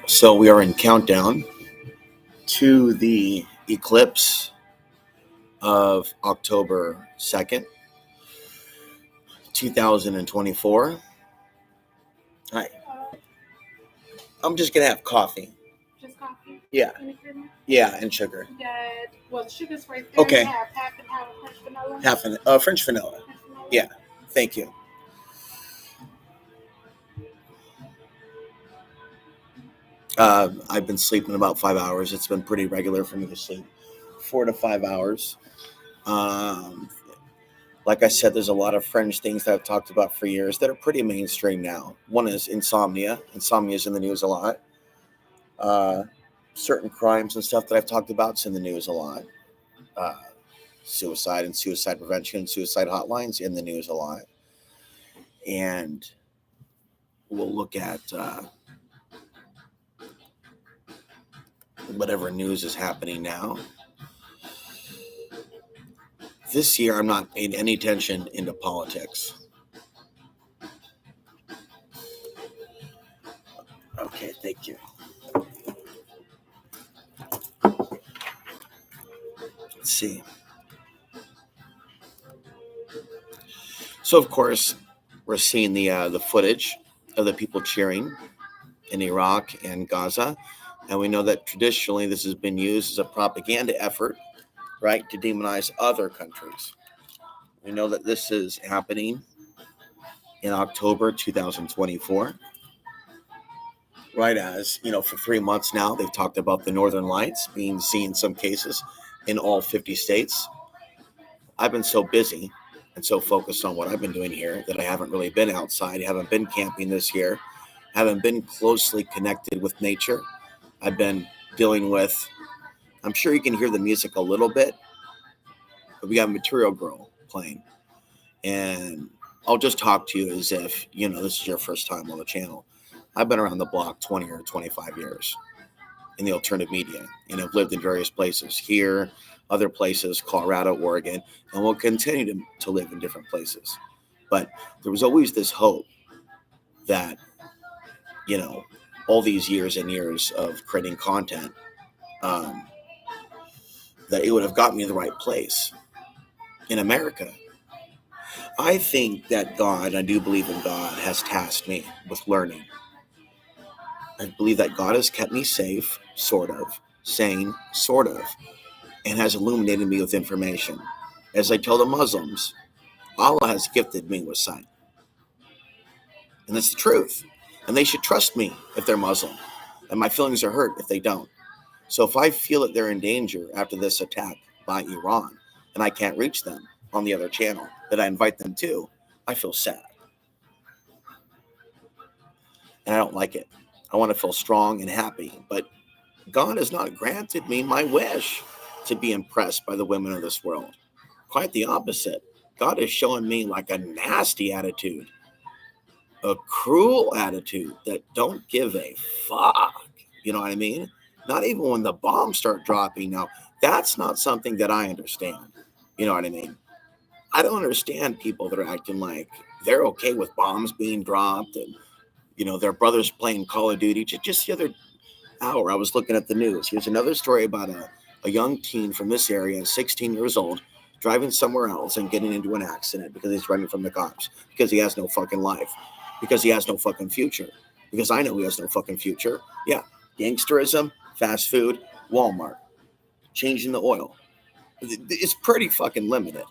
So we are in countdown to the eclipse of October 2nd, 2024. Hi. I'm just going to have coffee. Just coffee? Yeah. Any creamer? Yeah, and sugar. The sugar's right there. Okay. You have half and half of French vanilla. French vanilla. Yeah. Thank you. I've been sleeping about 5 hours. It's been pretty regular for me to sleep 4 to 5 hours. Like I said, there's a lot of fringe things that I've talked about for years that are pretty mainstream now. One is insomnia. Insomnia is in the news a lot. Certain crimes and stuff that I've talked about is in the news a lot. Suicide and suicide prevention, suicide hotlines in the news a lot. And we'll look at whatever news is happening now. This year, I'm not paying any attention into politics. Okay, thank you. Let's see. So, of course, we're seeing the footage of the people cheering in Iraq and Gaza. And we know that traditionally this has been used as a propaganda effort, right, to demonize other countries. We know that this is happening in October 2024. Right, as, for 3 months now, they've talked about the Northern Lights being seen in some cases in all 50 states. I've been so busy and so focused on what I've been doing here that I haven't really been outside, haven't been camping this year, haven't been closely connected with nature. I've been dealing with, I'm sure you can hear the music a little bit, but we got Material Girl playing. And I'll just talk to you as if, this is your first time on the channel. I've been around the block 20 or 25 years in the alternative media, and I've lived in various places here, other places, Colorado, Oregon, and will continue to live in different places. But there was always this hope that, all these years and years of creating content, that it would have got me in the right place in America. I think that God, I do believe in God, has tasked me with learning. I believe that God has kept me safe, sort of, sane, sort of, and has illuminated me with information. As I tell the Muslims, Allah has gifted me with sight. And that's the truth. And they should trust me if they're Muslim. And my feelings are hurt if they don't. So if I feel that they're in danger after this attack by Iran, and I can't reach them on the other channel that I invite them to, I feel sad. And I don't like it. I want to feel strong and happy. But God has not granted me my wish to be impressed by the women of this world. Quite the opposite. God is showing me like a nasty attitude, a cruel attitude that don't give a fuck. You know what I mean? Not even when the bombs start dropping. Now, that's not something that I understand. You know what I mean? I don't understand people that are acting like they're okay with bombs being dropped and, their brothers playing Call of Duty. Just the other hour, I was looking at the news. Here's another story about a young teen from this area, 16 years old, driving somewhere else and getting into an accident because he's running from the cops, because he has no fucking life, because he has no fucking future, because I know he has no fucking future. Yeah, gangsterism, fast food, Walmart, changing the oil. It's pretty fucking limited.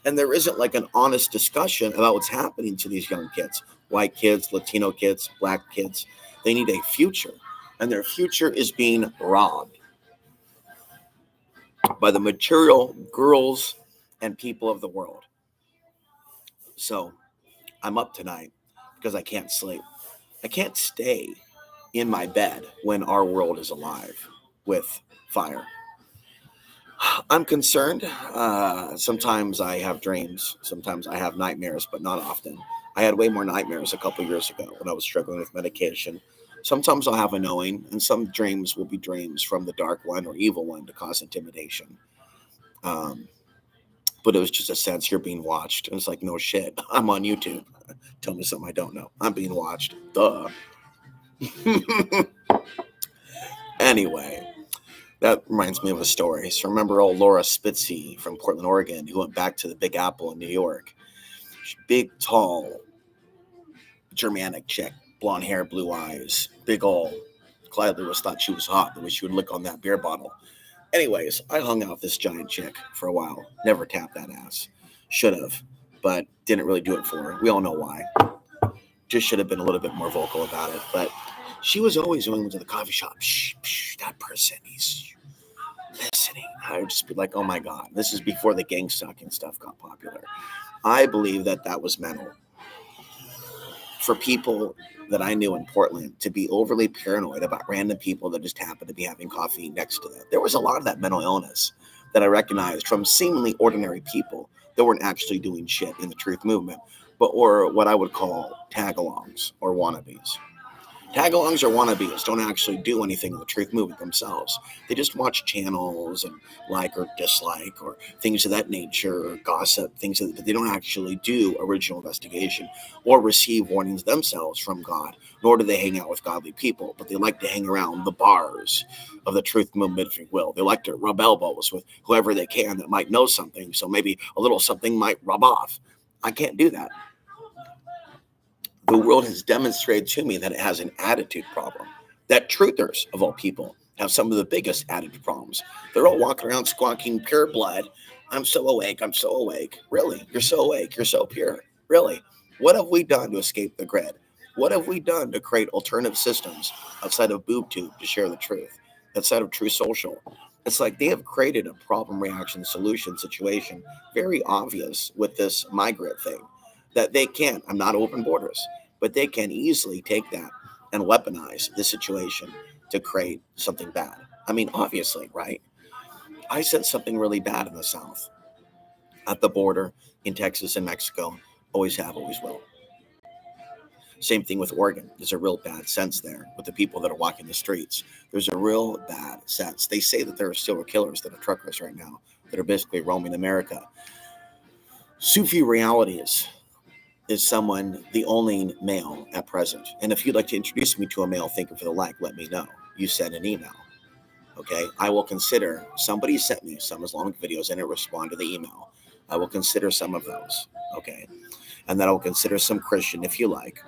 And there isn't like an honest discussion about what's happening to these young kids, white kids, Latino kids, black kids. They need a future. And their future is being robbed by the material girls and people of the world. So I'm up tonight because I can't sleep. I can't stay in my bed when our world is alive with fire. I'm concerned. Sometimes I have dreams. Sometimes I have nightmares, but not often. I had way more nightmares a couple years ago when I was struggling with medication. Sometimes I'll have a knowing, and some dreams will be dreams from the dark one or evil one to cause intimidation. Um, but it was just a sense you're being watched. And it's like, no shit, I'm on YouTube. Tell me something I don't know. I'm being watched. Duh. Anyway, that reminds me of a story. So remember old Laura Spitzy from Portland, Oregon, who went back to the Big Apple in New York. Big, tall, Germanic chick, blonde hair, blue eyes, big old. Clyde Lewis thought she was hot the way she would lick on that beer bottle. Anyways, I hung out with this giant chick for a while. Never tapped that ass. Should have, but didn't really do it for her. We all know why. Just should have been a little bit more vocal about it. But she was always going to the coffee shop. Shh, shh, that person, he's listening. I would just be like, oh my God. This is before the gang stalking stuff got popular. I believe that that was mental. For people that I knew in Portland to be overly paranoid about random people that just happened to be having coffee next to them. There was a lot of that mental illness that I recognized from seemingly ordinary people that weren't actually doing shit in the truth movement, but or what I would call tag-alongs or wannabes. Tag-alongs or wannabes don't actually do anything in the truth movement themselves. They just watch channels and like or dislike or things of that nature or gossip, things that but they don't actually do original investigation or receive warnings themselves from God, nor do they hang out with godly people, but they like to hang around the bars of the truth movement, if you will. They like to rub elbows with whoever they can that might know something, so maybe a little something might rub off. I can't do that. The world has demonstrated to me that it has an attitude problem. That truthers, of all people, have some of the biggest attitude problems. They're all walking around squawking pure blood. I'm so awake. I'm so awake. Really? You're so awake. You're so pure. Really? What have we done to escape the grid? What have we done to create alternative systems outside of BoobTube to share the truth? Outside of True Social? It's like they have created a problem reaction solution situation very obvious with this migrant thing that they can. I'm not open borders, but they can easily take that and weaponize the situation to create something bad. I mean, obviously, right? I said something really bad in the South, at the border, in Texas and Mexico. Always have, always will. Same thing with Oregon. There's a real bad sense there with the people that are walking the streets. There's a real bad sense. They say that there are serial killers that are truckers right now that are basically roaming America. Sufi realities is someone, the only male at present. And if you'd like to introduce me to a male thinker for the like, let me know. You send an email. Okay. I will consider, somebody sent me some Islamic videos and I respond to the email. I will consider some of those. Okay. And then I'll consider some Christian if you like.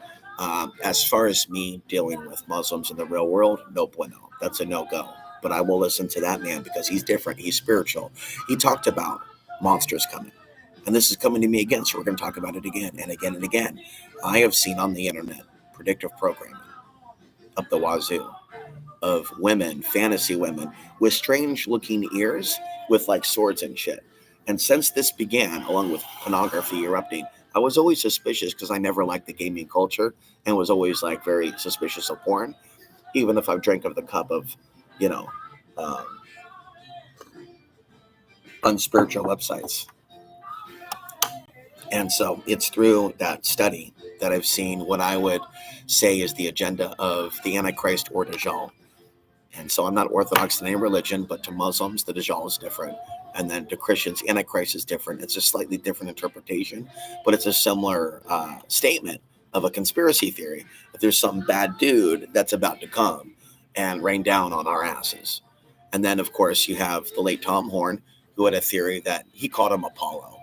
As far as me dealing with Muslims in the real world, no bueno. That's a no-go. But I will listen to that man because he's different. He's spiritual. He talked about monsters coming. And this is coming to me again, so we're going to talk about it again and again and again. I have seen on the internet predictive programming up the wazoo of women, fantasy women, with strange looking ears with like swords and shit. And since this began, along with pornography erupting, I was always suspicious because I never liked the gaming culture and was always like very suspicious of porn, even if I've drank of the cup of, you know, um, unspiritual websites. And so it's through that study that I've seen what I would say is the agenda of the Antichrist or Dajjal. And so I'm not orthodox in any religion, but to Muslims, the Dajjal is different. And then to Christians, Antichrist is different. It's a slightly different interpretation, but it's a similar statement of a conspiracy theory. That there's some bad dude that's about to come and rain down on our asses. And then, of course, you have the late Tom Horn, who had a theory that he called him Apollo.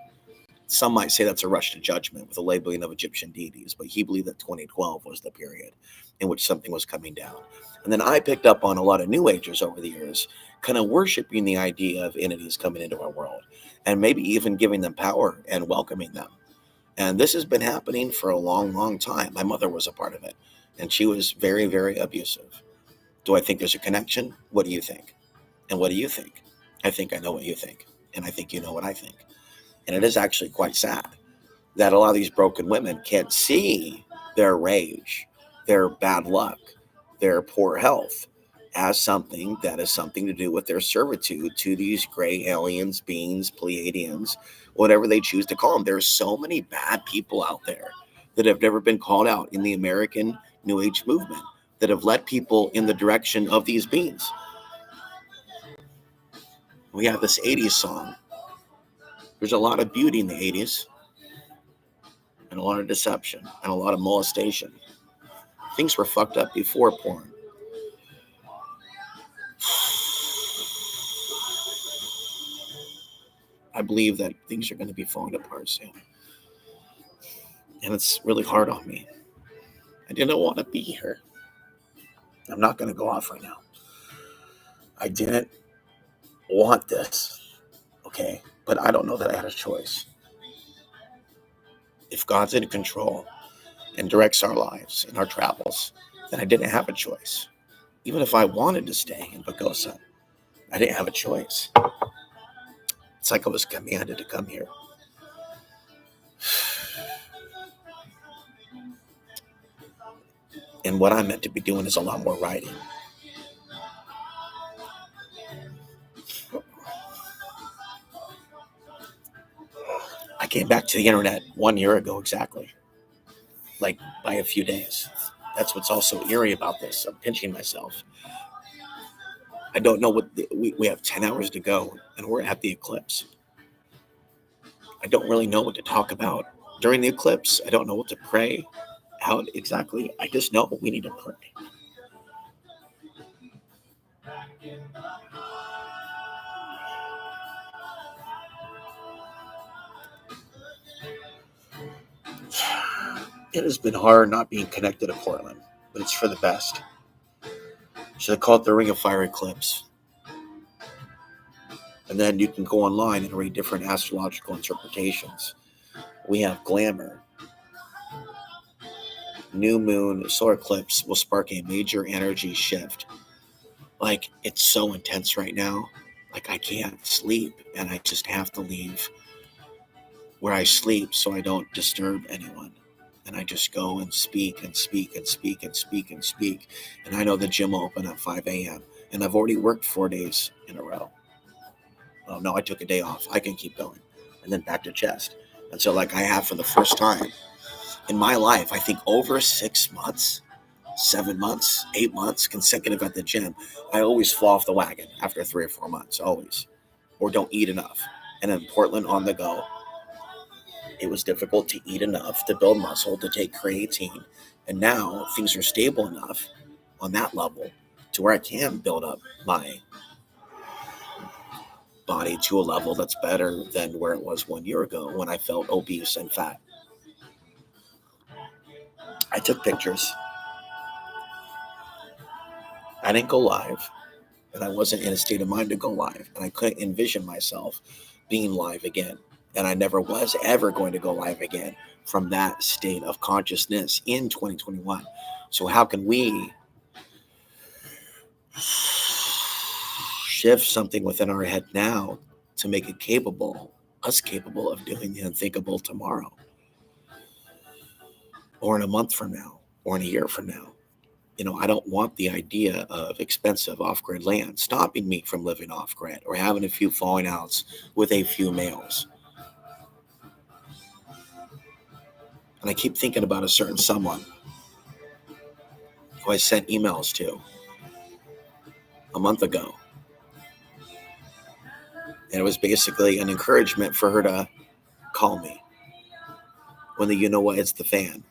Some might say that's a rush to judgment with a labeling of Egyptian deities, but he believed that 2012 was the period in which something was coming down. And then I picked up on a lot of New Agers over the years, kind of worshiping the idea of entities coming into our world and maybe even giving them power and welcoming them. And this has been happening for a long, long time. My mother was a part of it, and she was very, very abusive. Do I think there's a connection? What do you think? And what do you think? I think I know what you think, and I think you know what I think. And it is actually quite sad that a lot of these broken women can't see their rage, their bad luck, their poor health, as something that has something to do with their servitude to these gray aliens, beings, Pleiadians, whatever they choose to call them. There's so many bad people out there that have never been called out in the American New Age movement, that have led people in the direction of these beings. We have this 80s song. There's a lot of beauty in the 80s, and a lot of deception, and a lot of molestation. Things were fucked up before porn. I believe that things are going to be falling apart soon. And it's really hard on me. I didn't want to be here. I'm not going to go off right now. I didn't want this. Okay? But I don't know that I had a choice. If God's in control and directs our lives and our travels, then I didn't have a choice. Even if I wanted to stay in Bagosa, I didn't have a choice. It's like I was commanded to come here. And what I'm meant to be doing is a lot more writing. I came back to the internet 1 year ago exactly. Like by a few days. That's what's also eerie about this. I'm pinching myself. I don't know what we have 10 hours to go, and we're at the eclipse. I don't really know what to talk about during the eclipse. I don't know what to pray out exactly. I just know we need to pray. It has been hard not being connected to Portland, but it's for the best. Should I call it the Ring of Fire Eclipse? And then you can go online and read different astrological interpretations. We have glamour. New moon, solar eclipse will spark a major energy shift. Like, it's so intense right now. Like, I can't sleep, and I just have to leave where I sleep so I don't disturb anyone. And I just go and speak and speak and speak and speak and speak. And I know the gym will open at 5 a.m. And I've already worked 4 days in a row. Oh, no, I took a day off. I can keep going. And then back to chest. And so, like, I have for the first time in my life, I think over 6 months, 7 months, 8 months consecutive at the gym, I always fall off the wagon after 3 or 4 months, always. Or don't eat enough. And in Portland on the go, it was difficult to eat enough to build muscle, to take creatine. And now things are stable enough on that level to where I can build up my body to a level that's better than where it was 1 year ago when I felt obese and fat. I took pictures. I didn't go live, and I wasn't in a state of mind to go live, and I couldn't envision myself being live again. And I never was ever going to go live again from that state of consciousness in 2021. So how can we shift something within our head now to make it us capable of doing the unthinkable tomorrow, or in a month from now, or in a year from now? You know, I don't want the idea of expensive off-grid land stopping me from living off-grid or having a few falling outs with a few males. And I keep thinking about a certain someone who I sent emails to a month ago. And it was basically an encouragement for her to call me when the hits the fan.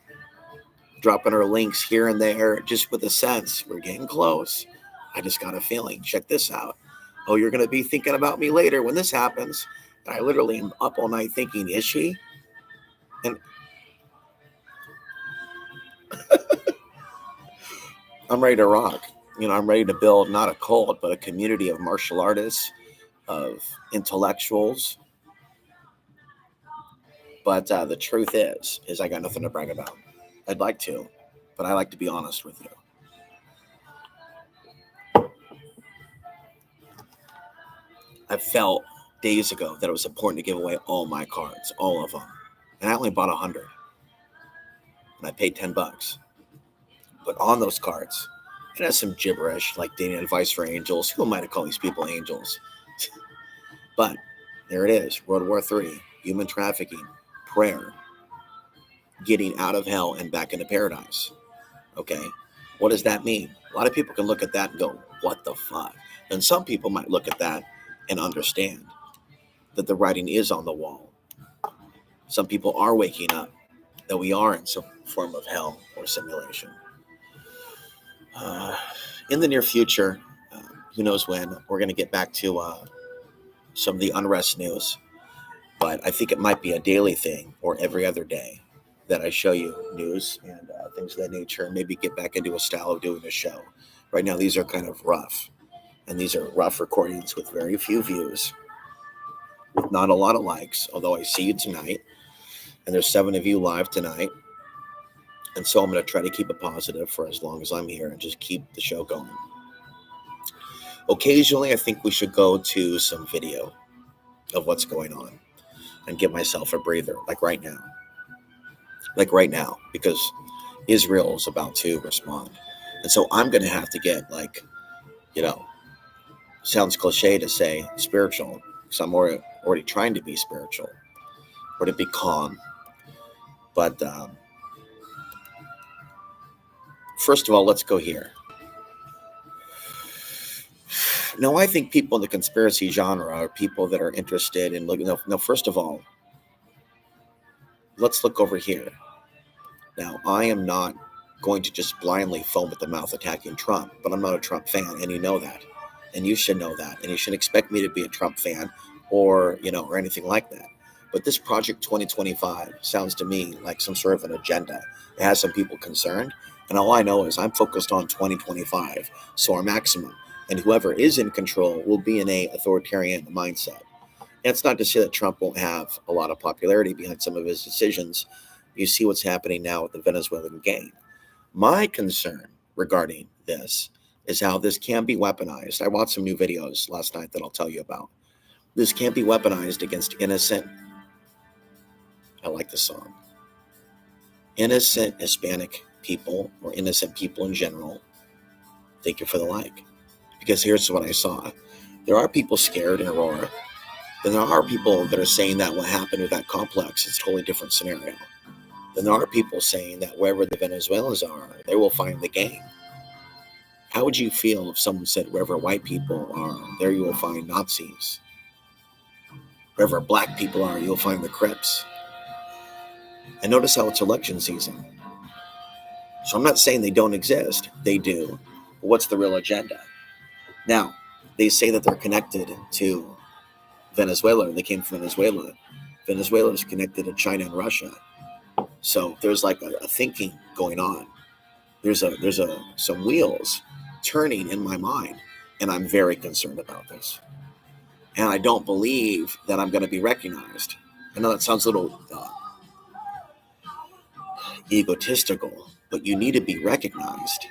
Dropping her links here and there, just with a sense, we're getting close. I just got a feeling. Check this out. Oh, you're going to be thinking about me later when this happens. I literally am up all night thinking, is she? And I'm ready to rock. You know, I'm ready to build not a cult, but a community of martial artists, of intellectuals. But the truth is I got nothing to brag about. I'd like to, but I like to be honest with you. I felt days ago that it was important to give away all my cards, all of them. And I only bought 100. And I paid $10. But on those cards, It has some gibberish like dating advice for angels. Who am I to call these people angels? But there it is, World War III, human trafficking, prayer, getting out of hell and back into paradise. Okay, what does that mean? A lot of people can look at that and go, what the fuck? And some people might look at that and understand that the writing is on the wall. Some people are waking up that we are in some form of hell or simulation. Uh, in the near future, who knows when, we're going to get back to some of the unrest news. But I think it might be a daily thing or every other day that I show you news and things of that nature, and maybe get back into a style of doing a show. Right now, these are kind of rough, and these are rough recordings with very few views, with not a lot of likes, although I see you tonight, and there's 7 of you live tonight. And so I'm going to try to keep it positive for as long as I'm here and just keep the show going. Occasionally, I think we should go to some video of what's going on and give myself a breather, like right now. Because Israel is about to respond. And so I'm going to have to get, sounds cliche to say spiritual, because I'm already trying to be spiritual or to be calm. But first of all, let's go here. Now, I think people in the conspiracy genre are people that are interested in looking. No, first of all, let's look over here. Now, I am not going to just blindly foam at the mouth attacking Trump, but I'm not a Trump fan, and you know that. And you should know that. And you should expect me to be a Trump fan or anything like that. But this Project 2025 sounds to me like some sort of an agenda. It has some people concerned. And all I know is I'm focused on 2025, so our maximum. And whoever is in control will be in a authoritarian mindset. And it's not to say that Trump won't have a lot of popularity behind some of his decisions. You see what's happening now with the Venezuelan gang. My concern regarding this is how this can be weaponized. I watched some new videos last night that I'll tell you about. This can be weaponized against innocent, I like the song, innocent Hispanic people or innocent people in general. Thank you for the like. Because here's what I saw. There are people scared in Aurora. Then there are people that are saying that what happened with that complex is a totally different scenario. Then there are people saying that wherever the Venezuelans are, they will find the gang. How would you feel if someone said wherever white people are, there you will find Nazis? Wherever black people are, you'll find the Crips. And notice how it's election season. So I'm not saying they don't exist. They do. But what's the real agenda? Now, they say that they're connected to Venezuela. They came from Venezuela. Venezuela is connected to China and Russia. So there's like a thinking going on. There's some wheels turning in my mind, and I'm very concerned about this. And I don't believe that I'm going to be recognized. I know that sounds a little egotistical, but you need to be recognized,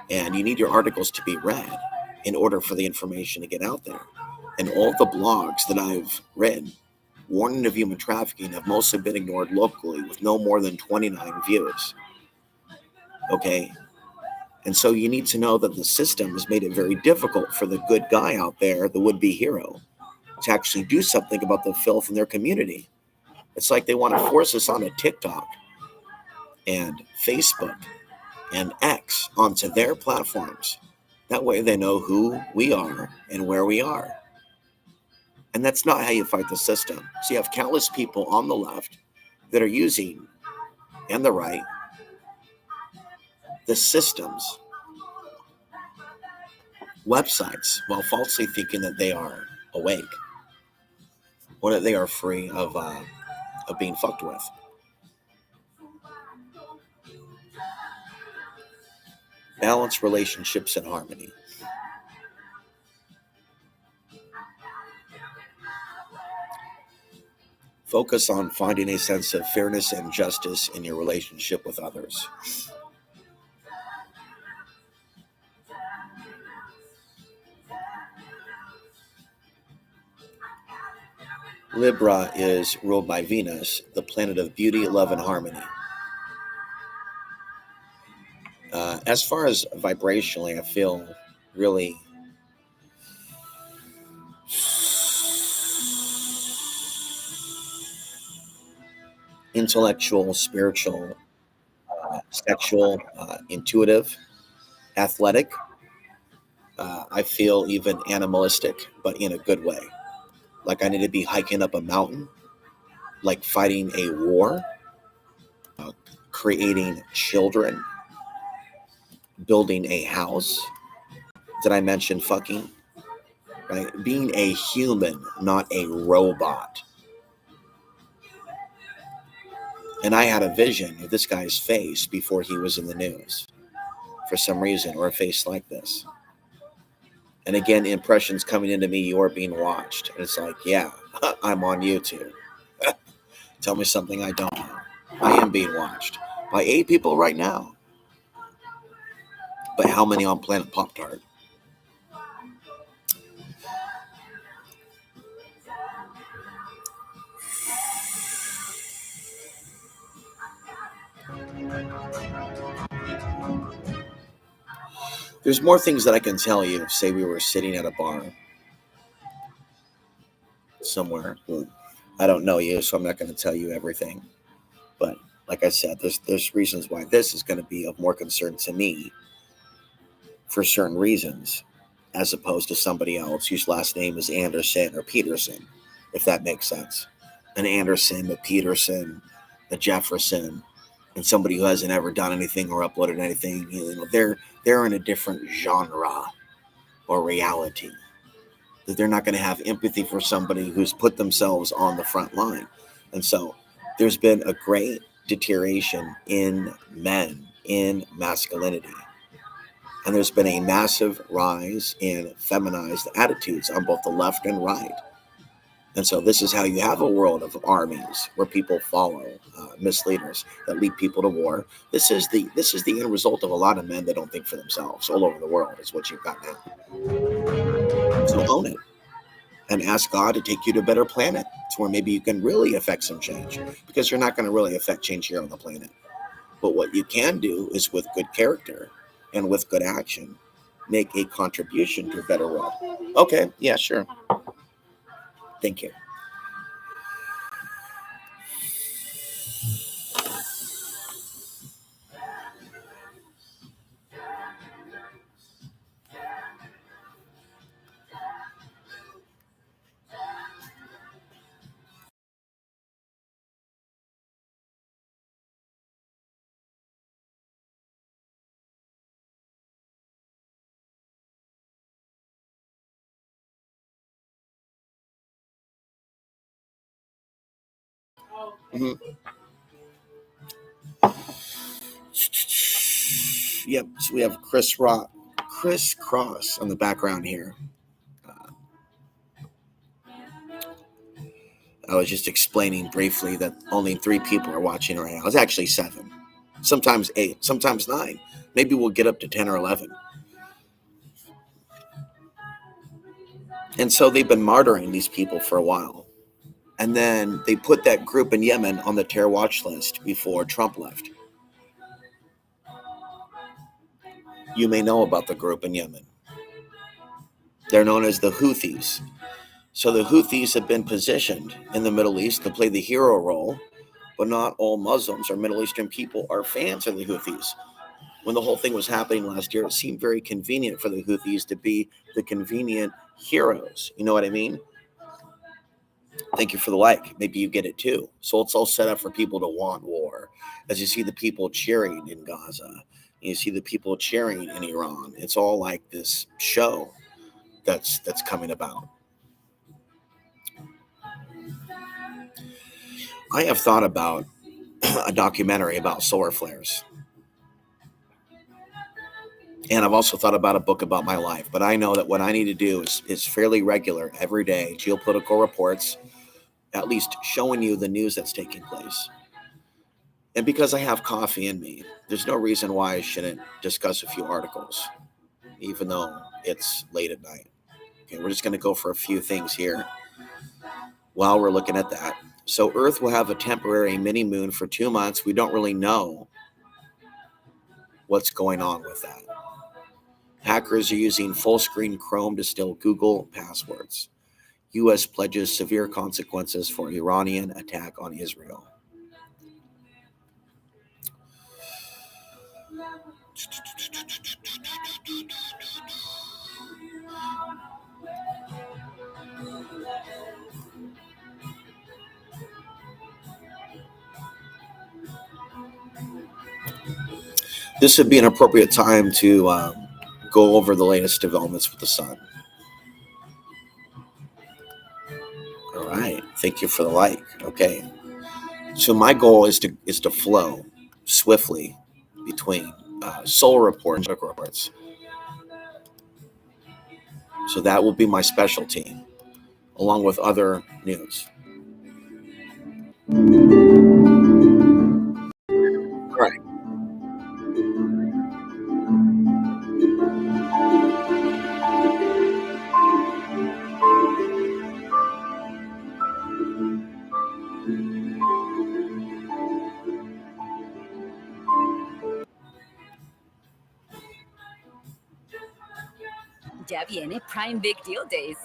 and you need your articles to be read in order for the information to get out there. And all the blogs that I've read warning of human trafficking have mostly been ignored locally with no more than 29 views. Okay? And so you need to know that the system has made it very difficult for the good guy out there, the would-be hero, to actually do something about the filth in their community. It's like they want to force us onto TikTok and Facebook and X onto their platforms. That way they know who we are and where we are. And that's not how you fight the system. So you have countless people on the left that are using, and the right, the system's websites while falsely thinking that they are awake or that they are free of being fucked with. Balance relationships and harmony. Focus on finding a sense of fairness and justice in your relationship with others. Libra is ruled by Venus, the planet of beauty, love, and harmony. As far as vibrationally, I feel really intellectual, spiritual, sexual, intuitive, athletic. I feel even animalistic, but in a good way. Like I need to be hiking up a mountain, like fighting a war, creating children, building a house. Did I mention fucking? Right? Being a human, not a robot. And I had a vision of this guy's face before he was in the news for some reason, or a face like this. And again, impressions coming into me, you are being watched. And it's like, yeah, I'm on YouTube. Tell me something I don't know. I am being watched by 8 people right now. But how many on Planet Pop Tart? There's more things that I can tell you. Say we were sitting at a bar somewhere. I don't know you, so I'm not going to tell you everything. But like I said, there's reasons why this is going to be of more concern to me for certain reasons, as opposed to somebody else whose last name is Anderson or Peterson, if that makes sense. An Anderson, a Peterson, a Jefferson, and somebody who hasn't ever done anything or uploaded anything, they're in a different genre or reality. That they're not going to have empathy for somebody who's put themselves on the front line. And so there's been a great deterioration in men, in masculinity. And there's been a massive rise in feminized attitudes on both the left and right. And so this is how you have a world of armies where people follow misleaders that lead people to war. This is the end result of a lot of men that don't think for themselves all over the world. Is what you've got now. So own it and ask God to take you to a better planet, to where maybe you can really affect some change, because you're not going to really affect change here on the planet. But what you can do is, with good character and with good action, make a contribution to a better world. Okay, yeah, sure. Thank you. Mhm. Yep, so we have Chris Cross on the background here. I was just explaining briefly that only 3 people are watching right now. It's actually 7, sometimes 8, sometimes 9. Maybe we'll get up to 10 or 11. And so they've been martyring these people for a while. And then they put that group in Yemen on the terror watch list before Trump left. You may know about the group in Yemen. They're known as the Houthis. So the Houthis have been positioned in the Middle East to play the hero role, but not all Muslims or Middle Eastern people are fans of the Houthis. When the whole thing was happening last year, it seemed very convenient for the Houthis to be the convenient heroes. You know what I mean? Thank you for the like. Maybe you get it too. So it's all set up for people to want war. As you see the people cheering in Gaza, you see the people cheering in Iran. It's all like this show that's coming about. I have thought about a documentary about solar flares. And I've also thought about a book about my life. But I know that what I need to do is fairly regular, every day, geopolitical reports, at least showing you the news that's taking place. And because I have coffee in me, there's no reason why I shouldn't discuss a few articles, even though it's late at night. Okay, we're just going to go for a few things here while we're looking at that. So Earth will have a temporary mini moon for 2 months. We don't really know what's going on with that. Hackers are using full screen Chrome to steal Google passwords. U.S. pledges severe consequences for Iranian attack on Israel. This would be an appropriate time to go over the latest developments with the sun. All right, thank you for the like. Okay, so my goal is to flow swiftly between solar reports and medical reports. So that will be my specialty, along with other news. All right. Ya viene Prime Big Deal Days.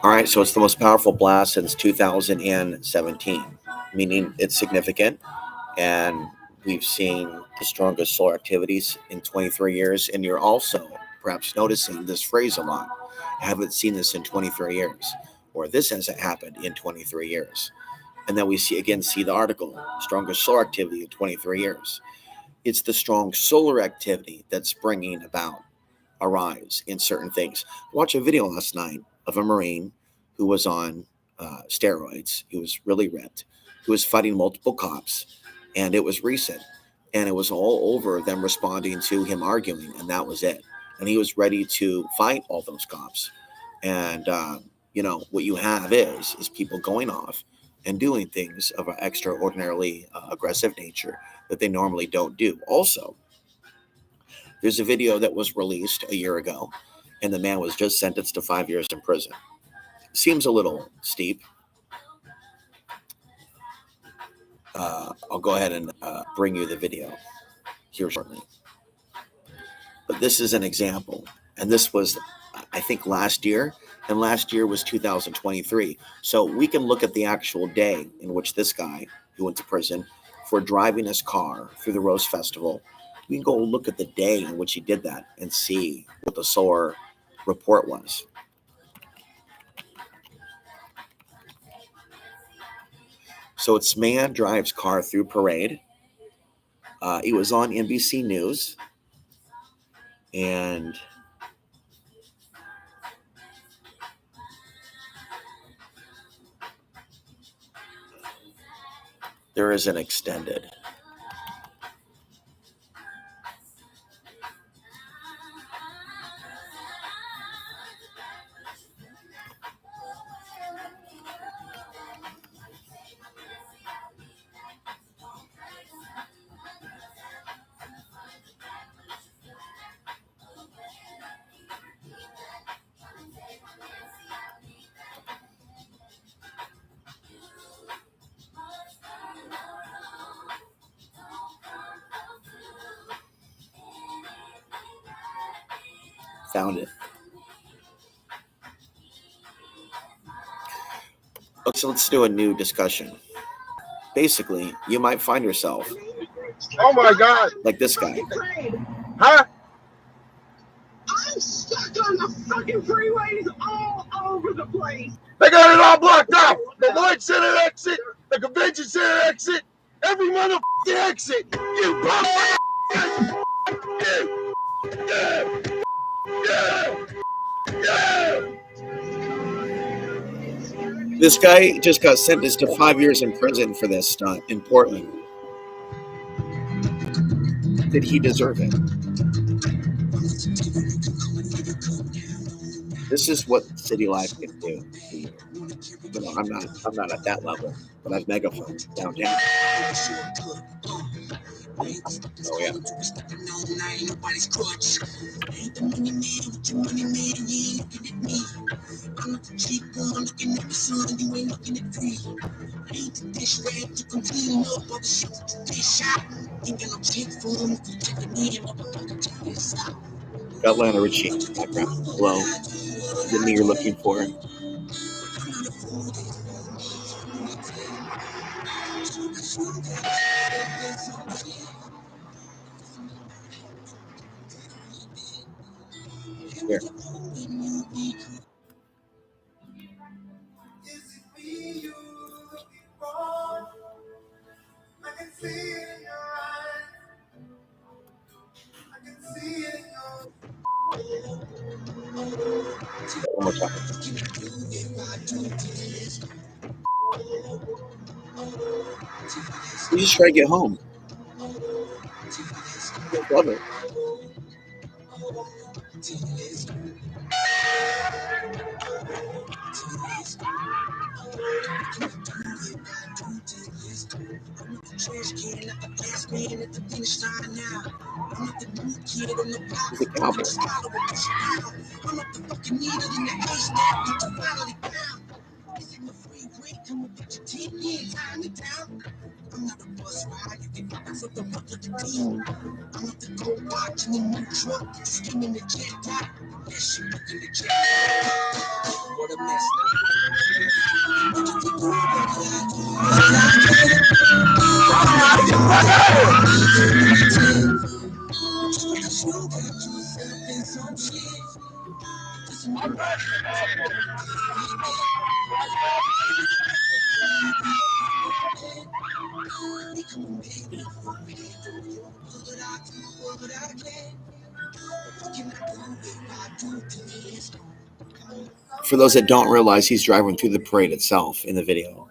All right, so it's the most powerful blast since 2017, meaning it's significant, and we've seen the strongest solar activities in 23 years, and you're also perhaps noticing this phrase a lot. I haven't seen this in 23 years, or this hasn't happened in 23 years. And then we see the article, strongest solar activity in 23 years. It's the strong solar activity that's bringing about a rise in certain things. I watched a video last night of a Marine who was on steroids. He was really ripped. He was fighting multiple cops, and it was recent. And it was all over them responding to him arguing, and that was it. And he was ready to fight all those cops. And, what you have is people going off and doing things of an extraordinarily aggressive nature that they normally don't do. Also, there's a video that was released a year ago, and the man was just sentenced to 5 years in prison. Seems a little steep. I'll go ahead and bring you the video here shortly. But this is an example, and this was, I think, last year, and last year was 2023. So we can look at the actual day in which this guy who went to prison for driving his car through the Rose Festival, we can go look at the day in which he did that and see what the solar report was. So it's man drives car through parade. It was on NBC News, and there is an extended. Found it. Okay, so let's do a new discussion. Basically, you might find yourself, oh my God, like this guy. Huh? I'm stuck on the fucking freeways all over the place. They got it all blocked off. The Lloyd Center exit, the Convention Center exit, every motherfucking exit. You bum. This guy just got sentenced to 5 years in prison for this stunt in Portland. Did he deserve it? This is what city life can do. I'm not at that level, but I've megaphone downtown. Oh yeah. Got Lionel Richie in the background. Hello. Is it me you're looking for? Here. One more time. You just try to get home. You love it. He's a cowboy. For those that don't realize, he's driving through the parade itself in the video.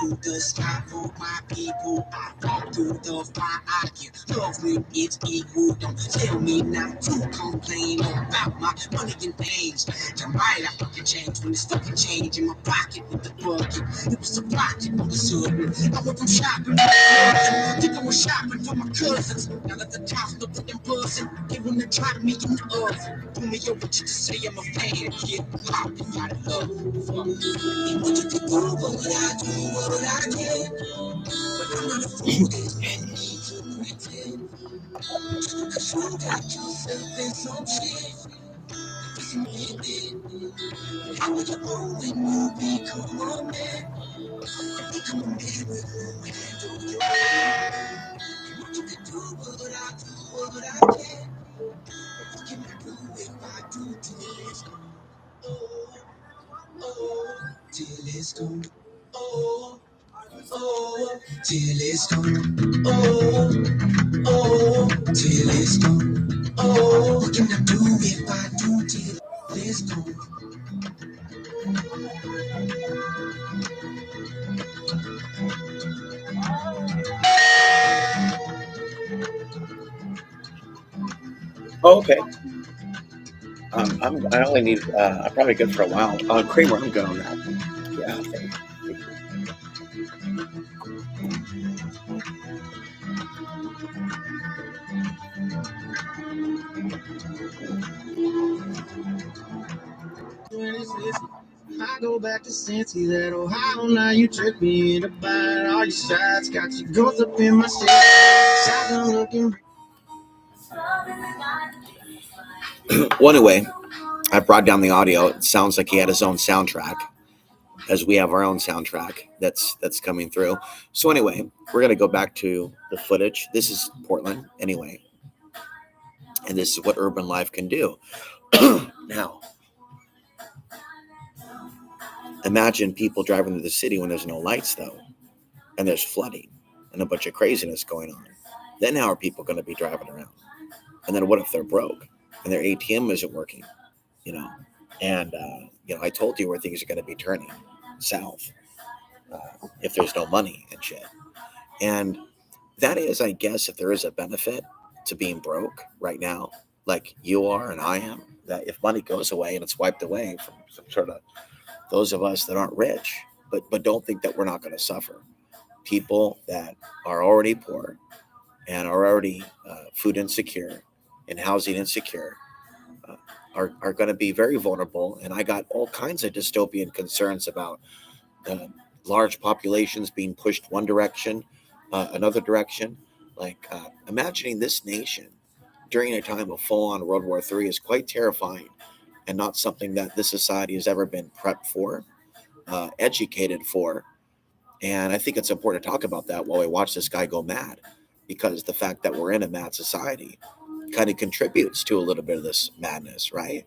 To the sky for my people, I fall through the fire. I get love when it's equal. Don't tell me not to complain about my money and things. You're right, I fucking changed when it's fucking change in my pocket with the bucket. It was a rocket on the sudden. I went from shopping for think I was shopping for my cousins. Now that the cops look at them buzzing, they wanna try me in the oven. Pull me over just to say I'm a fan. Kid, pop, you gotta love. And what you can do, what I do, what I can. But I'm not a fool, there's no need to pretend. Just because you got yourself in some shit, doesn't mean it. How are you own when you become a man? Become a man with no handle your own. And what you can do, what I do, what I can. What can I do if I do till it's gone? Oh, oh, till it's gone. Oh. Oh, till it's gone. Oh, oh, till it's gone. Oh, what can I do if I do till it's gone? Oh, okay. I only need. I'm probably good for a while. Kramer, I'm good on that. Yeah. Thank you. I go back to Cincy, that Ohio, now you trick me into buying all your shots, got your ghost up in my shit, shotgun looking. Well, anyway, I brought down the audio. It sounds like he had his own soundtrack, as we have our own soundtrack that's coming through. So anyway, we're gonna go back to the footage. This is Portland, anyway, and this is what urban life can do. Now, imagine people driving through the city when there's no lights, though, and there's flooding and a bunch of craziness going on. Then how are people going to be driving around? And then what if they're broke and their ATM isn't working? You know, and I told you where things are going to be turning south if there's no money and shit. And that is, I guess, if there is a benefit to being broke right now, like you are and I am, that if money goes away and it's wiped away from some sort of those of us that aren't rich, but don't think that we're not going to suffer. People that are already poor and are already food insecure and housing insecure uh, are going to be very vulnerable. And I got all kinds of dystopian concerns about large populations being pushed one direction, another direction. Like imagining this nation during a time of full-on World War III is quite terrifying and not something that this society has ever been prepped for, educated for. And I think it's important to talk about that while we watch this guy go mad, because the fact that we're in a mad society kind of contributes to a little bit of this madness, right?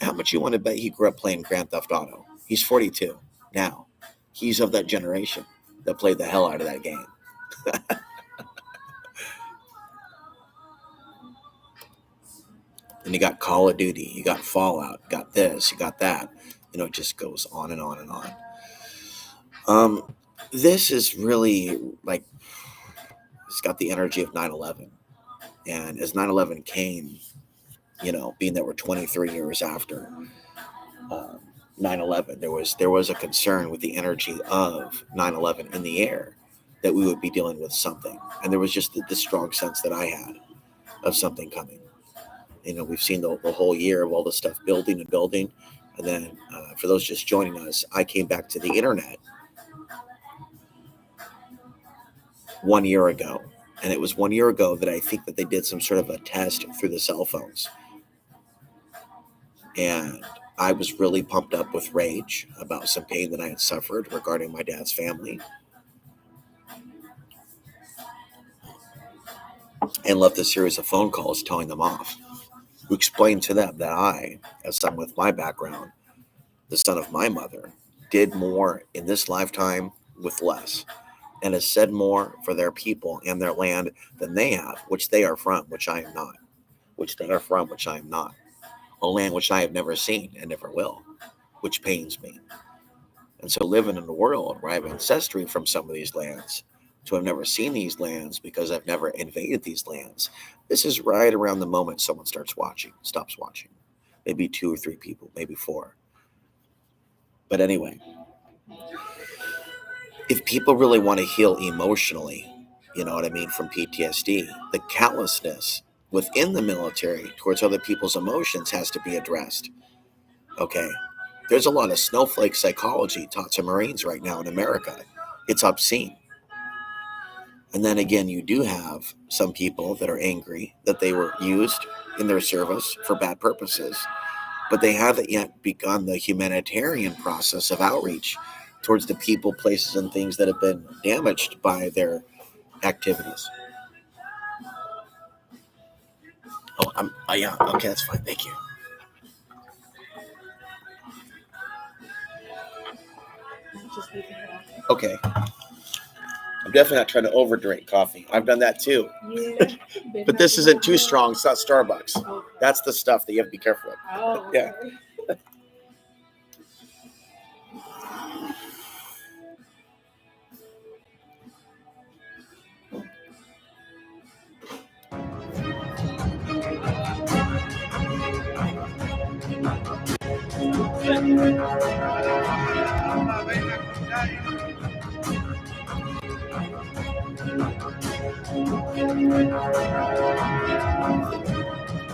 How much you want to bet he grew up playing Grand Theft Auto? He's 42 now. He's of that generation that played the hell out of that game. And you got Call of Duty, you got Fallout, you got this, you got that. It just goes on and on and on. This is really like, it's got the energy of 9/11. And as 9/11 came, being that we're 23 years after 9/11, there was a concern with the energy of 9/11 in the air that we would be dealing with something. And there was just the strong sense that I had of something coming. We've seen the whole year of all the stuff building and building. And then for those just joining us, I came back to the internet 1 year ago. And it was 1 year ago that I think that they did some sort of a test through the cell phones. And I was really pumped up with rage about some pain that I had suffered regarding my dad's family. And left a series of phone calls telling them off, who explained to them that I, as someone with my background, the son of my mother, did more in this lifetime with less, and has said more for their people and their land than they have, which they are from, which I am not, which they are from, which I am not, a land which I have never seen and never will, which pains me. And so living in a world where I have ancestry from some of these lands, to have never seen these lands because I've never invaded these lands, this is right around the moment someone stops watching. Maybe 2 or 3 people, maybe 4. But anyway, if people really want to heal emotionally, from PTSD, the callousness within the military towards other people's emotions has to be addressed. Okay? There's a lot of snowflake psychology taught to Marines right now in America. It's obscene. And then again, you do have some people that are angry that they were used in their service for bad purposes, but they haven't yet begun the humanitarian process of outreach towards the people, places, and things that have been damaged by their activities. Yeah, okay, that's fine, thank you. Just leave it alone. Okay. I'm definitely not trying to overdrink coffee. I've done that too. Yeah. But this isn't too strong. It's not Starbucks. Okay. That's the stuff that you have to be careful with. Oh, Yeah. okay.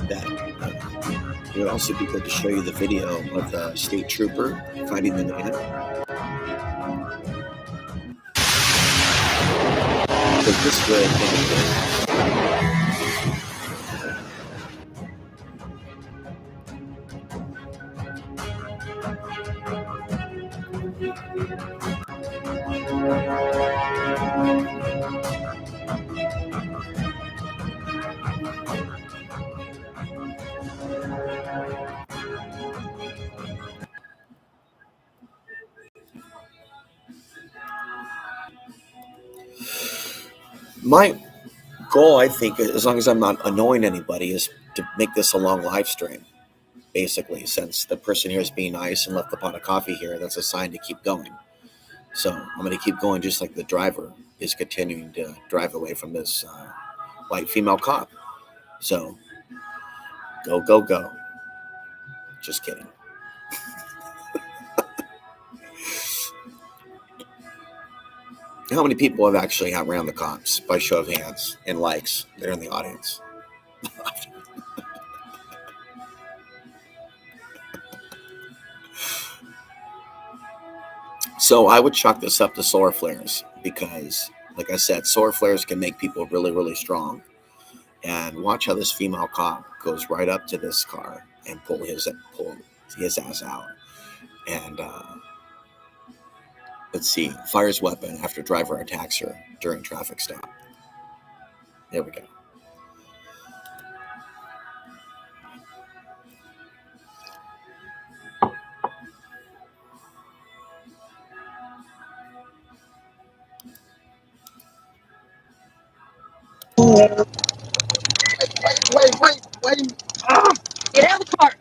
That it would also be good to show you the video of the state trooper fighting the man. Because this would my goal, I think, as long as I'm not annoying anybody, is to make this a long live stream. Basically, since the person here is being nice and left the pot of coffee here, that's a sign to keep going. So I'm going to keep going, just like the driver is continuing to drive away from this white female cop. So Go, go, go. Just kidding. How many people have actually outran the cops by show of hands and likes that are in the audience? So I would chalk this up to solar flares because, like I said, solar flares can make people really, really strong. And watch how this female cop goes right up to this car and pull his ass out. And let's see, fires weapon after driver attacks her during traffic stop. There we go. Wait. Get out of the car.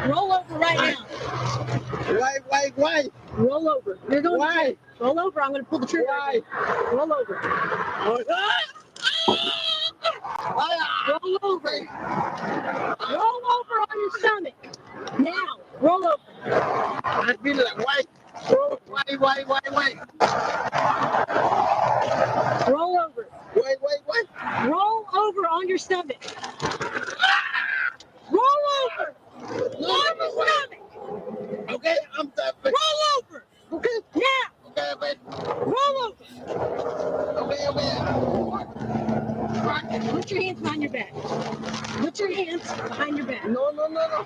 Roll over right now. Why? Roll over. You're going Why? to jail. Roll over. I'm going to pull the trigger. Why? Roll over. Roll over. Roll over on your stomach. Now. Roll over. I feel like why? Roll over. Wait. Roll over on your stomach. Roll over. On your stomach. Okay, I'm done. Roll over. Okay. Now. Okay. Roll over. Okay. Put your hands behind your back. Put your hands behind your back. No. Roll over.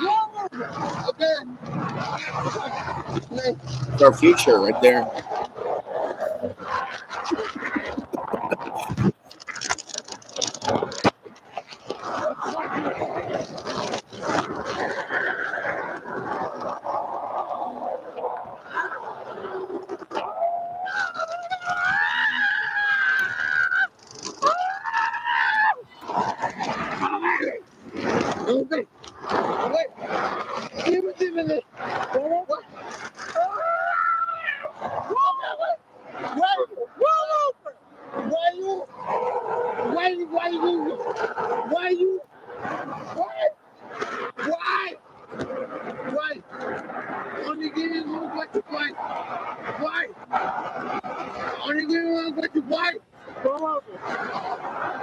Roll over. Okay. It's our future right there. Okay. Wait. Give me a minute. Roll over. Roll over. Why? Only give me one question. Why? Only give me one question. Why? Roll over.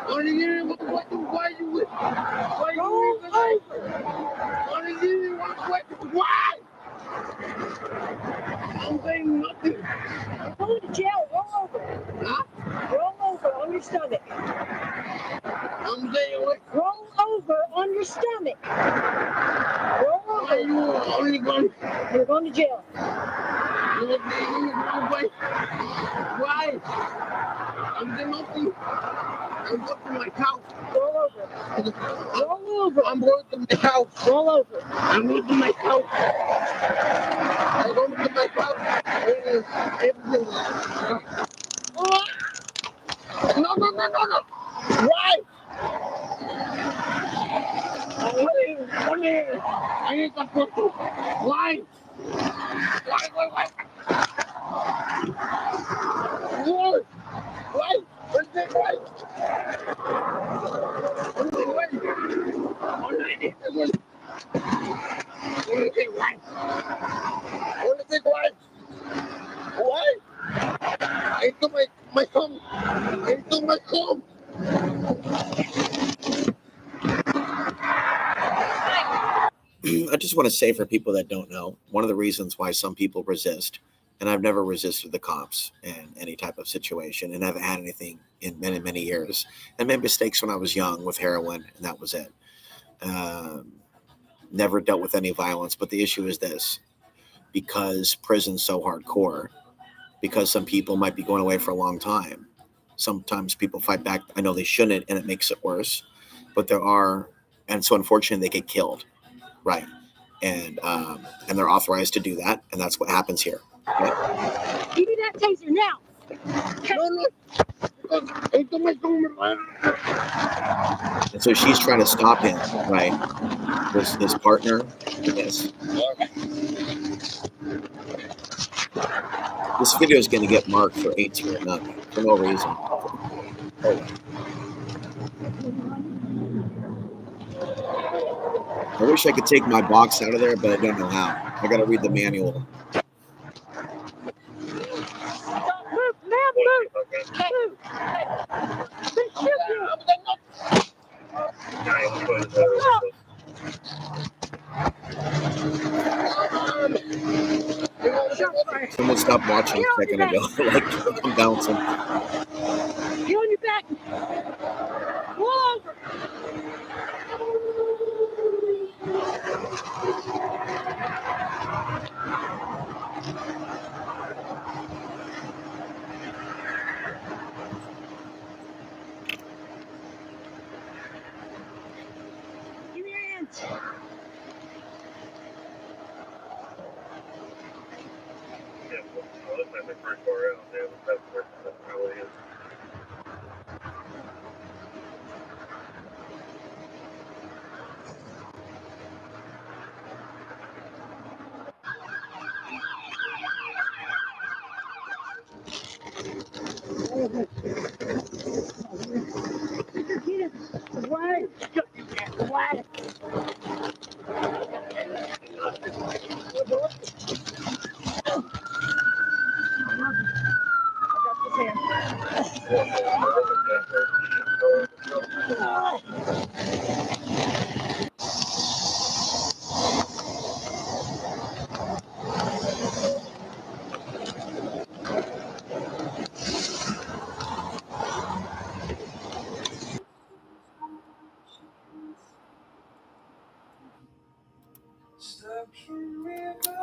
Only give me one question. Why you? Roll over. Only give me one question. Why? I'm saying nothing. You're going to jail. Roll over. Huh? Roll over on your stomach. I'm saying what? Roll over on your stomach. Roll Why over. you only going? You're going to jail. Why? I'm saying nothing. I'm going to my house. Roll over. Roll over. I'm going to my house. Roll over. I'm going to my house. I'm going to my house. Everything. No. Why? I need to put you. Why? Why? Why? What's that? Why? Why? Into my home. Into my home. I just want to say for people that don't know, one of the reasons why some people resist, and I've never resisted the cops in any type of situation, and haven't had anything in many, many years. I made mistakes when I was young with heroin, and that was it. Never dealt with any violence, but the issue is this: because prison's so hardcore, because some people might be going away for a long time. Sometimes people fight back. I know they shouldn't, and it makes it worse. But there are, and so unfortunately, they get killed, right? And they're authorized to do that, and that's what happens here. Right? Give me that taser now. No. And so she's trying to stop him, right? His partner, I guess. This video is going to get marked for 18 and up for no reason. Oh. I wish I could take my box out of there, but I don't know how. I got to read the manual. Someone stopped watching a second ago. Like, I'm bouncing. Get on your back. Roll over. Give me your hands.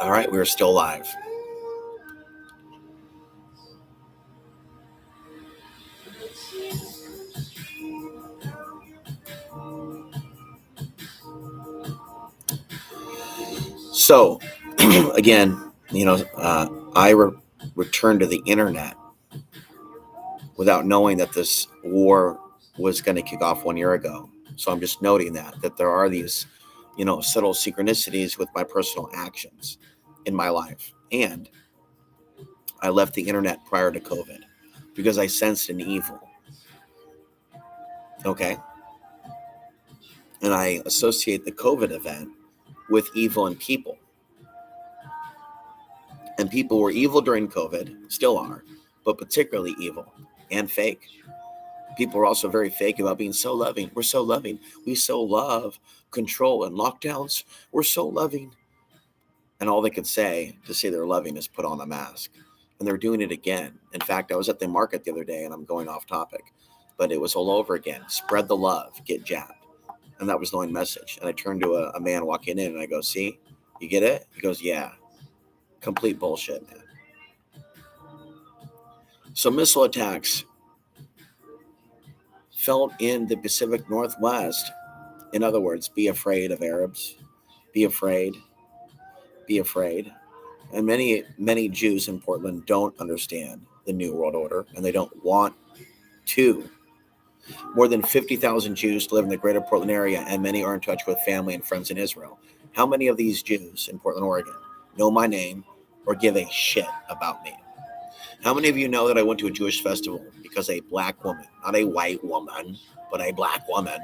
All right, we're still live. So, again, I returned to the internet without knowing that this war was going to kick off 1 year ago. So I'm just noting that there are these, subtle synchronicities with my personal actions in my life. And I left the internet prior to COVID because I sensed an evil. Okay. And I associate the COVID event with evil in people. And people were evil during COVID, still are, but particularly evil and fake. People are also very fake about being so loving. We're so loving. We so love control and lockdowns. We're so loving. And all they could say to say they're loving is put on a mask. And they're doing it again. In fact, I was at the market the other day, and I'm going off topic, but it was all over again. Spread the love, get jabbed. And that was the only message. And I turned to a man walking in, and I go, see, you get it? He goes, yeah. Complete bullshit, man. So missile attacks felt in the Pacific Northwest. In other words, be afraid of Arabs. Be afraid. Be afraid. And many Jews in Portland don't understand the New World Order, and they don't want to. More than 50,000 Jews live in the greater Portland area, and many are in touch with family and friends in Israel. How many of these Jews in Portland, Oregon, know my name or give a shit about me? How many of you know that I went to a Jewish festival because a black woman, not a white woman, but a black woman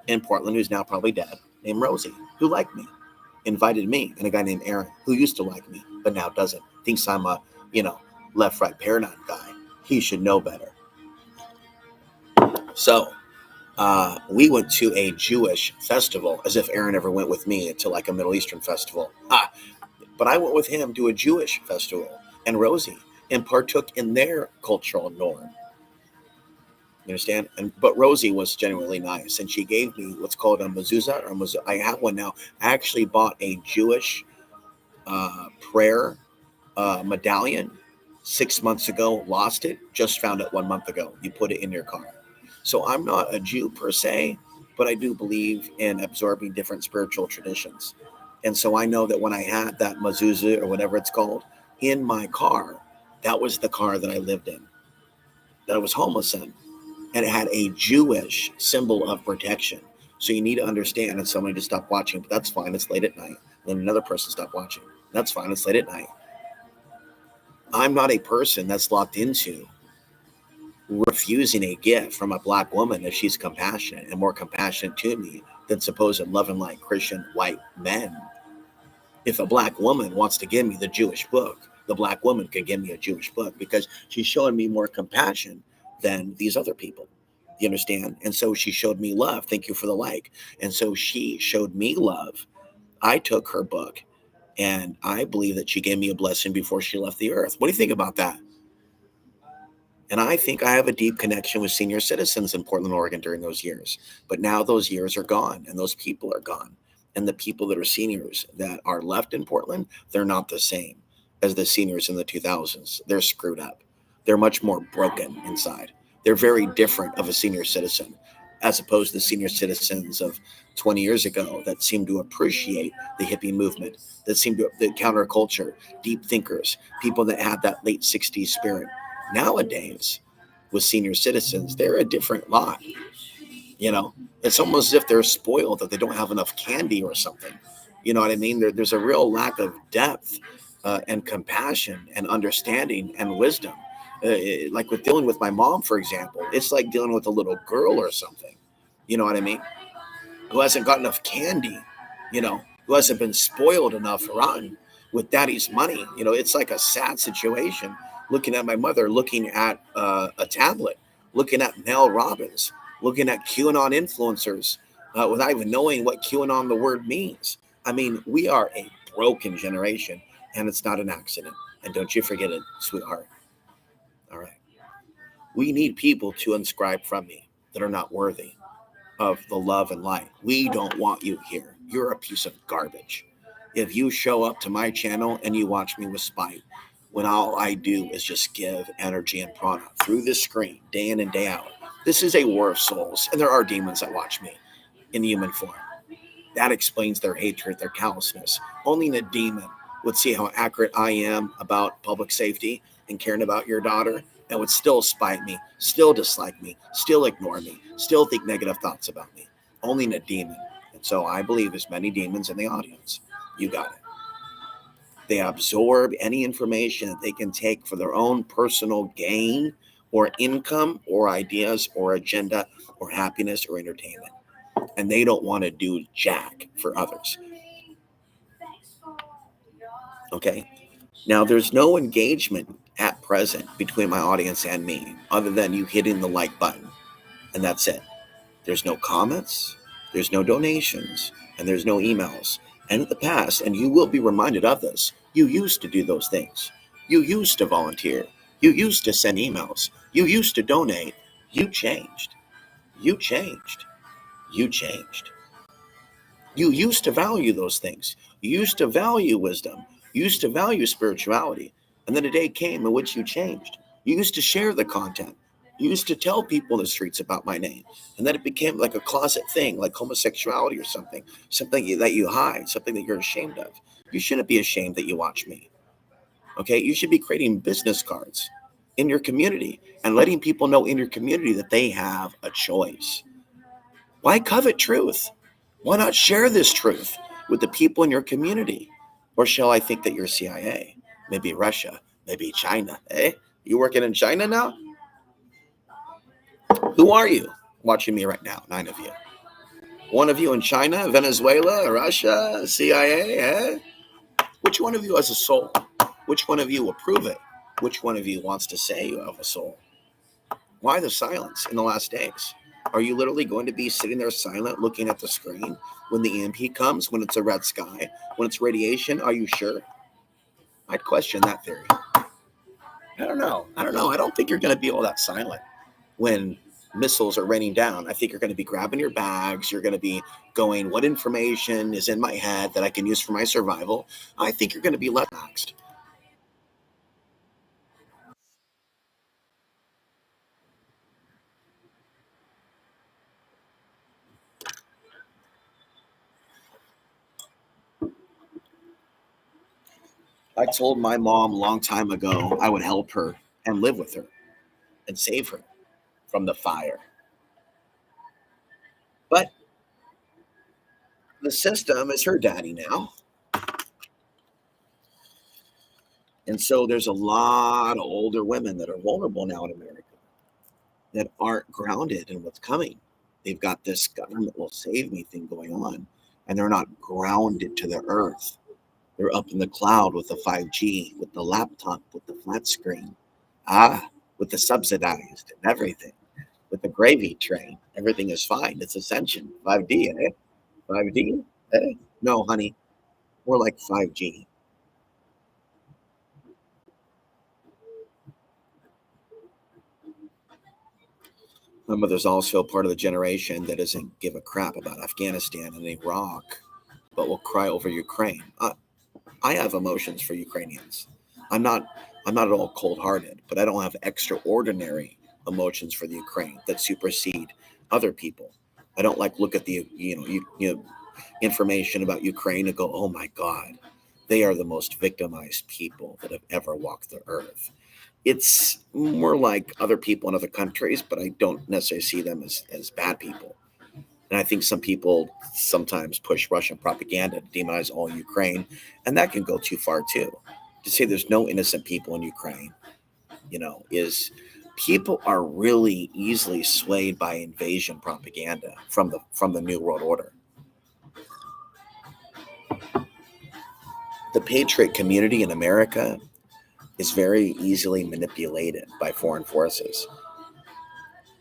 in Portland who's now probably dead, named Rosie, who liked me, invited me, and a guy named Aaron who used to like me but now doesn't, thinks I'm a, left-right paradigm guy. He should know better. So we went to a Jewish festival, as if Aaron ever went with me to like a Middle Eastern festival. But I went with him to a Jewish festival and Rosie and partook in their cultural norm. You understand? But Rosie was genuinely nice, and she gave me what's called a mezuzah. I have one now. I actually bought a Jewish prayer medallion 6 months ago, lost it, just found it 1 month ago. You put it in your car. So I'm not a Jew per se, but I do believe in absorbing different spiritual traditions. And so I know that when I had that mezuzah or whatever it's called in my car, that was the car that I lived in. that I was homeless in, and it had a Jewish symbol of protection. So you need to understand, and somebody just stopped watching, but that's fine. It's late at night. Then another person stopped watching. That's fine. It's late at night. I'm not a person that's locked into refusing a gift from a black woman if she's compassionate and more compassionate to me than supposed loving like Christian white men. If a black woman wants to give me the Jewish book, the black woman can give me a Jewish book because she's showing me more compassion than these other people. You understand? And so she showed me love. Thank you for the like. And so she showed me love. I took her book, and I believe that she gave me a blessing before she left the earth. What do you think about that? And I think I have a deep connection with senior citizens in Portland, Oregon during those years. But now those years are gone and those people are gone. And the people that are seniors that are left in Portland, they're not the same as the seniors in the 2000s. They're screwed up. They're much more broken inside. They're very different of a senior citizen as opposed to the senior citizens of 20 years ago that seemed to appreciate the hippie movement, that seemed to the counterculture, deep thinkers, people that had that late 60s spirit. Nowadays, with senior citizens, they're a different lot. It's almost as if they're spoiled that they don't have enough candy or something. You know what I mean? There's a real lack of depth and compassion and understanding and wisdom. Like with dealing with my mom, for example, it's like dealing with a little girl or something. You know what I mean? Who hasn't got enough candy, who hasn't been spoiled enough rotten with daddy's money. It's like a sad situation looking at my mother, looking at a tablet, looking at Mel Robbins, looking at QAnon influencers without even knowing what QAnon the word means. I mean, we are a broken generation, and it's not an accident. And don't you forget it, sweetheart. All right. We need people to unscribe from me that are not worthy of the love and light. We don't want you here. You're a piece of garbage. If you show up to my channel and you watch me with spite, when all I do is just give energy and prana through this screen day in and day out, this is a war of souls, and there are demons that watch me in human form. That explains their hatred, their callousness. Only a demon would see how accurate I am about public safety and caring about your daughter, and would still spite me, still dislike me, still ignore me, still think negative thoughts about me. Only a demon. And so I believe there's many demons in the audience. You got it. They absorb any information that they can take for their own personal gain or income or ideas or agenda or happiness or entertainment. And they don't want to do jack for others. Okay? Now, there's no engagement at present between my audience and me other than you hitting the like button. And that's it. There's no comments, there's no donations, and there's no emails. And in the past, and you will be reminded of this, you used to do those things. You used to volunteer. You used to send emails. You used to donate. You changed. You changed. You changed. You used to value those things. You used to value wisdom. You used to value spirituality. And then a day came in which you changed. You used to share the content. You used to tell people in the streets about my name. And then it became like a closet thing, like homosexuality or something that you hide, something that you're ashamed of. You shouldn't be ashamed that you watch me. Okay? You should be creating business cards in your community and letting people know in your community that they have a choice. Why covet truth? Why not share this truth with the people in your community? Or shall I think that you're CIA? Maybe Russia, maybe China. Eh? You working in China now? Who are you watching me right now? 9 of you. One of you in China, Venezuela, Russia, CIA, eh? Which one of you has a soul? Which one of you will prove it? Which one of you wants to say you have a soul? Why the silence in the last days? Are you literally going to be sitting there silent looking at the screen when the EMP comes, when it's a red sky, when it's radiation? Are you sure? I'd question that theory. I don't know. I don't think you're going to be all that silent when missiles are raining down. I think you're going to be grabbing your bags. You're going to be going, what information is in my head that I can use for my survival? I think you're going to be less relaxed. I told my mom a long time ago I would help her and live with her. and save her from the fire. But the system is her daddy now. And so there's a lot of older women that are vulnerable now in America that aren't grounded in what's coming. They've got this government will save me thing going on, and they're not grounded to the earth. They're up in the cloud with the 5G, with the laptop, with the flat screen, with the subsidized and everything, with the gravy train. Everything is fine. It's ascension. 5D, eh? 5D? Eh? No, honey. More like 5G. My mother's also part of the generation that doesn't give a crap about Afghanistan and Iraq, but will cry over Ukraine. I have emotions for Ukrainians. I'm not at all cold-hearted, but I don't have extraordinary emotions for the Ukraine that supersede other people. I don't look at the information about Ukraine and go, oh my God, they are the most victimized people that have ever walked the earth. It's more like other people in other countries, but I don't necessarily see them as bad people. And I think some people sometimes push Russian propaganda to demonize all Ukraine, and that can go too far too. To say there's no innocent people in Ukraine, is people are really easily swayed by invasion propaganda from the New World Order. The patriot community in America is very easily manipulated by foreign forces.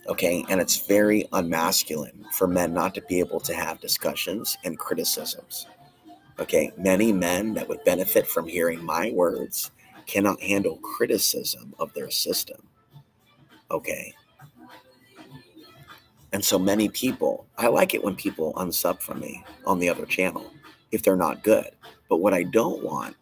Okay, and it's very unmasculine for men not to be able to have discussions and criticisms. Okay, many men that would benefit from hearing my words cannot handle criticism of their system. Okay, and so many people, I like it when people unsub from me on the other channel if they're not good. But what I don't want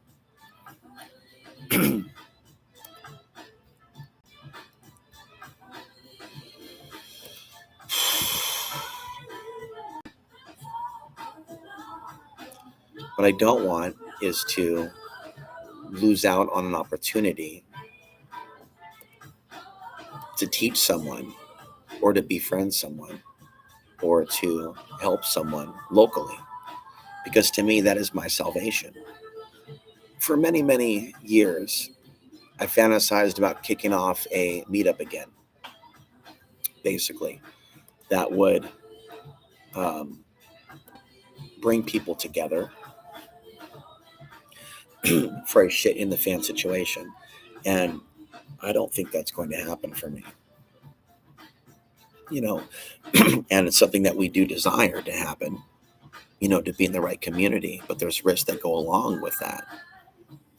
what I don't want is to lose out on an opportunity to teach someone or to befriend someone or to help someone locally, because to me that is my salvation. For many, many years, I fantasized about kicking off a meetup again, basically, that would bring people together for a shit in the fan situation. And I don't think that's going to happen for me. And it's something that we do desire to happen, to be in the right community, but there's risks that go along with that,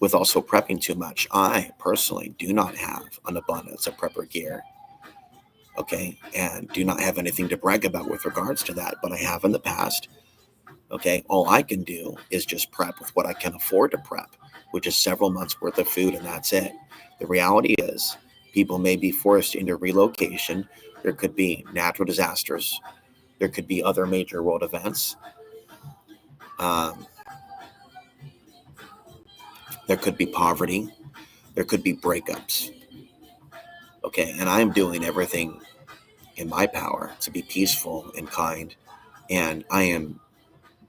with also prepping too much. I personally do not have an abundance of prepper gear, okay, and do not have anything to brag about with regards to that, but I have in the past. Okay, all I can do is just prep with what I can afford to prep, which is several months worth of food, and that's it. The reality is people may be forced into relocation. There could be natural disasters. There could be other major world events. There could be poverty. There could be breakups. Okay, and I'm doing everything in my power to be peaceful and kind, and I am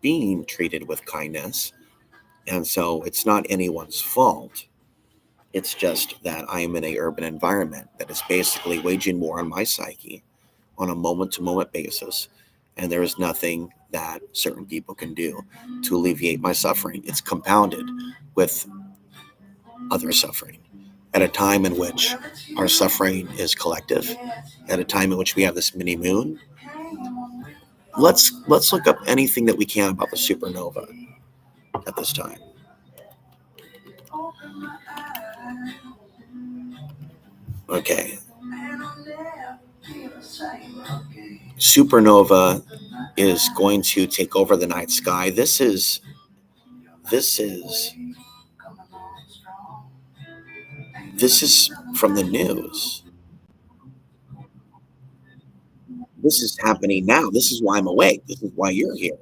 being treated with kindness. And so it's not anyone's fault. It's just that I am in an urban environment that is basically waging war on my psyche on a moment-to-moment basis. And there is nothing that certain people can do to alleviate my suffering. It's compounded with other suffering at a time in which our suffering is collective, at a time in which we have this mini moon. Let's look up anything that we can about the supernova at this time. Okay. Supernova is going to take over the night sky. This is from the news. This is happening now. This is why I'm awake. This is why you're here.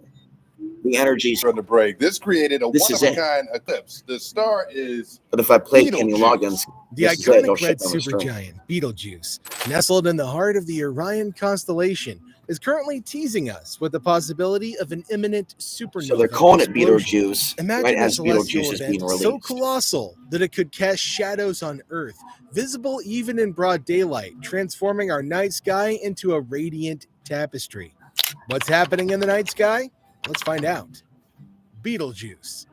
The energies from the break. This created a This is it. one-of-a-kind eclipse. The star is But if I play Kenny Beetlejuice. Loggins, The This is it. It'll iconic shut red down the stream. supergiant Betelgeuse, nestled in the heart of the Orion constellation, is currently teasing us with the possibility of an imminent supernova So they're calling it explosion. Beetlejuice, right Imagine a as celestial Beetlejuice is being event so released. colossal that it could cast shadows on Earth, visible even in broad daylight, transforming our night sky into a radiant tapestry. What's happening in the night sky? Let's find out. Betelgeuse.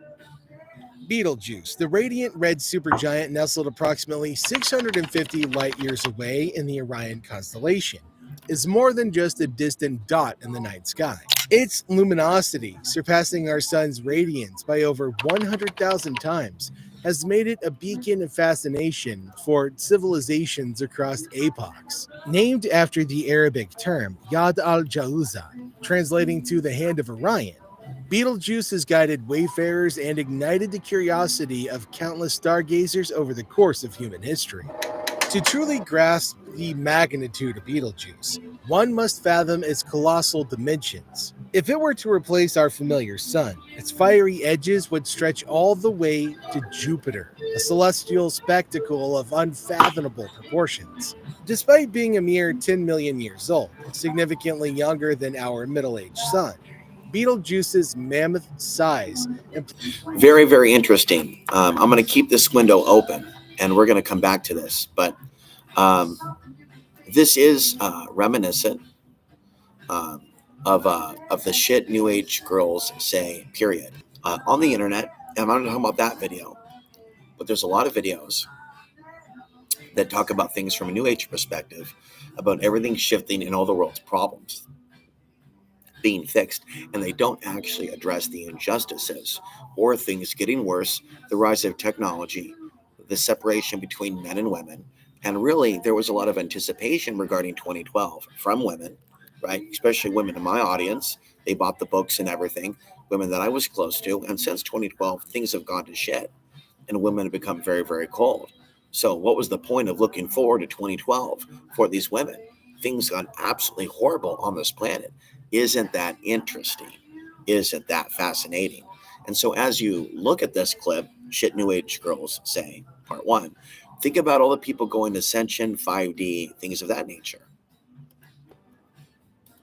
Betelgeuse, the radiant red supergiant nestled approximately 650 light years away in the Orion constellation, is more than just a distant dot in the night sky. Its luminosity, surpassing our sun's radiance by over 100,000 times, has made it a beacon of fascination for civilizations across epochs. Named after the Arabic term Yad al-Jauza, translating to the hand of Orion, Betelgeuse has guided wayfarers and ignited the curiosity of countless stargazers over the course of human history. To truly grasp the magnitude of Betelgeuse, one must fathom its colossal dimensions. If it were to replace our familiar sun, its fiery edges would stretch all the way to Jupiter, a celestial spectacle of unfathomable proportions. Despite being a mere 10 million years old, significantly younger than our middle-aged sun, Betelgeuse's mammoth size. Very, very interesting. I'm going to keep this window open, and we're going to come back to this. But this is reminiscent of the shit New Age girls say. Period. On the internet, and I'm not talking about that video, but there's a lot of videos that talk about things from a New Age perspective, about everything shifting and all the world's problems being fixed, and they don't actually address the injustices or things getting worse, the rise of technology, the separation between men and women. And really, there was a lot of anticipation regarding 2012 from women, right? Especially women in my audience. They bought the books and everything, women that I was close to. And since 2012, things have gone to shit, and women have become very, very cold. So what was the point of looking forward to 2012 for these women? Things got absolutely horrible on this planet. Isn't that interesting? Isn't that fascinating? And so as you look at this clip, Shit New Age Girls Say, part 1, think about all the people going to Ascension, 5D, things of that nature.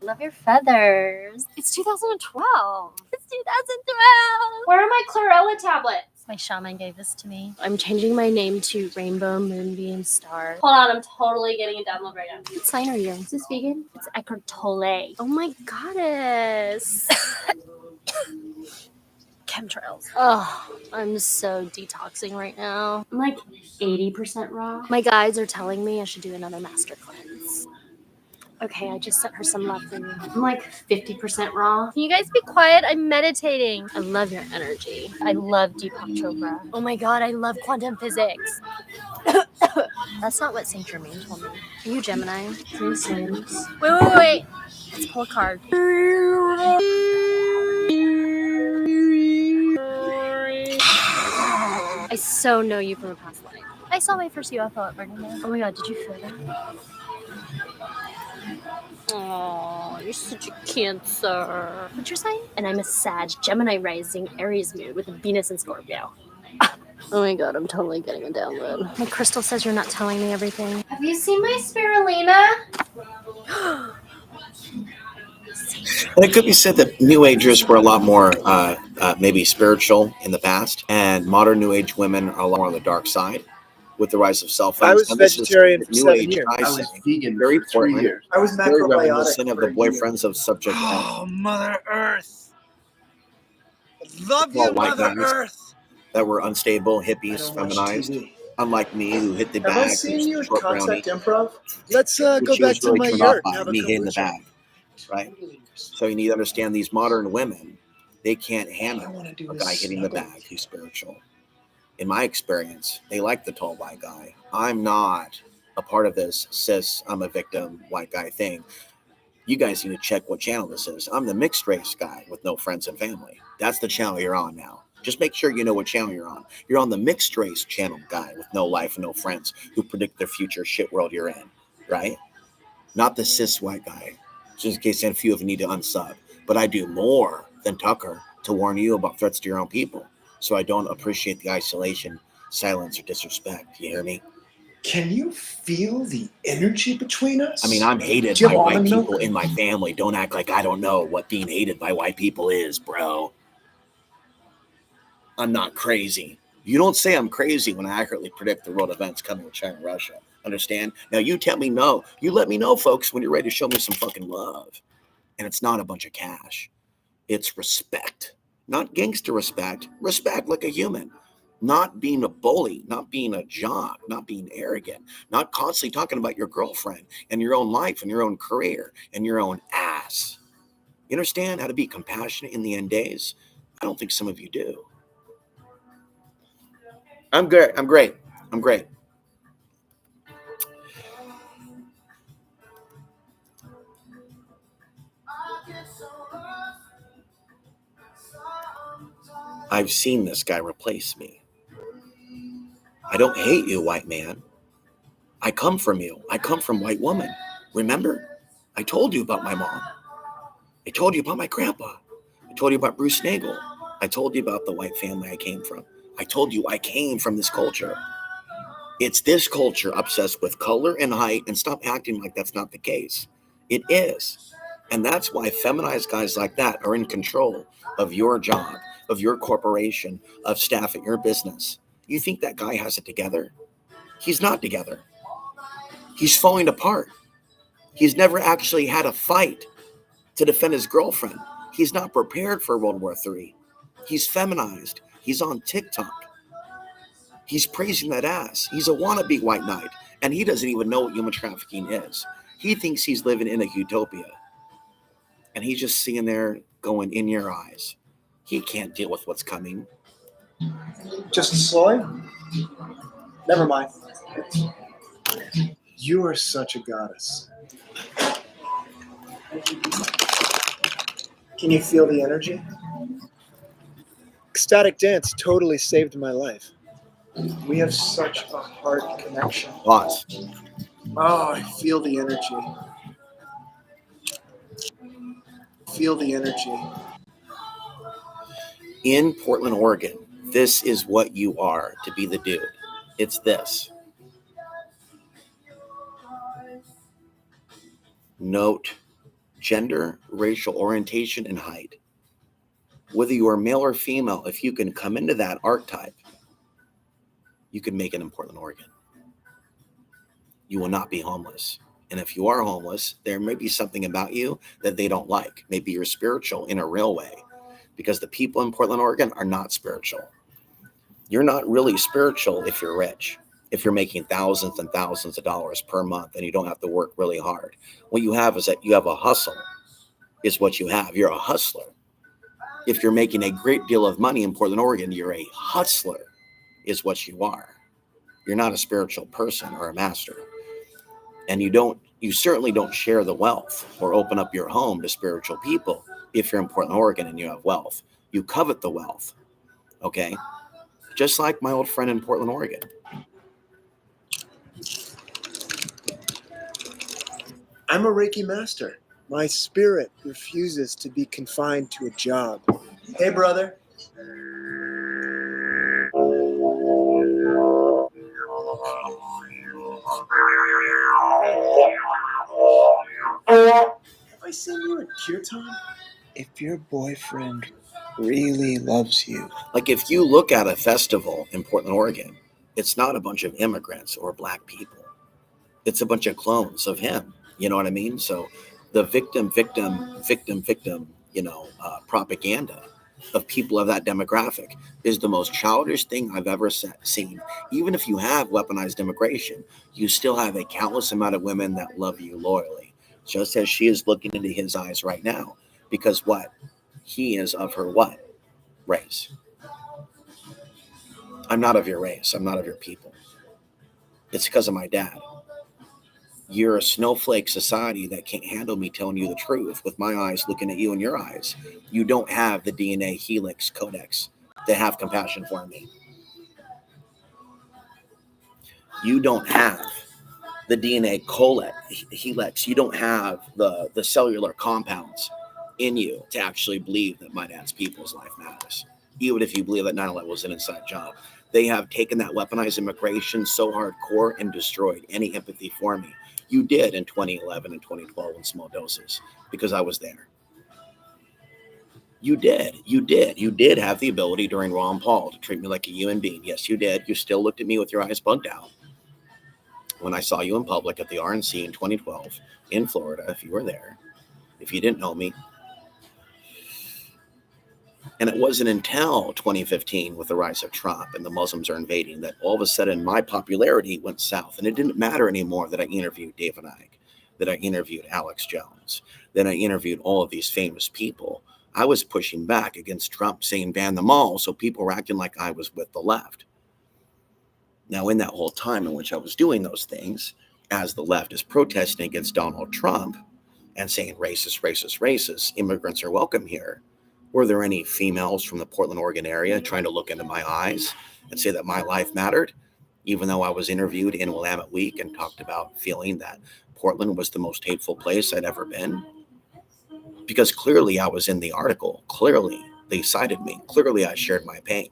Love your feathers. It's 2012. It's 2012. Where are my chlorella tablets? My shaman gave this to me. I'm changing my name to Rainbow Moonbeam Star. Hold on, I'm totally getting a download right now. What sign are you? Is this vegan? It's Eckhart Tolle. Oh my goddess. Chemtrails. Oh, I'm so detoxing right now. I'm like 80% raw. My guides are telling me I should do another master cleanse. Okay, I just sent her some love for you. I'm like 50% raw. Can you guys be quiet? I'm meditating. I love your energy. I love Deepak Chopra. Oh my god, I love quantum physics. That's not what Saint Germain told me. Are you Gemini? Three Sims. Wait. Let's pull a card. I so know you from a past life. I saw my first UFO at Burning Man. Oh my god, did you feel that? Oh, you're such a Cancer. What's your sign? And I'm a Sag, Gemini rising, Aries moon with a Venus in Scorpio. Oh my god, I'm totally getting a download. My crystal says you're not telling me everything. Have you seen my spirulina? And it could be said that New Agers were a lot more maybe spiritual in the past, and modern New Age women are a lot more on the dark side with the rise of cell phones. I was vegetarian for New 7 Age years. guys I was say, vegan very for 3 important, years. I was very macrobiotic reminiscent of the for a year. boyfriends of Subject One. Oh, Mother Earth. I love All you, white Mother guys Earth. that were unstable, I hippies, don't watch feminized. TV. Unlike me, who hit the Have I bag, seen you at short brownie, Concept Improv? Let's go which she back was to really my turned off yurt and by have a me hitting the kombucha. bag, right? So you need to understand these modern women, they can't All I handle want to do a is guy hitting the snuggle bag with who's spiritual. In my experience, they like the tall white guy. I'm not a part of this cis, I'm a victim, white guy thing. You guys need to check what channel this is. I'm the mixed race guy with no friends and family. That's the channel you're on now. Just make sure you know what channel you're on. You're on the mixed race channel guy with no life and no friends who predict their future shit world you're in, right? Not the cis white guy, just in case a few of you need to unsub. But I do more than Tucker to warn you about threats to your own people. So I don't appreciate the isolation, silence, or disrespect. You hear me? Can you feel the energy between us? I mean, I'm hated Do you by have white almond milk? people in my family. Don't act like I don't know what being hated by white people is, bro. I'm not crazy. You don't say I'm crazy when I accurately predict the world events coming with China and Russia. Understand? Now you tell me no. You let me know, folks, when you're ready to show me some fucking love. And it's not a bunch of cash. It's respect. Not gangster respect. Respect like a human. Not being a bully, not being a jock, not being arrogant, not constantly talking about your girlfriend and your own life and your own career and your own ass. You understand how to be compassionate in the end days? I don't think some of you do. I'm good. I'm great. I'm great. I've seen this guy replace me. I don't hate you, white man. I come from you. I come from white woman. Remember? I told you about my mom. I told you about my grandpa. I told you about Bruce Nagel. I told you about the white family I came from. I told you I came from this culture. It's this culture obsessed with color and height, and stop acting like that's not the case. It is. And that's why feminized guys like that are in control of your job, of your corporation, of staff at your business. You think that guy has it together? He's not together. He's falling apart. He's never actually had a fight to defend his girlfriend. He's not prepared for World War III. He's feminized. He's on TikTok. He's praising that ass. He's a wannabe white knight, and he doesn't even know what human trafficking is. He thinks he's living in a utopia, and he's just sitting there going, in your eyes. He can't deal with what's coming. Just a soy? Never mind. You are such a goddess. Can you feel the energy? Ecstatic dance totally saved my life. We have such a heart connection. Pause. Oh, I feel the energy. Feel the energy. In Portland, Oregon, this is what you are to be the dude. It's this. Note gender, racial orientation, and height. Whether you are male or female, if you can come into that archetype, you can make it in Portland, Oregon. You will not be homeless. And if you are homeless, there may be something about you that they don't like. Maybe you're spiritual in a real way, because the people in Portland, Oregon are not spiritual. You're not really spiritual if you're rich, if you're making thousands and thousands of dollars per month and you don't have to work really hard. What you have is that you have a hustle, is what you have. You're a hustler. If you're making a great deal of money in Portland, Oregon, you're a hustler, is what you are. You're not a spiritual person or a master. And you certainly don't share the wealth or open up your home to spiritual people if you're in Portland, Oregon and you have wealth. You covet the wealth, okay? Just like my old friend in Portland, Oregon. I'm a Reiki master. My spirit refuses to be confined to a job. Hey, brother. Have I seen you at Kirtan? If your boyfriend really loves you. Like if you look at a festival in Portland, Oregon, it's not a bunch of immigrants or black people. It's a bunch of clones of him. You know what I mean? So the victim, propaganda of people of that demographic is the most childish thing I've ever seen. Even if you have weaponized immigration, you still have a countless amount of women that love you loyally, just as she is looking into his eyes right now. Because what? He is of her what? Race. I'm not of your race. I'm not of your people. It's because of my dad. You're a snowflake society that can't handle me telling you the truth with my eyes looking at you in your eyes. You don't have the DNA helix codex to have compassion for me. You don't have the DNA helix. You don't have the cellular compounds in you to actually believe that my dad's people's life matters. Even if you believe that 9/11 was an inside job. They have taken that weaponized immigration so hardcore and destroyed any empathy for me. You did in 2011 and 2012 in small doses, because I was there. You did have the ability during Ron Paul to treat me like a human being. Yes, you did. You still looked at me with your eyes bugged out when I saw you in public at the RNC in 2012 in Florida, if you were there. If you didn't know me. And it wasn't until 2015, with the rise of Trump and the Muslims are invading, that all of a sudden my popularity went south. And it didn't matter anymore that I interviewed David Icke, that I interviewed Alex Jones, that I interviewed all of these famous people. I was pushing back against Trump, saying ban them all, so people were acting like I was with the left. Now, in that whole time in which I was doing those things, as the left is protesting against Donald Trump and saying racist, racist, racist, immigrants are welcome here, were there any females from the Portland, Oregon area trying to look into my eyes and say that my life mattered, even though I was interviewed in Willamette Week and talked about feeling that Portland was the most hateful place I'd ever been? Because clearly I was in the article. Clearly they cited me. Clearly I shared my pain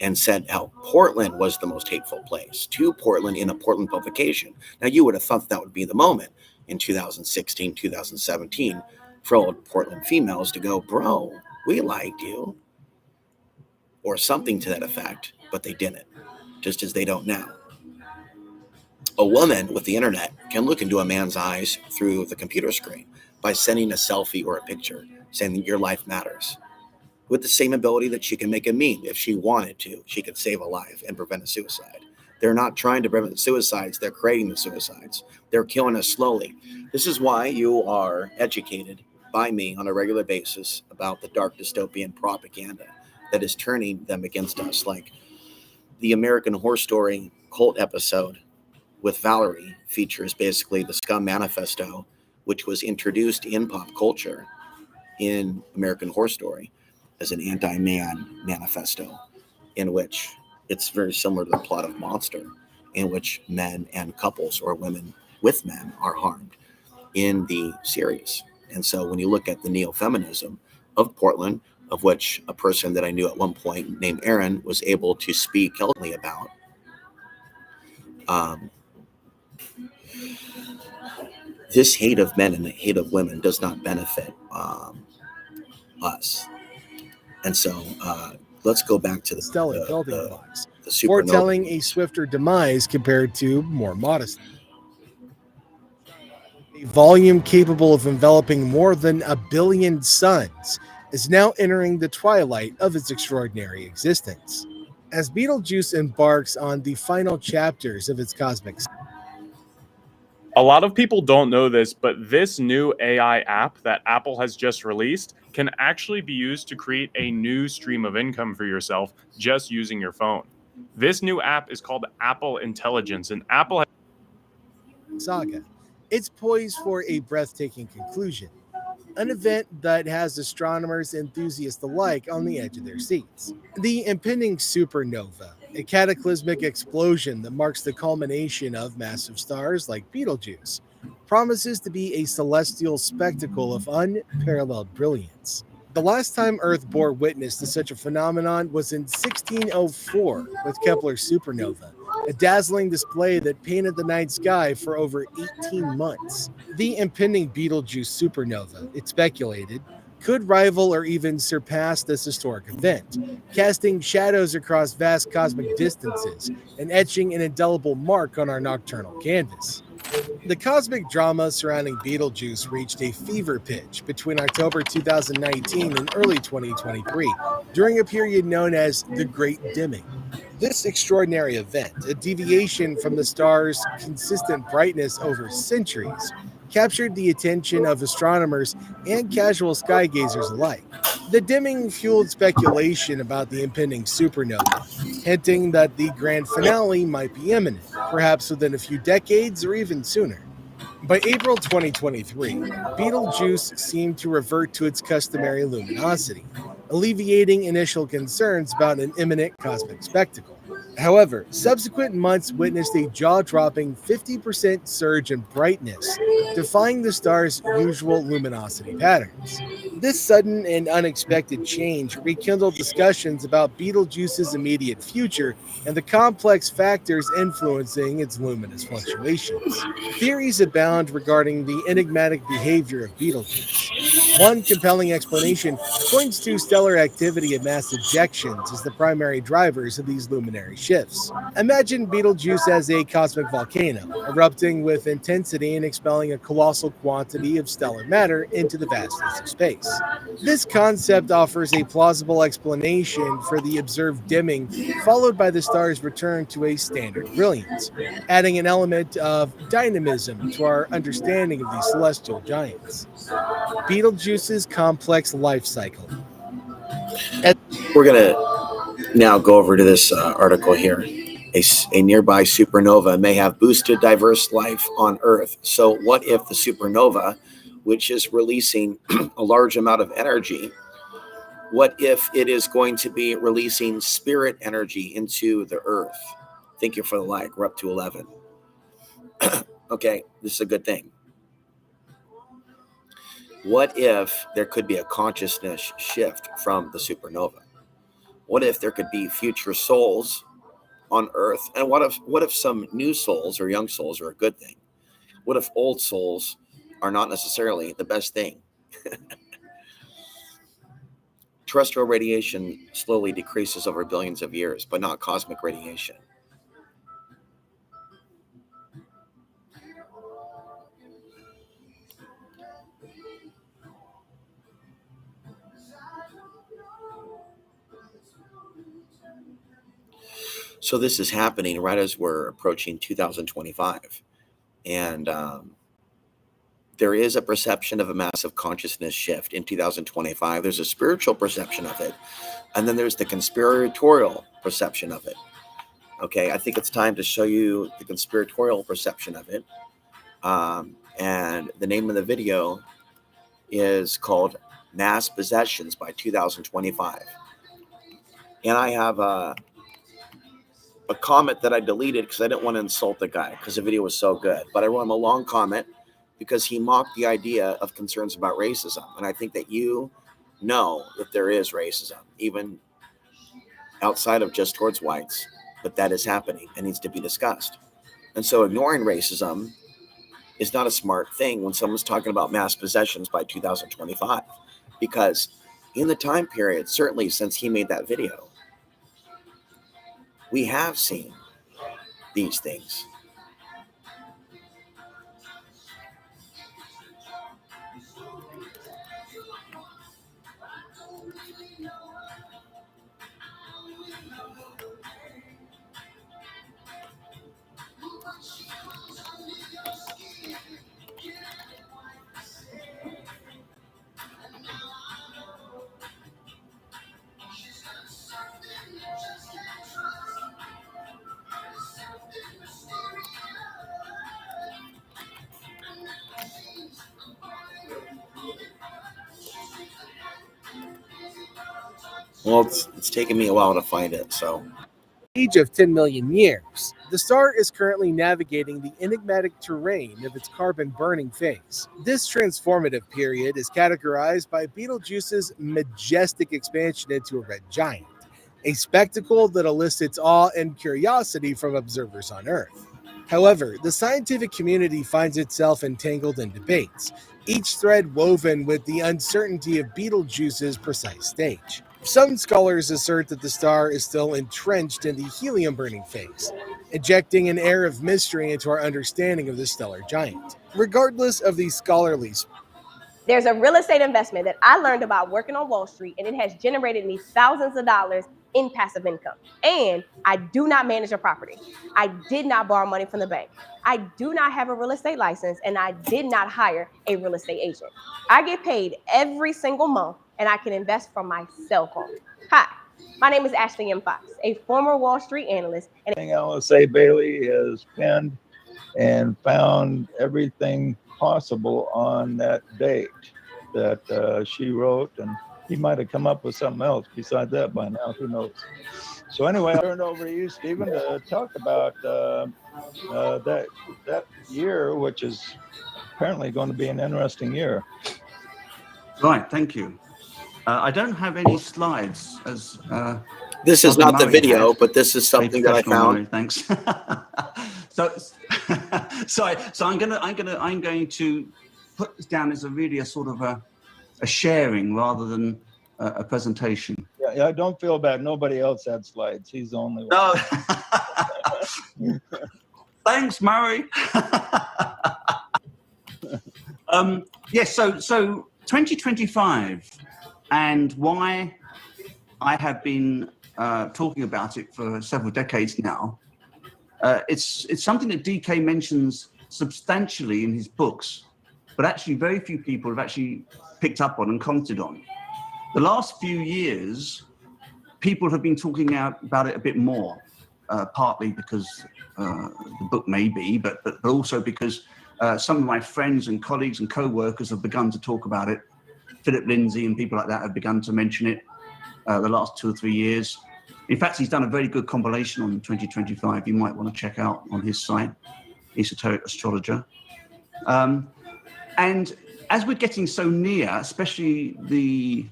and said how Portland was the most hateful place to Portland in a Portland publication. Now, you would have thought that would be the moment in 2016, 2017 for old Portland females to go, bro, we liked you, or something to that effect, but they didn't, just as they don't now. A woman with the internet can look into a man's eyes through the computer screen by sending a selfie or a picture saying that your life matters. With the same ability that she can make a meme if she wanted to, she could save a life and prevent a suicide. They're not trying to prevent suicides, they're creating the suicides. They're killing us slowly. This is why you are educated by me on a regular basis about the dark dystopian propaganda that is turning them against us, like the American Horror Story cult episode with Valerie features basically the Scum Manifesto, which was introduced in pop culture in American Horror Story as an anti-man manifesto, in which it's very similar to the plot of Monster, in which men and couples or women with men are harmed in the series. And so when you look at the neo-feminism of Portland, of which a person that I knew at one point named Aaron was able to speak eloquently about, this hate of men and the hate of women does not benefit us. And so let's go back to the stellar building blocks, the supernova. foretelling a swifter demise compared to more modest. A volume capable of enveloping more than 1 billion suns is now entering the twilight of its extraordinary existence. As Betelgeuse embarks on the final chapters of its cosmic. A lot of people don't know this, but this new AI app that Apple has just released can actually be used to create a new stream of income for yourself just using your phone. This new app is called Apple Intelligence, and Apple saga. It's poised for a breathtaking conclusion, an event that has astronomers and enthusiasts alike on the edge of their seats. The impending supernova, a cataclysmic explosion that marks the culmination of massive stars like Betelgeuse, promises to be a celestial spectacle of unparalleled brilliance. The last time Earth bore witness to such a phenomenon was in 1604 with Kepler's supernova, a dazzling display that painted the night sky for over 18 months. The impending Betelgeuse supernova, it's speculated, could rival or even surpass this historic event, casting shadows across vast cosmic distances and etching an indelible mark on our nocturnal canvas. The cosmic drama surrounding Betelgeuse reached a fever pitch between October 2019 and early 2023, during a period known as the Great Dimming. This extraordinary event, a deviation from the star's consistent brightness over centuries, captured the attention of astronomers and casual skygazers alike. The dimming fueled speculation about the impending supernova, hinting that the grand finale might be imminent, perhaps within a few decades or even sooner. By April 2023, Betelgeuse seemed to revert to its customary luminosity, alleviating initial concerns about an imminent cosmic spectacle. However, subsequent months witnessed a jaw-dropping 50% surge in brightness, defying the star's usual luminosity patterns. This sudden and unexpected change rekindled discussions about Betelgeuse's immediate future and the complex factors influencing its luminous fluctuations. Theories abound regarding the enigmatic behavior of Betelgeuse. One compelling explanation points to stellar activity and mass ejections as the primary drivers of these luminary shifts. Imagine Betelgeuse as a cosmic volcano, erupting with intensity and expelling a colossal quantity of stellar matter into the vastness of space. This concept offers a plausible explanation for the observed dimming, followed by the star's return to a standard brilliance, adding an element of dynamism to our understanding of these celestial giants. Betelgeuse's complex life cycle. We're going to now go over to this article here. A nearby supernova may have boosted diverse life on Earth. So what if the supernova, which is releasing a large amount of energy, what if it is going to be releasing spirit energy into the Earth? Thank you for the like. We're up to 11. Okay, this is a good thing. What if there could be a consciousness shift from the supernova? What if there could be future souls on Earth? And what if some new souls or young souls are a good thing? What if old souls are not necessarily the best thing? Terrestrial radiation slowly decreases over billions of years, but not cosmic radiation. So this is happening right as we're approaching 2025. And there is a perception of a massive consciousness shift in 2025. There's a spiritual perception of it. And then there's the conspiratorial perception of it. Okay, I think it's time to show you the conspiratorial perception of it. And the name of the video is called Mass Possessions by 2025. And I have a comment that I deleted because I didn't want to insult the guy because the video was so good. But I wrote him a long comment because he mocked the idea of concerns about racism. And I think that you know that there is racism, even outside of just towards whites, but that is happening and needs to be discussed. And so ignoring racism is not a smart thing when someone's talking about mass possessions by 2025, because in the time period, certainly since he made that video, we have seen these things. Well, it's taken me a while to find it, so. Age of 10 million years, the star is currently navigating the enigmatic terrain of its carbon-burning phase. This transformative period is categorized by Betelgeuse's majestic expansion into a red giant, a spectacle that elicits awe and curiosity from observers on Earth. However, the scientific community finds itself entangled in debates, each thread woven with the uncertainty of Betelgeuse's precise stage. Some scholars assert that the star is still entrenched in the helium-burning phase, injecting an air of mystery into our understanding of the stellar giant. Regardless of these scholarly, there's a real estate investment that I learned about working on Wall Street, and it has generated me thousands of dollars in passive income. And I do not manage a property. I did not borrow money from the bank. I do not have a real estate license, and I did not hire a real estate agent. I get paid every single month, and I can invest from my cell phone. Hi, my name is Ashley M. Fox, a former Wall Street analyst. And LSA Bailey has penned and found everything possible on that date that she wrote, and he might have come up with something else besides that by now, who knows. So anyway, I turned over to you, Stephen, to talk about that year, which is apparently going to be an interesting year. Right, thank you. I don't have any slides as this is Brother not the Murray video, had. but this is Very something that I professional, found. Murray, thanks. So I'm going to put this down as a sort of a sharing rather than a presentation. Yeah, don't feel bad. Nobody else had slides. He's the only one. No. Thanks, Murray. Yes, so 2025 and why I have been talking about it for several decades now. It's something that DK mentions substantially in his books, but actually very few people have actually picked up on and commented on. The last few years, people have been talking about it a bit more, partly because the book may be, but also because some of my friends and colleagues and co-workers have begun to talk about it. Philip Lindsay and people like that have begun to mention it the last 2 or 3 years. In fact, he's done a very good compilation on 2025 you might want to check out on his site, Esoteric Astrologer. And as we're getting so near, especially the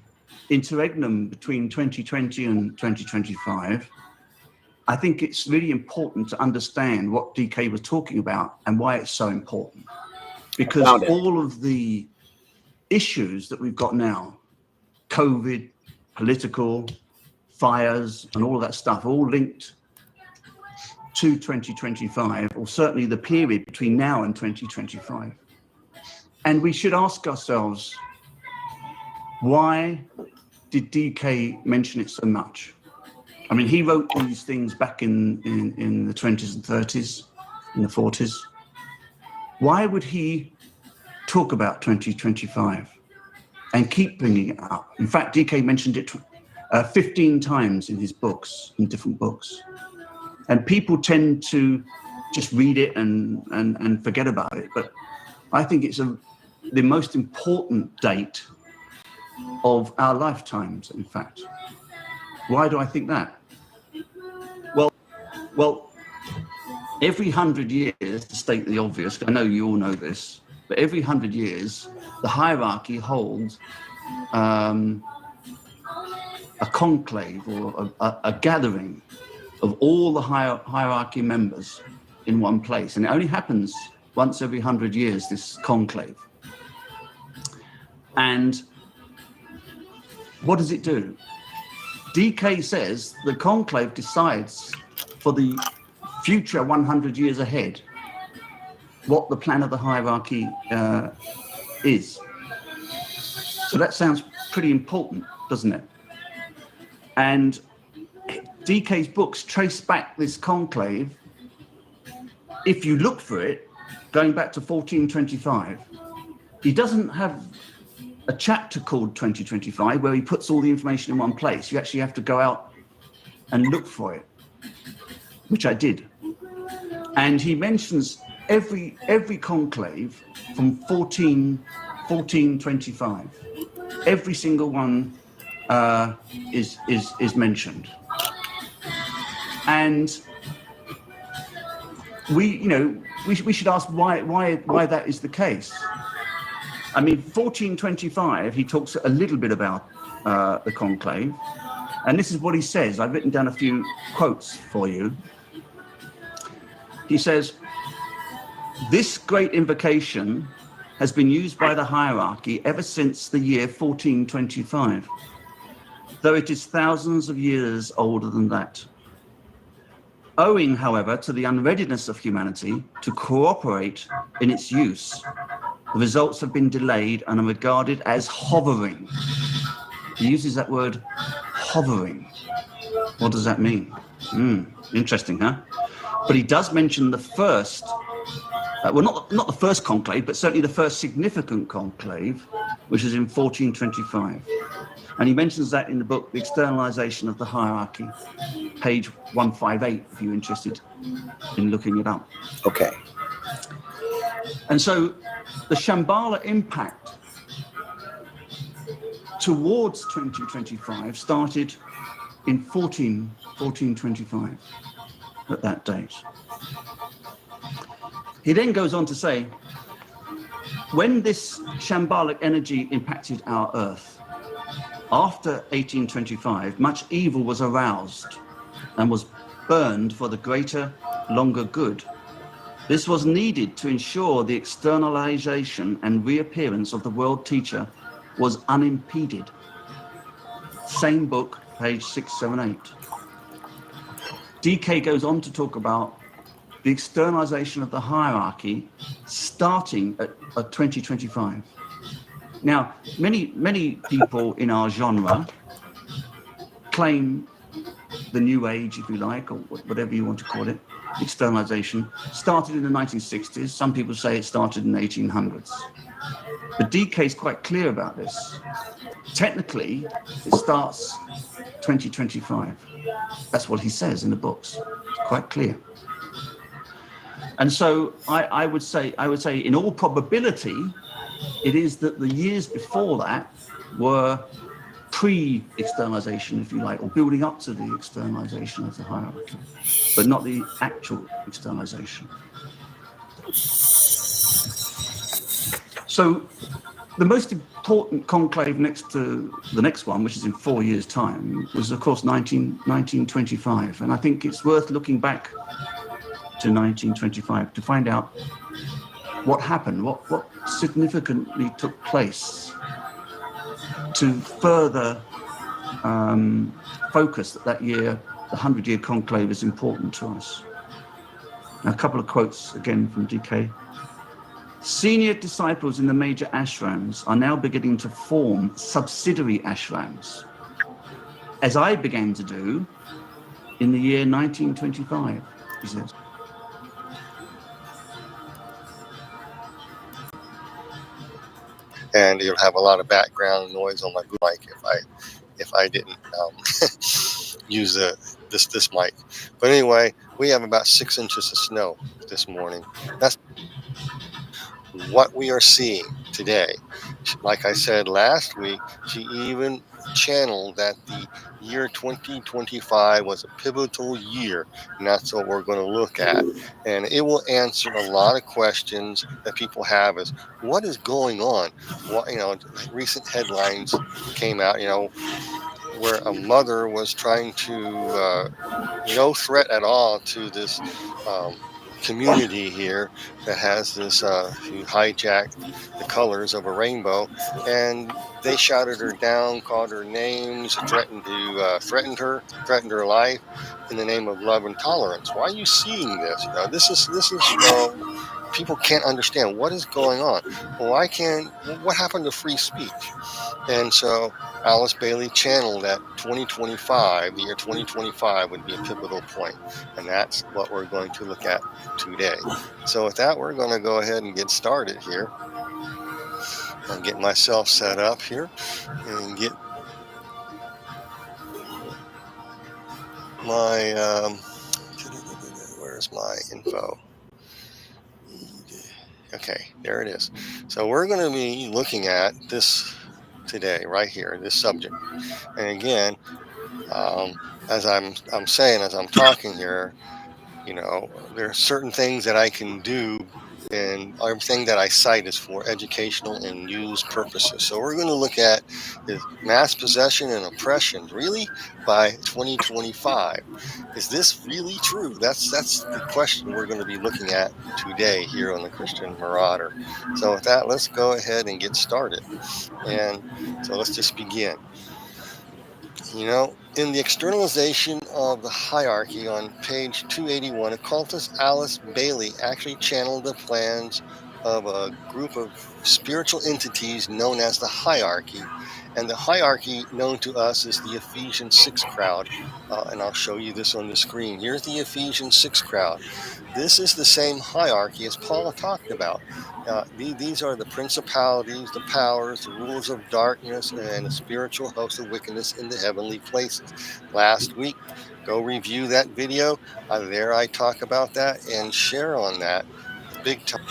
interregnum between 2020 and 2025, I think it's really important to understand what DK was talking about and why it's so important. Because all of the issues that we've got now, COVID, political, fires, and all of that stuff, all linked to 2025, or certainly the period between now and 2025. And we should ask ourselves, why did DK mention it so much? I mean, he wrote these things back in the 20s and 30s, in the 40s. Why would he talk about 2025 and keep bringing it up? In fact, DK mentioned it 15 times in his books, in different books. And people tend to just read it and forget about it. But I think it's the most important date of our lifetimes, in fact. Why do I think that? Well, every 100 years, to state the obvious, I know you all know this, but every 100 years, the hierarchy holds a conclave or a gathering of all the hierarchy members in one place. And it only happens once every 100 years, this conclave. And what does it do? DK says the conclave decides for the future 100 years ahead what the plan of the hierarchy is. So that sounds pretty important, doesn't it? And DK's books trace back this conclave, if you look for it, going back to 1425. He doesn't have a chapter called 2025 where he puts all the information in one place. You actually have to go out and look for it, which I did. And he mentions every conclave from 1425. Every single one is mentioned. And we should ask why that is the case. I mean, 1425, he talks a little bit about the conclave, and this is what he says. I've written down a few quotes for you. He says, "This great invocation has been used by the hierarchy ever since the year 1425, though it is thousands of years older than that. Owing, however, to the unreadiness of humanity to cooperate in its use, the results have been delayed and are regarded as hovering." He uses that word, hovering. What does that mean? Interesting, huh? But he does mention the first, well, not the first conclave, but certainly the first significant conclave, which is in 1425. And he mentions that in the book, The Externalization of the Hierarchy, page 158, if you're interested in looking it up. Okay. And so the Shambhala impact towards 2025 started in 1425. 1425 at that date. He then goes on to say, when this shambolic energy impacted our Earth, after 1825, much evil was aroused and was burned for the greater, longer good. This was needed to ensure the externalization and reappearance of the world teacher was unimpeded. Same book, page 678. DK goes on to talk about the externalization of the hierarchy starting at 2025. Now, many people in our genre claim the New Age, if you like, or whatever you want to call it, externalization, started in the 1960s. Some people say it started in the 1800s. But DK is quite clear about this. Technically, it starts 2025. That's what he says in the books. It's quite clear. And so I would say, in all probability, it is that the years before that were pre-externalization, if you like, or building up to the externalization of the hierarchy, but not the actual externalization. So the most important conclave next to the next one, which is in 4 years' time, was, of course, 1925. And I think it's worth looking back to 1925 to find out what happened, what significantly took place to further focus that year, the 100-year conclave is important to us. Now, a couple of quotes again from DK. Senior disciples in the major ashrams are now beginning to form subsidiary ashrams, as I began to do in the year 1925, he says. And it'll have a lot of background noise on my mic if I didn't use this mic. But anyway, we have about 6 inches of snow this morning. That's what we are seeing today. Like I said last week, she even channeled that the year 2025 was a pivotal year, and that's what we're going to look at. And it will answer a lot of questions that people have is, what is going on? What, recent headlines came out, where a mother was trying to, no threat at all to this community here that has this, who hijacked the colors of a rainbow, and they shouted her down, called her names, threatened her life in the name of love and tolerance. Why are you seeing this? This is people can't understand what is going on. What happened to free speech? And so Alice Bailey channeled that 2025, the year 2025 would be a pivotal point. And that's what we're going to look at today. So with that, we're going to go ahead and get started here. I'll get myself set up here and get my, where's my info? Okay, there it is. So we're going to be looking at this today, right here, this subject. And again, as I'm saying, as I'm talking here, there are certain things that I can do, and everything that I cite is for educational and news purposes. So we're going to look at is mass possession and oppression really by 2025. Is this really true? That's the question we're going to be looking at today here on the Christian Marauder. So with that, let's go ahead and get started. And so let's just begin. In the externalization of the hierarchy on page 281, occultist Alice Bailey actually channeled the plans of a group of spiritual entities known as the hierarchy. And the hierarchy known to us is the Ephesians 6 crowd. And I'll show you this on the screen. Here's the Ephesians 6 crowd. This is the same hierarchy as Paul talked about. These are the principalities, the powers, the rulers of darkness, and the spiritual hosts of wickedness in the heavenly places. Last week, go review that video. There I talk about that and share on that big time.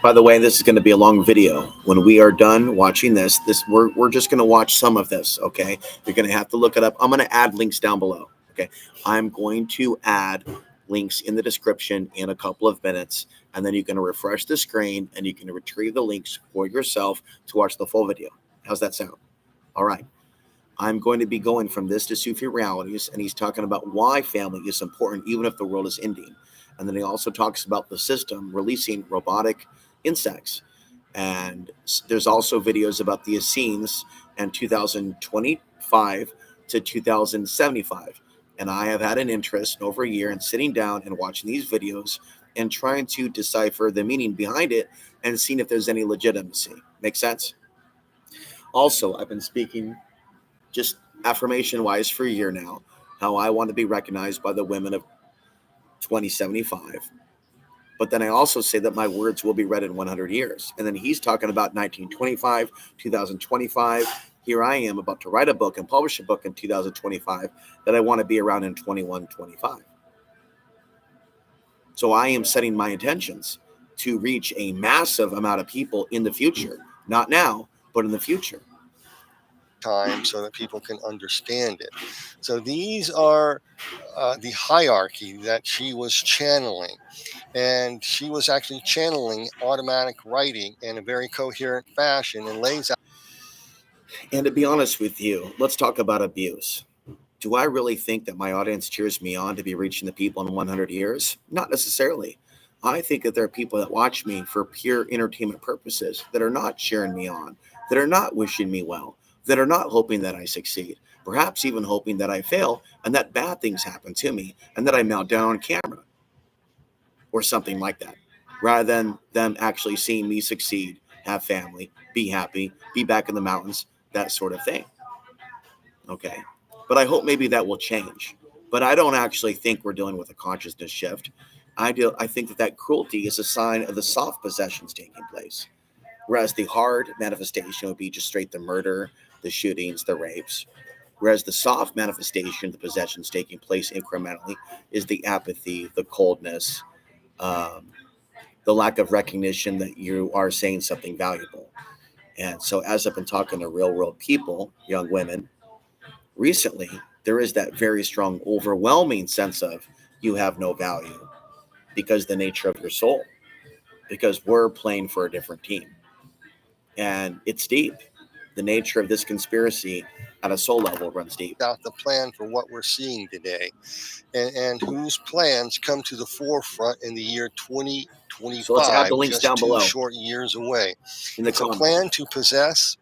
By the way, this is going to be a long video. When we are done watching this, we're just going to watch some of this, okay? You're going to have to look it up. I'm going to add links down below, okay? I'm going to add links in the description in a couple of minutes, and then you can refresh the screen and you can retrieve the links for yourself to watch the full video. How's that sound? All right. I'm going to be going from this to Sufi realities, and he's talking about why family is important even if the world is ending. And then he also talks about the system releasing robotic insects. And there's also videos about the Essenes and 2025 to 2075. And I have had an interest in over a year in sitting down and watching these videos and trying to decipher the meaning behind it and seeing if there's any legitimacy. Make sense? Also, I've been speaking just affirmation wise for a year now, how I want to be recognized by the women of 2075. But then I also say that my words will be read in 100 years. And then he's talking about 1925, 2025. Here I am about to write a book and publish a book in 2025 that I want to be around in 2125. So I am setting my intentions to reach a massive amount of people in the future, not now, but in the future. Time so that people can understand it. So these are the hierarchy that she was channeling. And she was actually channeling automatic writing in a very coherent fashion and lays out. And to be honest with you, let's talk about abuse. Do I really think that my audience cheers me on to be reaching the people in 100 years? Not necessarily. I think that there are people that watch me for pure entertainment purposes that are not cheering me on, that are not wishing me well, that are not hoping that I succeed, perhaps even hoping that I fail and that bad things happen to me and that I melt down on camera or something like that, rather than them actually seeing me succeed, have family, be happy, be back in the mountains, that sort of thing. Okay. But I hope maybe that will change. But I don't actually think we're dealing with a consciousness shift. I think that cruelty is a sign of the soft possessions taking place. Whereas the hard manifestation would be just straight the murder, the shootings, the rapes. Whereas the soft manifestation, the possessions taking place incrementally, is the apathy, the coldness, the lack of recognition that you are saying something valuable. And so as I've been talking to real world people, young women, recently, there is that very strong, overwhelming sense of you have no value because the nature of your soul, because we're playing for a different team. And it's deep. The nature of this conspiracy at a soul level runs deep. Out the plan for what we're seeing today, and whose plans come to the forefront in the year 2025. So let's add the links just down 2 below short years away. It's a plan to possess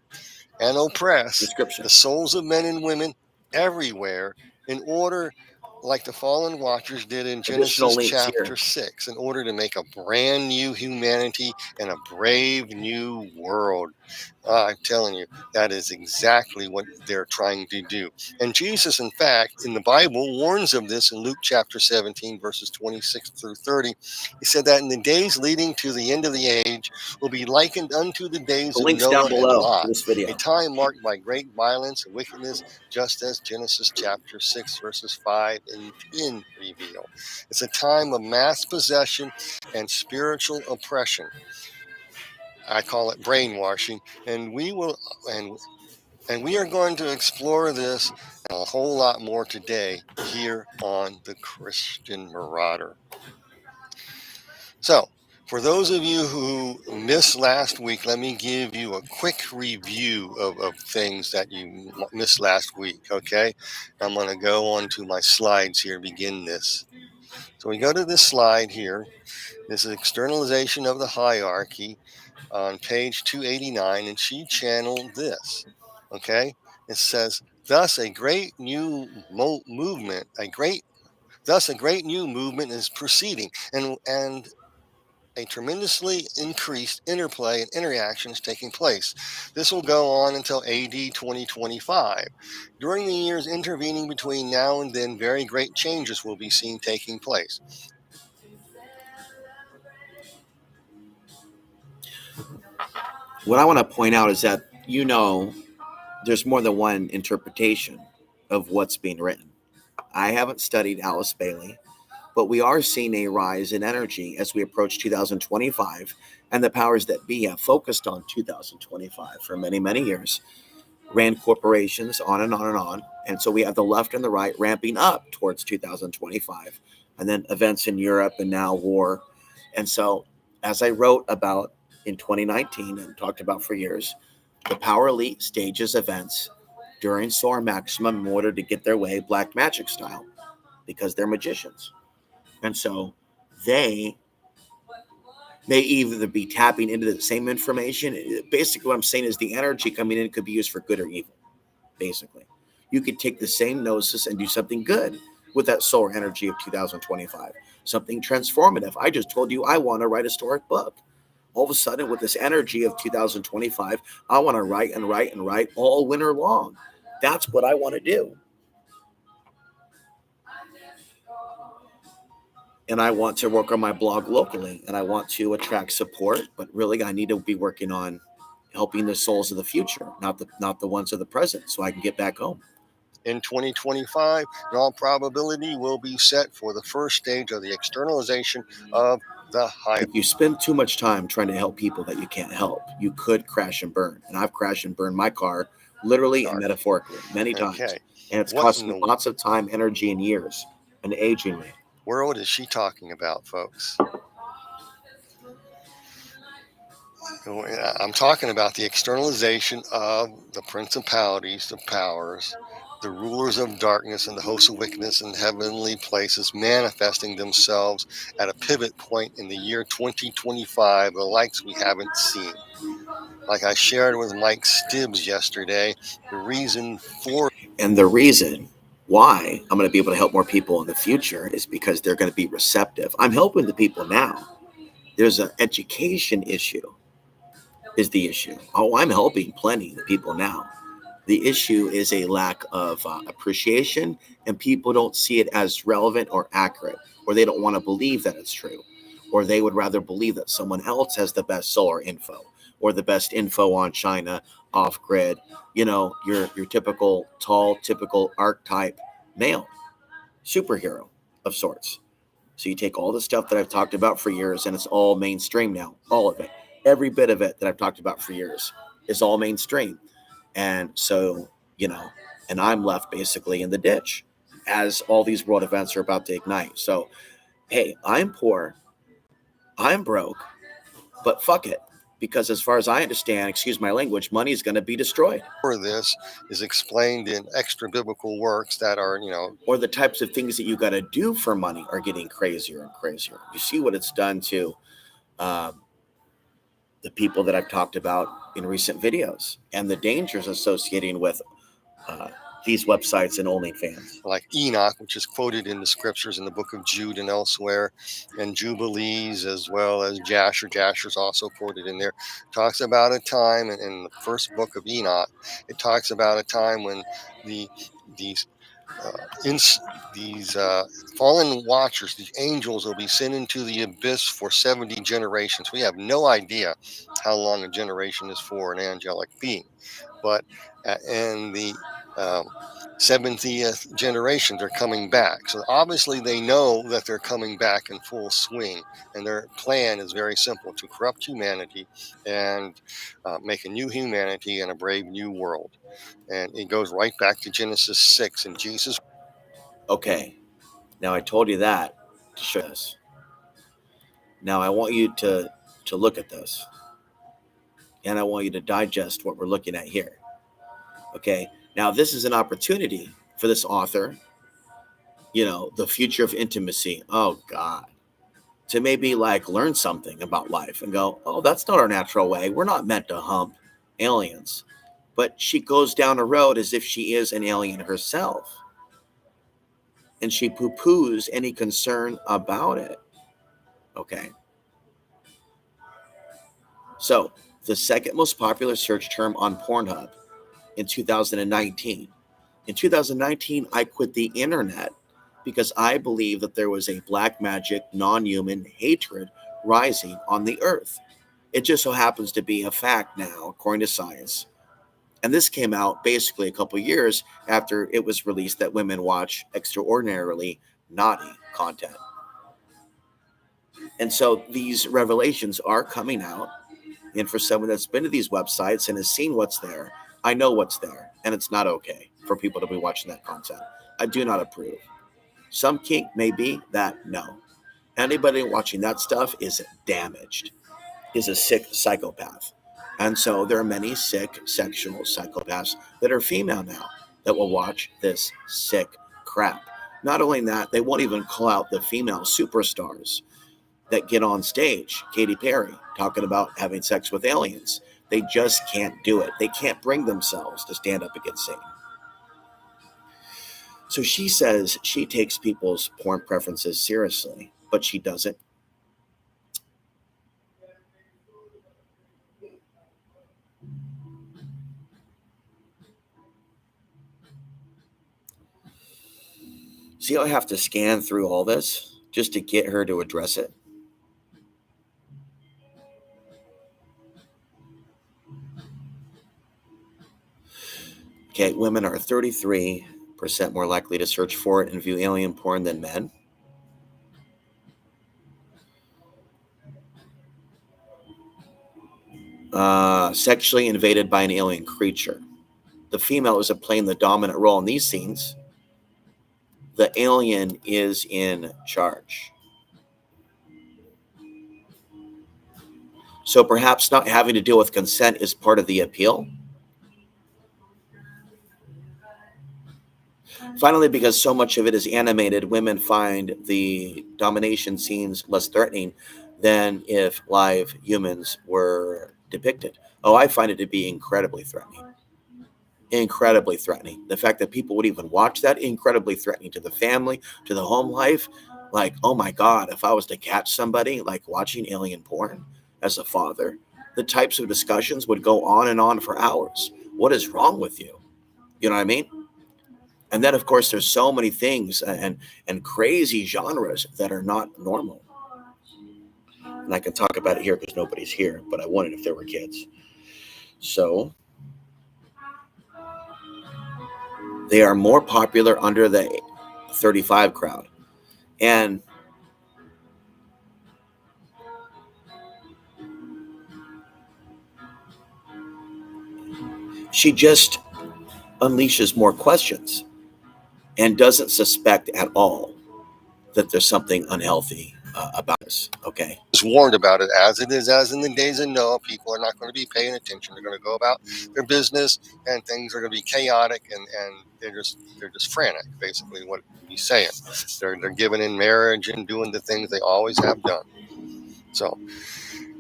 and oppress the souls of men and women everywhere in order, like the fallen watchers did in Genesis chapter 6, in order to make a brand new humanity and a brave new world. I'm telling you, that is exactly what they're trying to do. And Jesus, in fact, in the Bible, warns of this in Luke chapter 17, verses 26 through 30. He said that in the days leading to the end of the age will be likened unto the days of Noah and Lot, a time marked by great violence and wickedness, just as Genesis chapter 6, verses 5 and 10 reveal. It's a time of mass possession and spiritual oppression. I call it brainwashing, and we are going to explore this and a whole lot more today here on the Christian Marauder. So, for those of you who missed last week, let me give you a quick review of things that you missed last week, okay? I'm going to go on to my slides here, begin this. So we go to this slide here. This is externalization of the hierarchy on page 289, and she channeled this, okay? It says, thus a great new movement is proceeding, and a tremendously increased interplay and interaction is taking place. This will go on until AD 2025. During the years intervening between now and then, very great changes will be seen taking place. What I want to point out is that, there's more than one interpretation of what's being written. I haven't studied Alice Bailey, But we are seeing a rise in energy as we approach 2025, and the powers that be have focused on 2025 for many, many years, ran corporations on and on and on. And so we have the left and the right ramping up towards 2025, and then events in Europe and now war. And so, as I wrote about in 2019 and talked about for years, the power elite stages events during solar maximum in order to get their way black magic style, because they're magicians. And so they may either be tapping into the same information. Basically, what I'm saying is the energy coming in could be used for good or evil. Basically, you could take the same gnosis and do something good with that solar energy of 2025, something transformative. I just told you I want to write a historic book. All of a sudden, with this energy of 2025, I want to write and write and write all winter long. That's what I want to do. And I want to work on my blog locally, and I want to attract support, but really I need to be working on helping the souls of the future, not the ones of the present, so I can get back home. In 2025, in all probability, will be set for the first stage of the externalization of the high. If you spend too much time trying to help people that you can't help, you could crash and burn. And I've crashed and burned my car, literally and metaphorically, many times. And it's cost me lots of time, energy, and years, and aging me. World is she talking about, folks? I'm talking about the externalization of the principalities, the powers, the rulers of darkness and the hosts of wickedness in heavenly places manifesting themselves at a pivot point in the year 2025, the likes we haven't seen. Like I shared with Mike Stibbs yesterday, the reason why I'm going to be able to help more people in the future is because they're going to be receptive. I'm helping the people now. There's an education issue is the issue. Oh, I'm helping plenty of people now. The issue is a lack of appreciation, and people don't see it as relevant or accurate, or they don't want to believe that it's true, or they would rather believe that someone else has the best solar info or the best info on China off grid. You know, your typical tall, typical archetype male superhero of sorts. So you take all the stuff that I've talked about for years, and it's all mainstream now. All of it, every bit of it that I've talked about for years is all mainstream. And so, and I'm left basically in the ditch as all these world events are about to ignite. So, hey, I'm poor, I'm broke, but fuck it. Because as far as I understand, excuse my language, money is going to be destroyed. For this is explained in extra biblical works that are, or the types of things that you got to do for money are getting crazier and crazier. You see what it's done to the people that I've talked about in recent videos, and the dangers associating with these websites and OnlyFans. Like Enoch, which is quoted in the scriptures in the book of Jude and elsewhere, and Jubilees, as well as Jasher. Jasher's also quoted in there. Talks about a time in the first book of Enoch. It talks about a time when these fallen watchers, these angels, will be sent into the abyss for 70 generations. We have no idea how long a generation is for an angelic being, but in the 70th generation, they're coming back. So obviously they know that they're coming back in full swing, and their plan is very simple: to corrupt humanity and make a new humanity and a brave new world. And it goes right back to Genesis 6 and Jesus. Okay, now I told you that to show this. Now I want you to look at this, and I want you to digest what we're looking at here. Okay, now this is an opportunity for this author, the future of intimacy. Oh God, to maybe learn something about life and go, oh, that's not our natural way. We're not meant to hump aliens. But she goes down a road as if she is an alien herself, and she poo-poos any concern about it. Okay. So the second most popular search term on Pornhub in 2019. In 2019, I quit the internet because I believe that there was a black magic, non-human hatred rising on the earth. It just so happens to be a fact now, according to science. And this came out basically a couple years after it was released that women watch extraordinarily naughty content. And so these revelations are coming out. And for someone that's been to these websites and has seen what's there, I know what's there. And it's not okay for people to be watching that content. I do not approve. Some kink may be that, no. Anybody watching that stuff is damaged, is a sick psychopath. And so there are many sick sexual psychopaths that are female now that will watch this sick crap. Not only that, they won't even call out the female superstars that get on stage, Katy Perry, talking about having sex with aliens. They just can't do it. They can't bring themselves to stand up against Satan. So she says she takes people's porn preferences seriously, but she doesn't. See how I have to scan through all this just to get her to address it? Okay, women are 33% more likely to search for it and view alien porn than men. Sexually invaded by an alien creature. The female isn't playing the dominant role in these scenes. The alien is in charge. So perhaps not having to deal with consent is part of the appeal. Finally, because so much of it is animated, women find the domination scenes less threatening than if live humans were depicted. Oh, I find it to be incredibly threatening. Incredibly threatening. The fact that people would even watch that, incredibly threatening to the family, to the home life. Like, oh my God, if I was to catch somebody like watching alien porn as a father, the types of discussions would go on and on for hours. What is wrong with you? You know what I mean? And then, of course, there's so many things and crazy genres that are not normal. And I can talk about it here because nobody's here, but I wondered if there were kids. So they are more popular under the 35 crowd. And she just unleashes more questions and doesn't suspect at all that there's something unhealthy about this. Okay. Was warned about it as it is, as in the days of Noah. People are not going to be paying attention. They're going to go about their business, and things are going to be chaotic, and they're just frantic. Basically, what he's saying, they're giving in marriage and doing the things they always have done. So,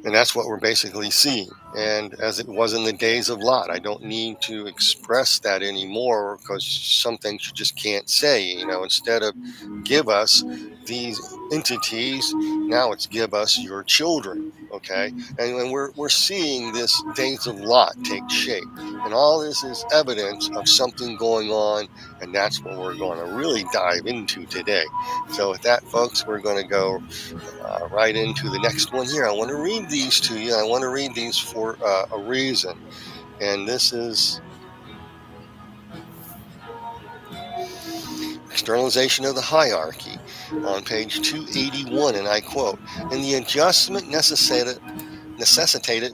and that's what we're basically seeing. And as it was in the days of Lot, I don't need to express that anymore because some things you just can't say. You know, instead of give us these entities, now it's give us your children. Okay, and we're seeing this days of Lot take shape, and all this is evidence of something going on, and that's what we're going to really dive into today. So with that, folks, we're going to go right into the next one here. I want to read these to you. I want to read these for a reason, and this is Externalization of the Hierarchy on page 281, and I quote, "In the adjustment necessitated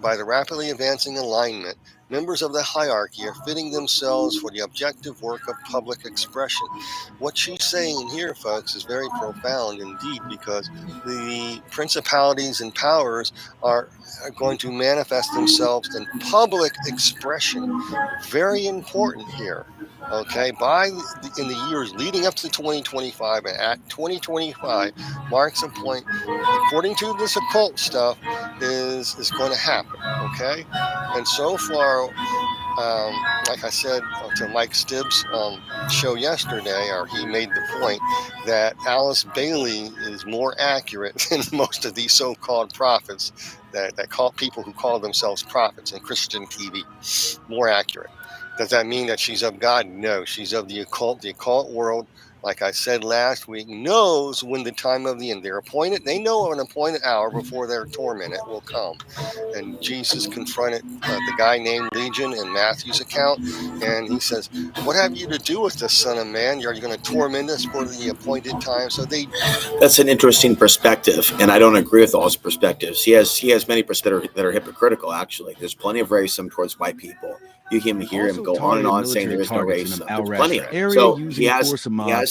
by the rapidly advancing alignment, members of the hierarchy are fitting themselves for the objective work of public expression." What she's saying here, folks, is very profound indeed, because the principalities and powers are going to manifest themselves in public expression. Very important here. Okay, in the years leading up to 2025, and at 2025 marks a point, according to this occult stuff, is going to happen. Okay, and so far, like I said to Mike Stibbs' show yesterday, or he made the point that Alice Bailey is more accurate than most of these so-called prophets that call people who call themselves prophets in Christian TV. More accurate. Does that mean that she's of God? No, she's of the occult world, like I said last week, knows when the time of the end. They're appointed. They know an appointed hour before their torment will come. And Jesus confronted the guy named Legion in Matthew's account, and he says, "What have you to do with this, Son of Man? Are you going to torment us for the appointed time?" So that's an interesting perspective, and I don't agree with all his perspectives. He has many perspectives that are hypocritical. Actually, there's plenty of racism towards white people. You can hear him go on and on saying there is no racism. There's plenty of it. So he has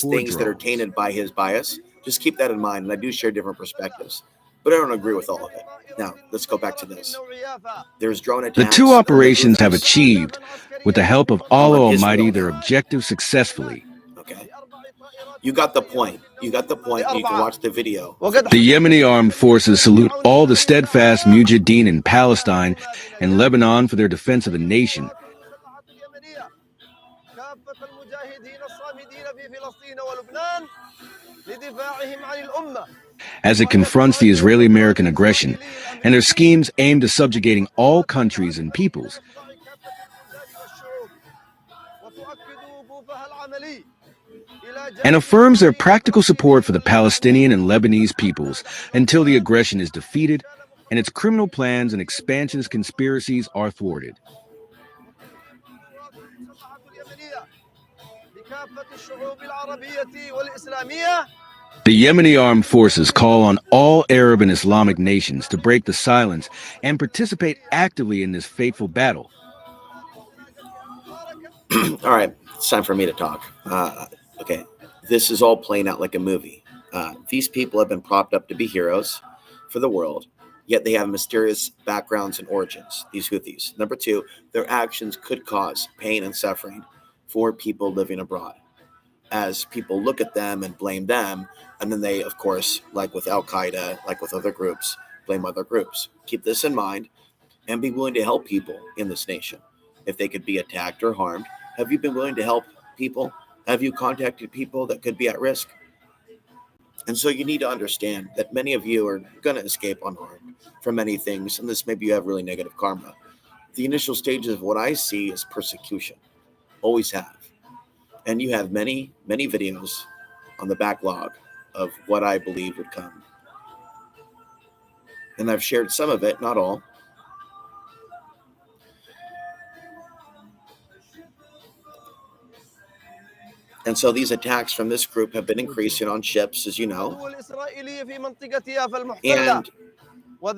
things that are tainted by his bias. Just keep that in mind. And I do share different perspectives, but I don't agree with all of it. Now, let's go back to this. There's drone attacks. The two operations have achieved, with the help of Allah Almighty, their objective successfully. Okay. You got the point. You got the point. You can watch the video. The Yemeni armed forces salute all the steadfast Mujahideen in Palestine and Lebanon for their defense of the nation. As it confronts the Israeli-American aggression and their schemes aimed at subjugating all countries and peoples. And affirms their practical support for the Palestinian and Lebanese peoples until the aggression is defeated and its criminal plans and expansionist conspiracies are thwarted. The Yemeni armed forces call on all Arab and Islamic nations to break the silence and participate actively in this fateful battle. All right, it's time for me to talk. Okay, this is all playing out like a movie. These people have been propped up to be heroes for the world, yet they have mysterious backgrounds and origins, these Houthis. Number two, their actions could cause pain and suffering for people living abroad, as people look at them and blame them, and then they, of course, like with Al-Qaeda, like with other groups, blame other groups. Keep this in mind and be willing to help people in this nation if they could be attacked or harmed. Have you been willing to help people? Have you contacted people that could be at risk? And so you need to understand that many of you are going to escape unharmed from many things, and this maybe you have really negative karma. The initial stages of what I see is persecution. Always have. And you have many, many videos on the backlog of what I believe would come. And I've shared some of it, not all. And so these attacks from this group have been increasing on ships, as you know. And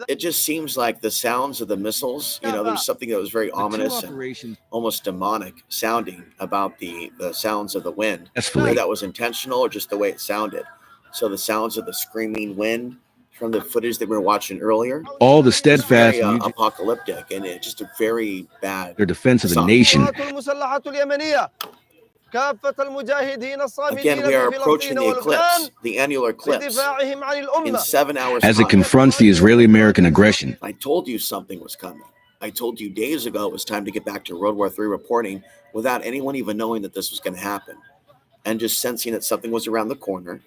it just seems like the sounds of the missiles, there's something that was very ominous and almost demonic sounding about the sounds of the wind. Whether that was intentional or just the way it sounded. So the sounds of the screaming wind from the footage that we were watching earlier. All the steadfast, very, apocalyptic, and it's just a very bad. Their defense of the nation. Again, we are approaching the eclipse, the Annulr eclipse, in 7 hours. As it confronts the Israeli-American aggression. I told you something was coming. I told you days ago it was time to get back to World War III reporting without anyone even knowing that this was going to happen, and just sensing that something was around the corner.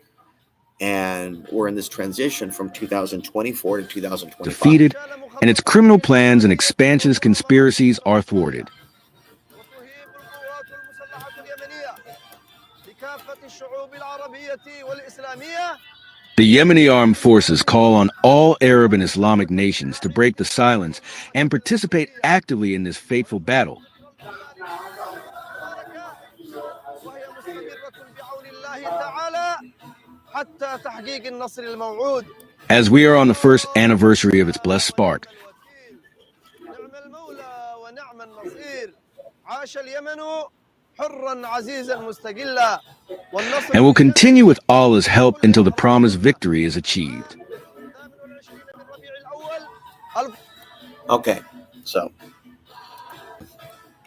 And we're in this transition from 2024 to 2025. Defeated, and its criminal plans and expansionist conspiracies are thwarted. The Yemeni armed forces call on all Arab and Islamic nations to break the silence and participate actively in this fateful battle. As we are on the first anniversary of its blessed spark, and will continue with Allah's help until the promised victory is achieved. Okay, so,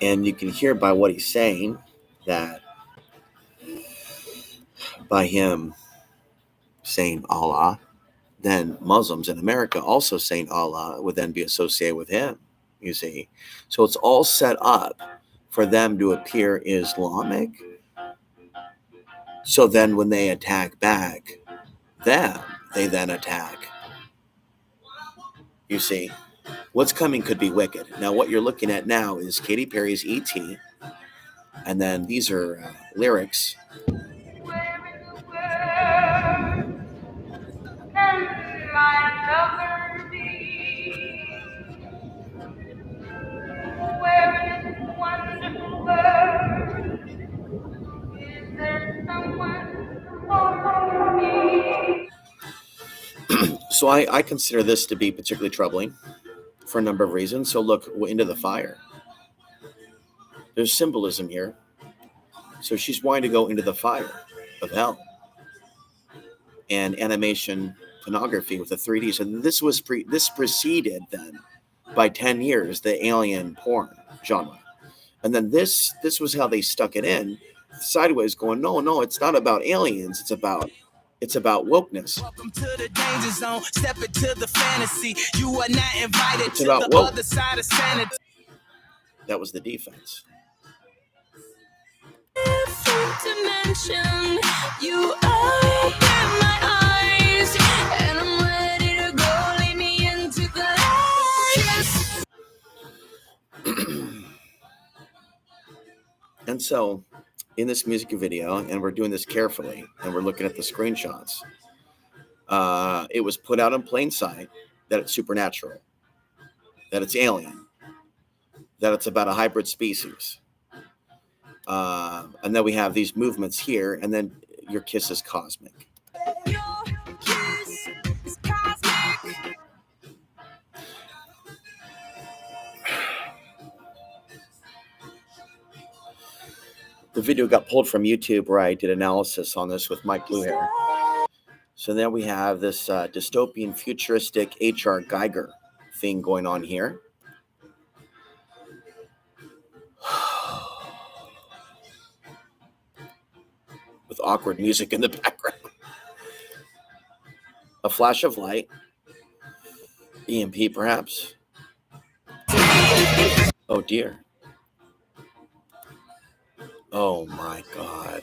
and you can hear by what he's saying that by him saying Allah, then Muslims in America also saying Allah would then be associated with him, you see. So it's all set up for them to appear Islamic. So then when they attack back them, they then attack. You see, what's coming could be wicked. Now what you're looking at now is Katy Perry's E.T. And then these are lyrics So I consider this to be particularly troubling for a number of reasons. So look into the fire. There's symbolism here. So she's wanting to go into the fire of hell. And animation pornography with a 3D. So this preceded then by 10 years the alien porn genre. And then this was how they stuck it in sideways, going, no, it's not about aliens. It's about wokeness. Welcome to the danger zone. Step into the fantasy. You are not invited to the other side of sanity. That was the defense. Dimension, you open my eyes, and I'm ready to go. Lead me into the light. And so, in this music video, and we're doing this carefully, and we're looking at the screenshots. It was put out in plain sight that it's supernatural, that it's alien, that it's about a hybrid species. And then we have these movements here, and then your kiss is cosmic. Your kiss is cosmic. The video got pulled from YouTube where I did analysis on this with Mike Bluehair. So then we have this dystopian futuristic H.R. Geiger thing going on here. With awkward music in the background. A flash of light. EMP perhaps. Oh dear. Oh my God.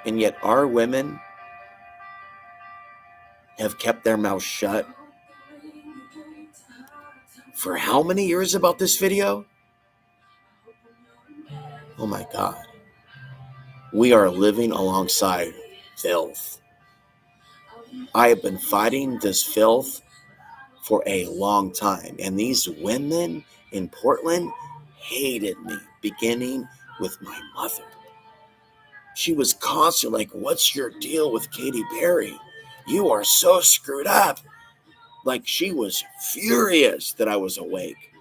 And yet our women have kept their mouths shut for how many years about this video? Oh my God. We are living alongside filth. I have been fighting this filth for a long time. And these women in Portland hated me, beginning with my mother. She was constantly like, what's your deal with Katy Perry? You are so screwed up. Like she was furious that I was awake.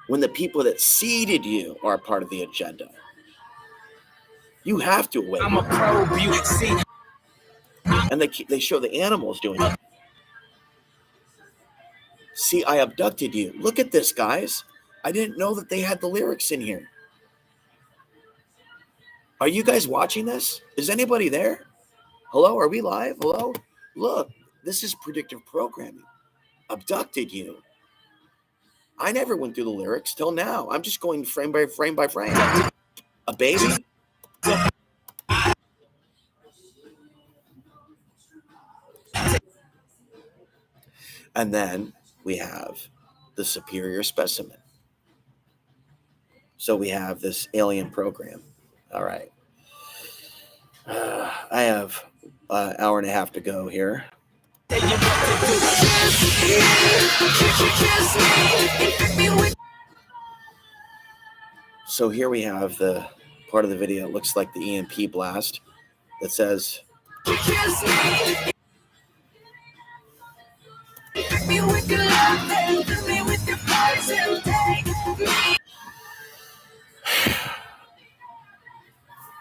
When the people that seeded you are part of the agenda, you have to awake. I'm a probe, you see. And they show the animals doing it. See, I abducted you. Look at this, guys. I didn't know that they had the lyrics in here. Are you guys watching this? Is anybody there? Hello, are we live? Hello? Look, this is predictive programming. Abducted you. I never went through the lyrics till now. I'm just going frame by frame by frame. A baby? And then we have the superior specimen. So we have this alien program. All right. I have an hour and a half to go here. So here we have the part of the video. It looks like the EMP blast that says,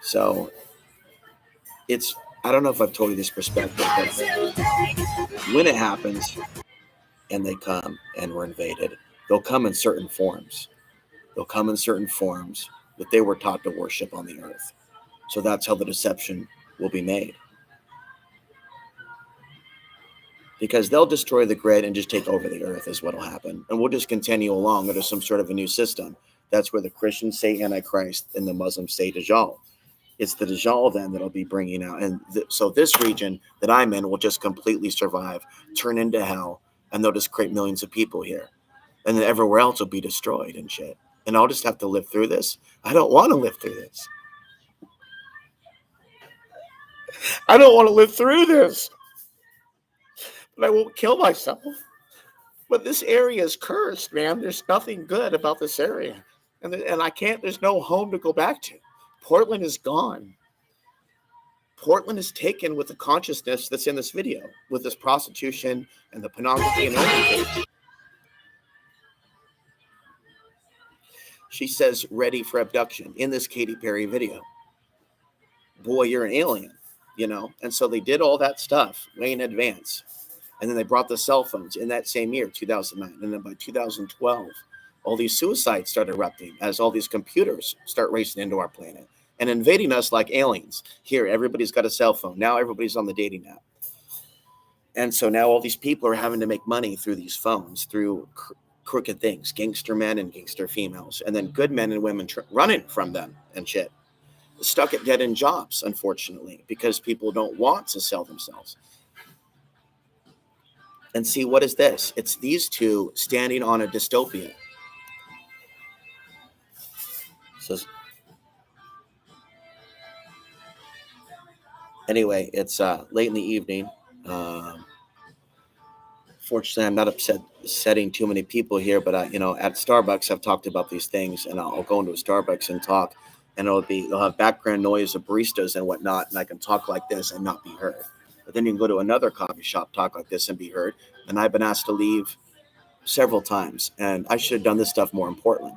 so it's, I don't know if I've told you this perspective, but when it happens and they come and we're invaded, they'll come in certain forms. They'll come in certain forms that they were taught to worship on the earth. So that's how the deception will be made. Because they'll destroy the grid and just take over the earth is what will happen. And we'll just continue along under some sort of a new system. That's where the Christians say Antichrist and the Muslims say Dajjal. It's the Dajjal then that'll be bringing out. And so this region that I'm in will just completely survive, turn into hell, and they'll just create millions of people here. And then everywhere else will be destroyed and shit. And I'll just have to live through this. I don't want to live through this. I don't want to live through this. But I won't kill myself. But this area is cursed, man. There's nothing good about this area. And I can't, there's no home to go back to. Portland is gone. Portland is taken with the consciousness that's in this video, with this prostitution and the pornography and everything. She says, ready for abduction in this Katy Perry video. Boy, you're an alien, you know? And so they did all that stuff way in advance. And then they brought the cell phones in that same year, 2009. And then by 2012, all these suicides started erupting as all these computers start racing into our planet and invading us like aliens. Here, everybody's got a cell phone. Now everybody's on the dating app. And so now all these people are having to make money through these phones, through crooked things, gangster men and gangster females, and then good men and women running from them and shit. Stuck at dead-end jobs, unfortunately, because people don't want to sell themselves. And see, what is this? It's these two standing on a dystopia. So, anyway, it's late in the evening. Fortunately, I'm not upsetting too many people here, but at Starbucks, I've talked about these things, and I'll go into a Starbucks and talk, and they'll have background noise of baristas and whatnot, and I can talk like this and not be heard. But then you can go to another coffee shop, talk like this and be heard. And I've been asked to leave several times, and I should have done this stuff more in Portland.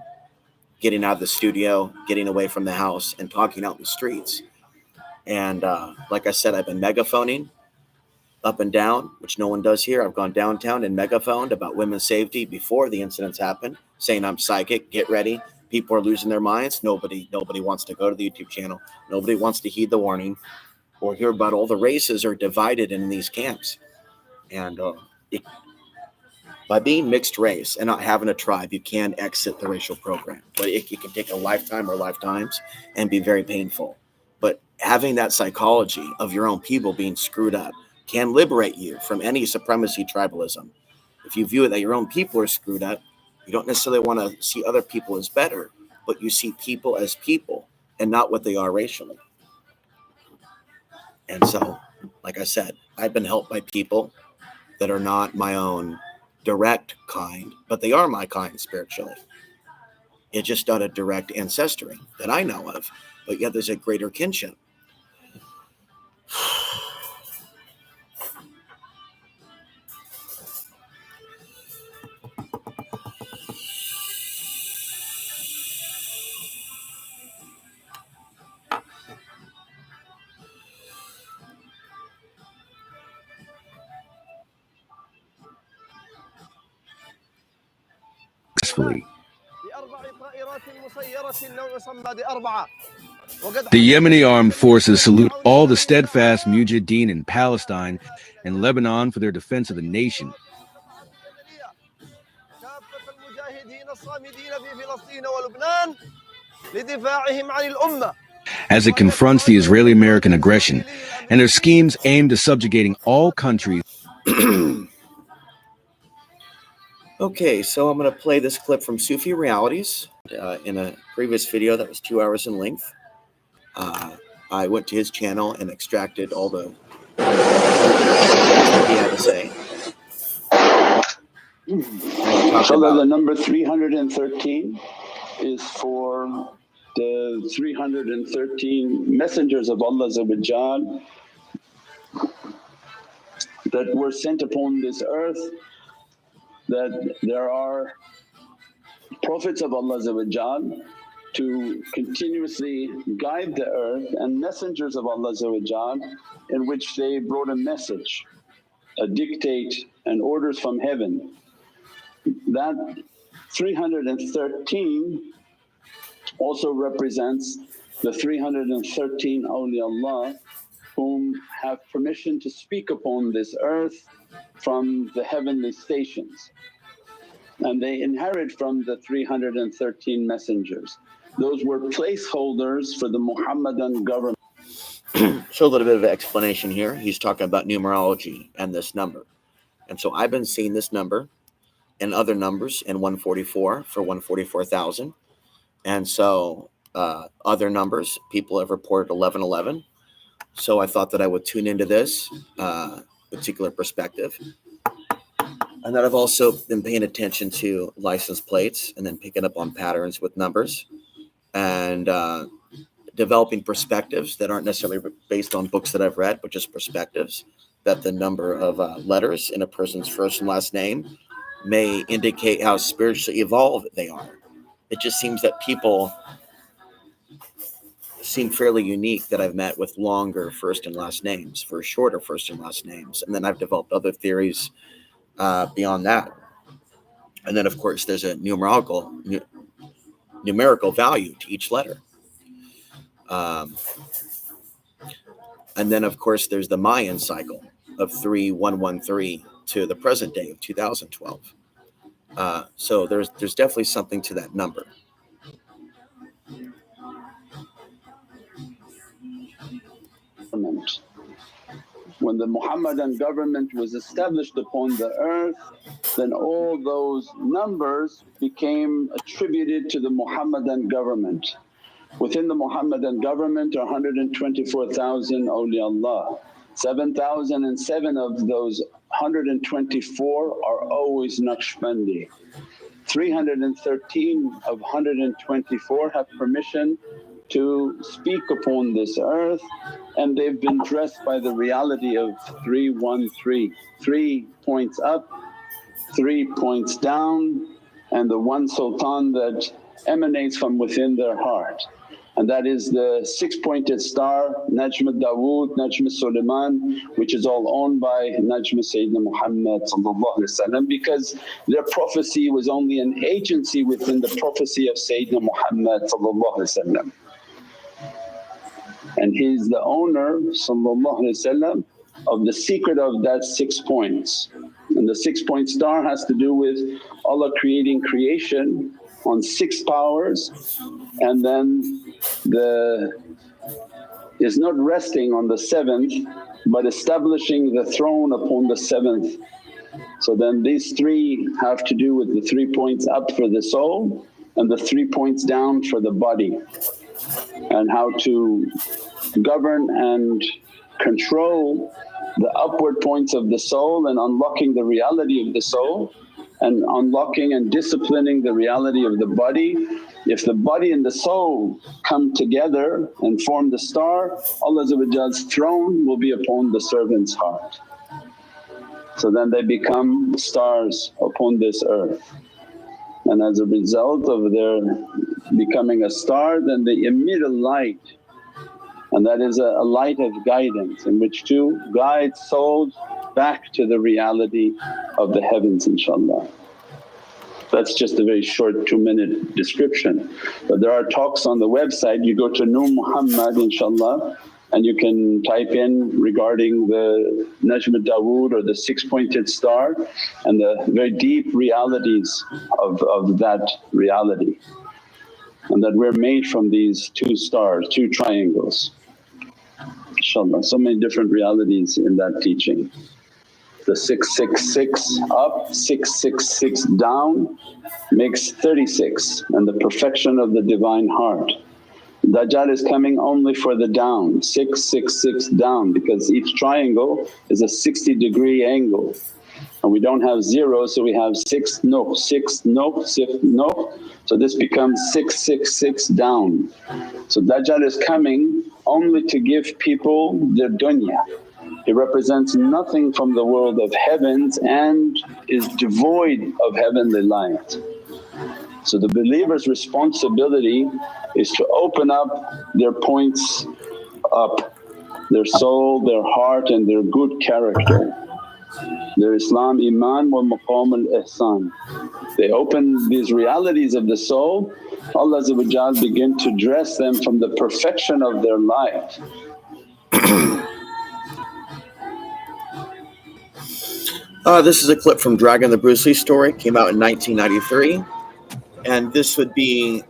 Getting out of the studio, getting away from the house, and talking out in the streets. And like I said, I've been megaphoning up and down, which no one does here. I've gone downtown and megaphoned about women's safety before the incidents happened, saying I'm psychic, get ready. People are losing their minds. Nobody wants to go to the YouTube channel. Nobody wants to heed the warning or hear about all the races are divided in these camps. And by being mixed race and not having a tribe, you can exit the racial program. But it can take a lifetime or lifetimes and be very painful. But having that psychology of your own people being screwed up can liberate you from any supremacy tribalism. If you view it that your own people are screwed up, you don't necessarily want to see other people as better, but you see people as people and not what they are racially. And so, like I said, I've been helped by people that are not my own direct kind, but they are my kind spiritually. It's just not a direct ancestry that I know of, but yet there's a greater kinship. successfully. The Yemeni armed forces salute all the steadfast mujahideen in Palestine and Lebanon for their defense of the nation. As it confronts the Israeli-American aggression and their schemes aimed at subjugating all countries. Okay, so I'm going to play this clip from Sufi Realities in a previous video that was 2 hours in length. I went to his channel and extracted all the he had to say. Inshallah, the number 313 is for the 313 messengers of Allah Azza that were sent upon this earth, that there are prophets of Allah Azza to continuously guide the earth, and messengers of Allah Azza in which they brought a message, a dictate and orders from heaven. That 313 also represents the 313 awliyaullah whom have permission to speak upon this earth from the heavenly stations, and they inherit from the 313 messengers. those were placeholders for the Muhammadan government. So a little bit of explanation here. He's talking about numerology and this number. And so I've been seeing this number and other numbers in 144 for 144,000. And so other numbers, people have reported 1111. So I thought that I would tune into this particular perspective. And then I've also been paying attention to license plates and then picking up on patterns with numbers and developing perspectives that aren't necessarily based on books that I've read, but just perspectives that the number of letters in a person's first and last name may indicate how spiritually evolved they are. It just seems that people seem fairly unique that I've met with longer first and last names for shorter first and last names. And then I've developed other theories beyond that. And then, of course, there's a numerical value to each letter. And then, of course, there's the Mayan cycle of 3113 to the present day of 2012. So there's definitely something to that number. When the Muhammadan government was established upon the earth, then all those numbers became attributed to the Muhammadan government. Within the Muhammadan government are 124,000 awliyaullah. 7,007 of those 124 are always Naqshbandi. 313 of 124 have permission to speak upon this earth, and they've been dressed by the reality of 313, 3 points up, 3 points down, and the one sultan that emanates from within their heart. And that is the 6-pointed star, Najm al-Dawood, Najm al-Sulaiman, which is all owned by Najm Sayyidina Muhammad, because their prophecy was only an agency within the prophecy of Sayyidina Muhammad. And he's the owner of the secret of that 6 points. And the 6-point star has to do with Allah creating creation on 6 powers, and then is not resting on the 7th but establishing the throne upon the 7th. So then these 3 have to do with the 3 points up for the soul and the 3 points down for the body, and how to govern and control the upward points of the soul and unlocking the reality of the soul, and unlocking and disciplining the reality of the body. If the body and the soul come together and form the star, Allah's throne will be upon the servant's heart. So then they become stars upon this earth, and as a result of their becoming a star, then they emit a light, and that is a light of guidance in which to guide souls back to the reality of the heavens, inshaAllah. That's just a very short 2-minute description. But there are talks on the website. You go to Nur Muhammad inshaAllah, and you can type in regarding the Najm al-Dawood or the 6-pointed star and the very deep realities of that reality, and that we're made from these 2 stars, 2 triangles, inshaAllah. So many different realities in that teaching. The 666 up, 666 down makes 36, and the perfection of the Divine Heart. Dajjal is coming only for the down, 666 down, because each triangle is a 60-degree angle, and we don't have 0, so we have 6 no, 6 no, 6 no, so this becomes 666 down. So Dajjal is coming only to give people their dunya. He represents nothing from the world of heavens and is devoid of heavenly light. So the believer's responsibility is to open up their points up, their soul, their heart and their good character, their Islam, Iman wa Maqam al-Ihsan. They open these realities of the soul, Allah begin to dress them from the perfection of their light. This is a clip from Dragon the Bruce Lee story, came out in 1993, and this would be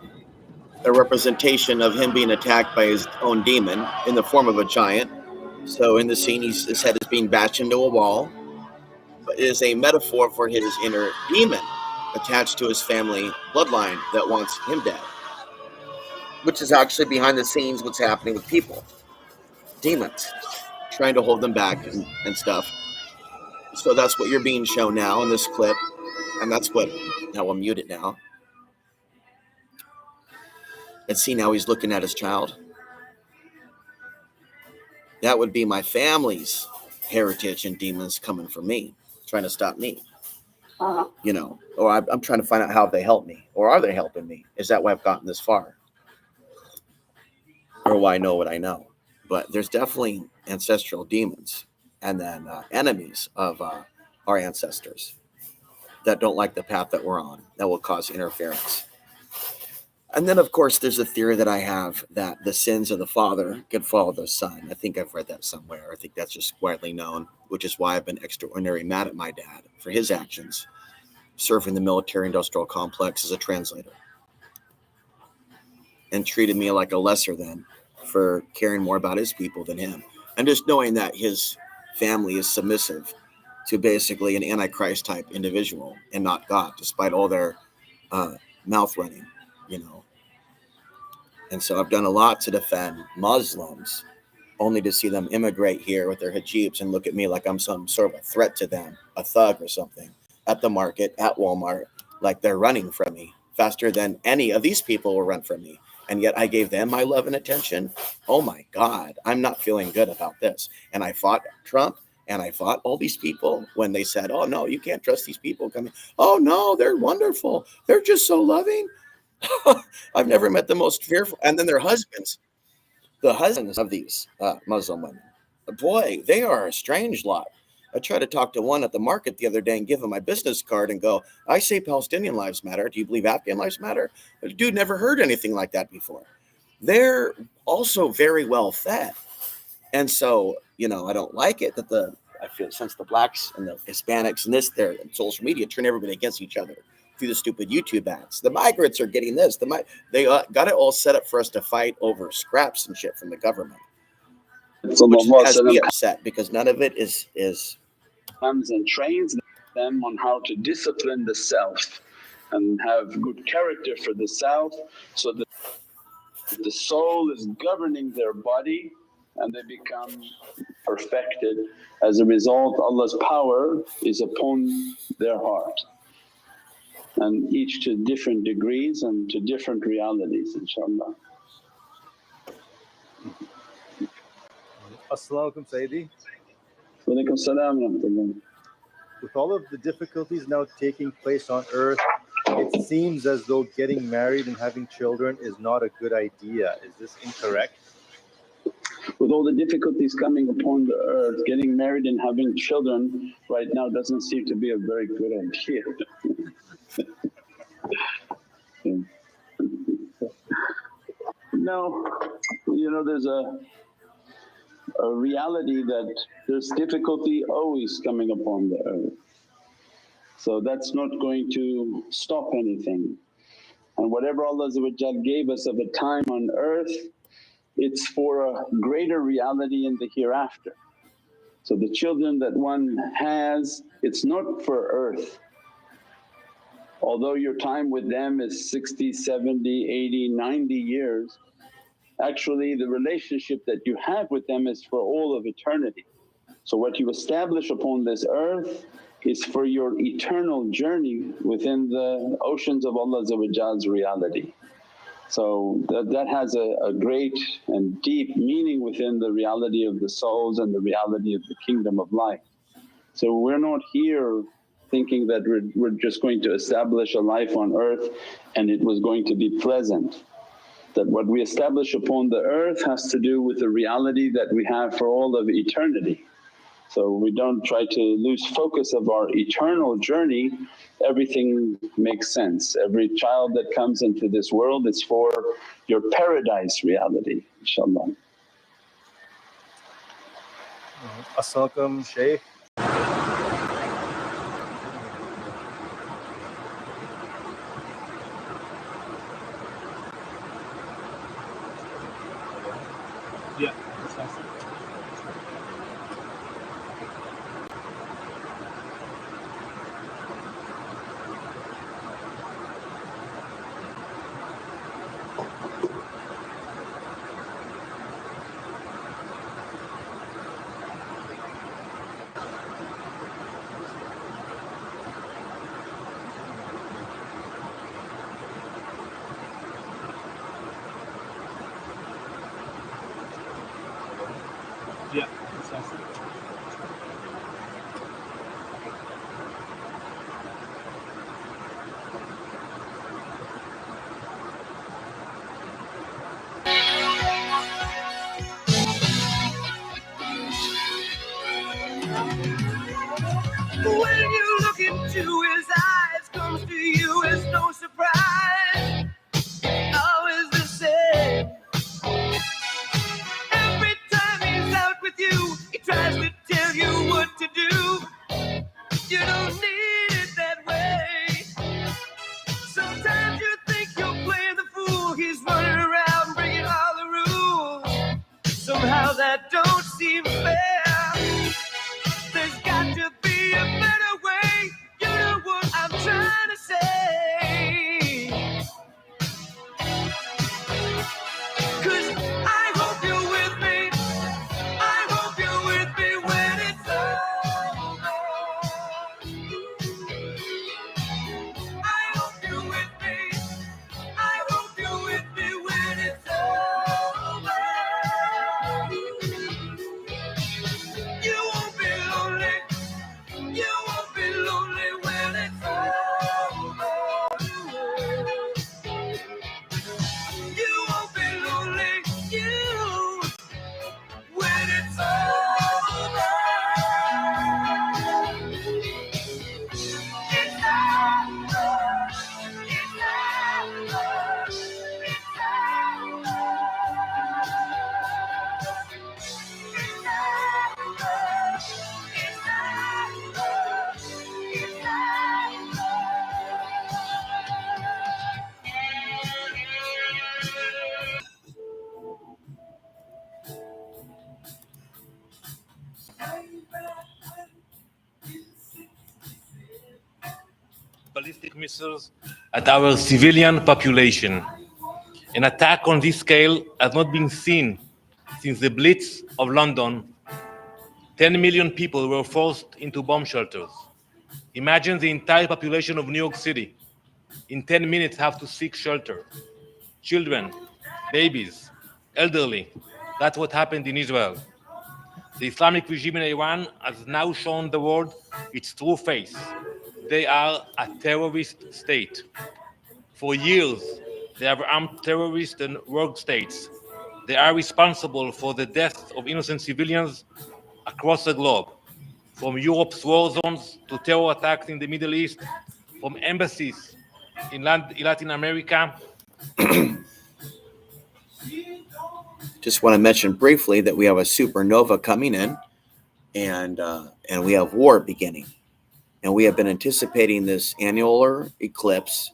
a representation of him being attacked by his own demon in the form of a giant. So in the scene, his head is being bashed into a wall, but it is a metaphor for his inner demon attached to his family bloodline that wants him dead, which is actually behind the scenes what's happening with people, demons, trying to hold them back and stuff. So that's what you're being shown now in this clip, and that's what, now I'll mute it now. And see, now he's looking at his child. That would be my family's heritage and demons coming for me, trying to stop me. You know, or I'm trying to find out how they help me, or are they helping me? Is that why I've gotten this far? Or why I know what I know? But there's definitely ancestral demons, and then enemies of our ancestors that don't like the path that we're on, that will cause interference. And then, of course, there's a theory that I have that the sins of the father can follow the son. I think I've read that somewhere. I think that's just widely known, which is why I've been extraordinarily mad at my dad for his actions, serving the military-industrial complex as a translator, and treated me like a lesser than for caring more about his people than him. And just knowing that his family is submissive to basically an Antichrist-type individual and not God, despite all their mouth running, you know. And so I've done a lot to defend Muslims, only to see them immigrate here with their hijabs and look at me like I'm some sort of a threat to them, a thug or something, at the market, at Walmart, like they're running from me faster than any of these people will run from me. And yet I gave them my love and attention. Oh my God, I'm not feeling good about this. And I fought Trump, and I fought all these people when they said, oh no, you can't trust these people coming. Oh no, they're wonderful. They're just so loving. I've never met the most fearful. And then their husbands, the husbands of these Muslim women, boy, they are a strange lot. I tried to talk to one at the market the other day and give him my business card and go, I say Palestinian lives matter. Do you believe Afghan lives matter? The dude never heard anything like that before. They're also very well fed. And so, you know, I don't like it that I feel since the blacks and the Hispanics and their social media turn everybody against each other through the stupid YouTube ads. The migrants are getting this. They got it all set up for us to fight over scraps and shit from the government, which has me upset because none of it is comes and trains them on how to discipline the self and have good character for the self, so that the soul is governing their body and they become perfected. As a result, Allah's power is upon their heart, and each to different degrees and to different realities, inshaAllah. As-salamu alaykum, Sayyidi. Wa alaykum as-salam wa rahmatullah. With all of the difficulties now taking place on earth, it seems as though getting married and having children is not a good idea. Is this incorrect? With all the difficulties coming upon the earth, getting married and having children right now doesn't seem to be a very good idea. No, you know, there's a reality that there's difficulty always coming upon the earth. So that's not going to stop anything. And whatever Allah gave us of a time on earth, it's for a greater reality in the hereafter. So the children that one has, it's not for earth. Although your time with them is 60, 70, 80, 90 years, actually the relationship that you have with them is for all of eternity. So what you establish upon this earth is for your eternal journey within the oceans of Allah's reality. So that has a great and deep meaning within the reality of the souls and the reality of the kingdom of light. So we're not here thinking that we're just going to establish a life on earth and it was going to be pleasant. That what we establish upon the earth has to do with the reality that we have for all of eternity. So we don't try to lose focus of our eternal journey, everything makes sense. Every child that comes into this world is for your paradise reality, inshaAllah. As-salamu alaykum, Shaykh. Yeah. When you look into his eyes, comes to you as no surprise. Always the same. Every time he's out with you, he tries to tell you what to do. You don't need it that way. Sometimes you think you're playing the fool. He's running around bringing all the rules. Somehow that don't seem fair. There's got to be a better way. You know what I'm trying to say. 'Cause I hope you're with me. I hope you're with me when it's over. I hope you're with me. I hope you're with me when it's over. You won't be lonely. You won't be lonely when it's over. You won't be lonely. You when it's over. It's over. It's over. It's ballistic missiles at our civilian population. An attack on this scale has not been seen since the Blitz of London. 10 million people were forced into bomb shelters. Imagine the entire population of New York City in 10 minutes have to seek shelter. Children, babies, elderly. That's what happened in Israel. The Islamic regime in Iran has now shown the world its true face. They are a terrorist state. For years, they have armed terrorists and rogue states. They are responsible for the deaths of innocent civilians across the globe, from Europe's war zones to terror attacks in the Middle East, from embassies in Latin America. Just want to mention briefly that we have a supernova coming in, and we have war beginning. And we have been anticipating this Annulr eclipse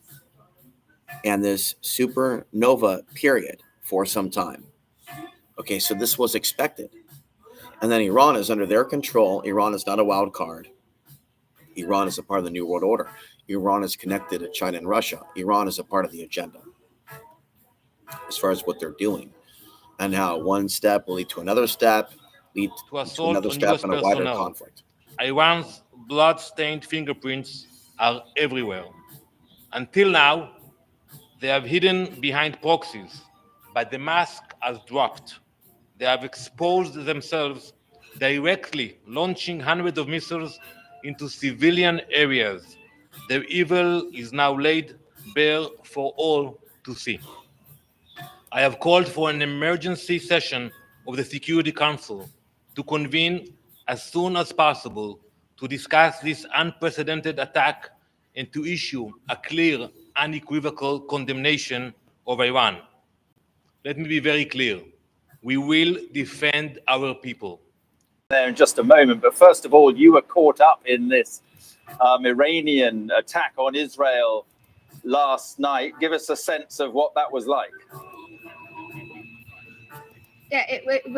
and this supernova period for some time. Okay, so this was expected. And then Iran is under their control. Iran is not a wild card. Iran is a part of the New World Order. Iran is connected to China and Russia. Iran is a part of the agenda as far as what they're doing. And how one step will lead to another step, lead to another step in a wider conflict. Iran's blood-stained fingerprints are everywhere. Until now, they have hidden behind proxies, but the mask has dropped. They have exposed themselves directly, launching hundreds of missiles into civilian areas. Their evil is now laid bare for all to see. I have called for an emergency session of the Security Council to convene as soon as possible to discuss this unprecedented attack and to issue a clear, unequivocal condemnation of Iran. Let me be very clear. We will defend our people. There in just a moment, but first of all, you were caught up in this Iranian attack on Israel last night. Give us a sense of what that was like. Yeah, it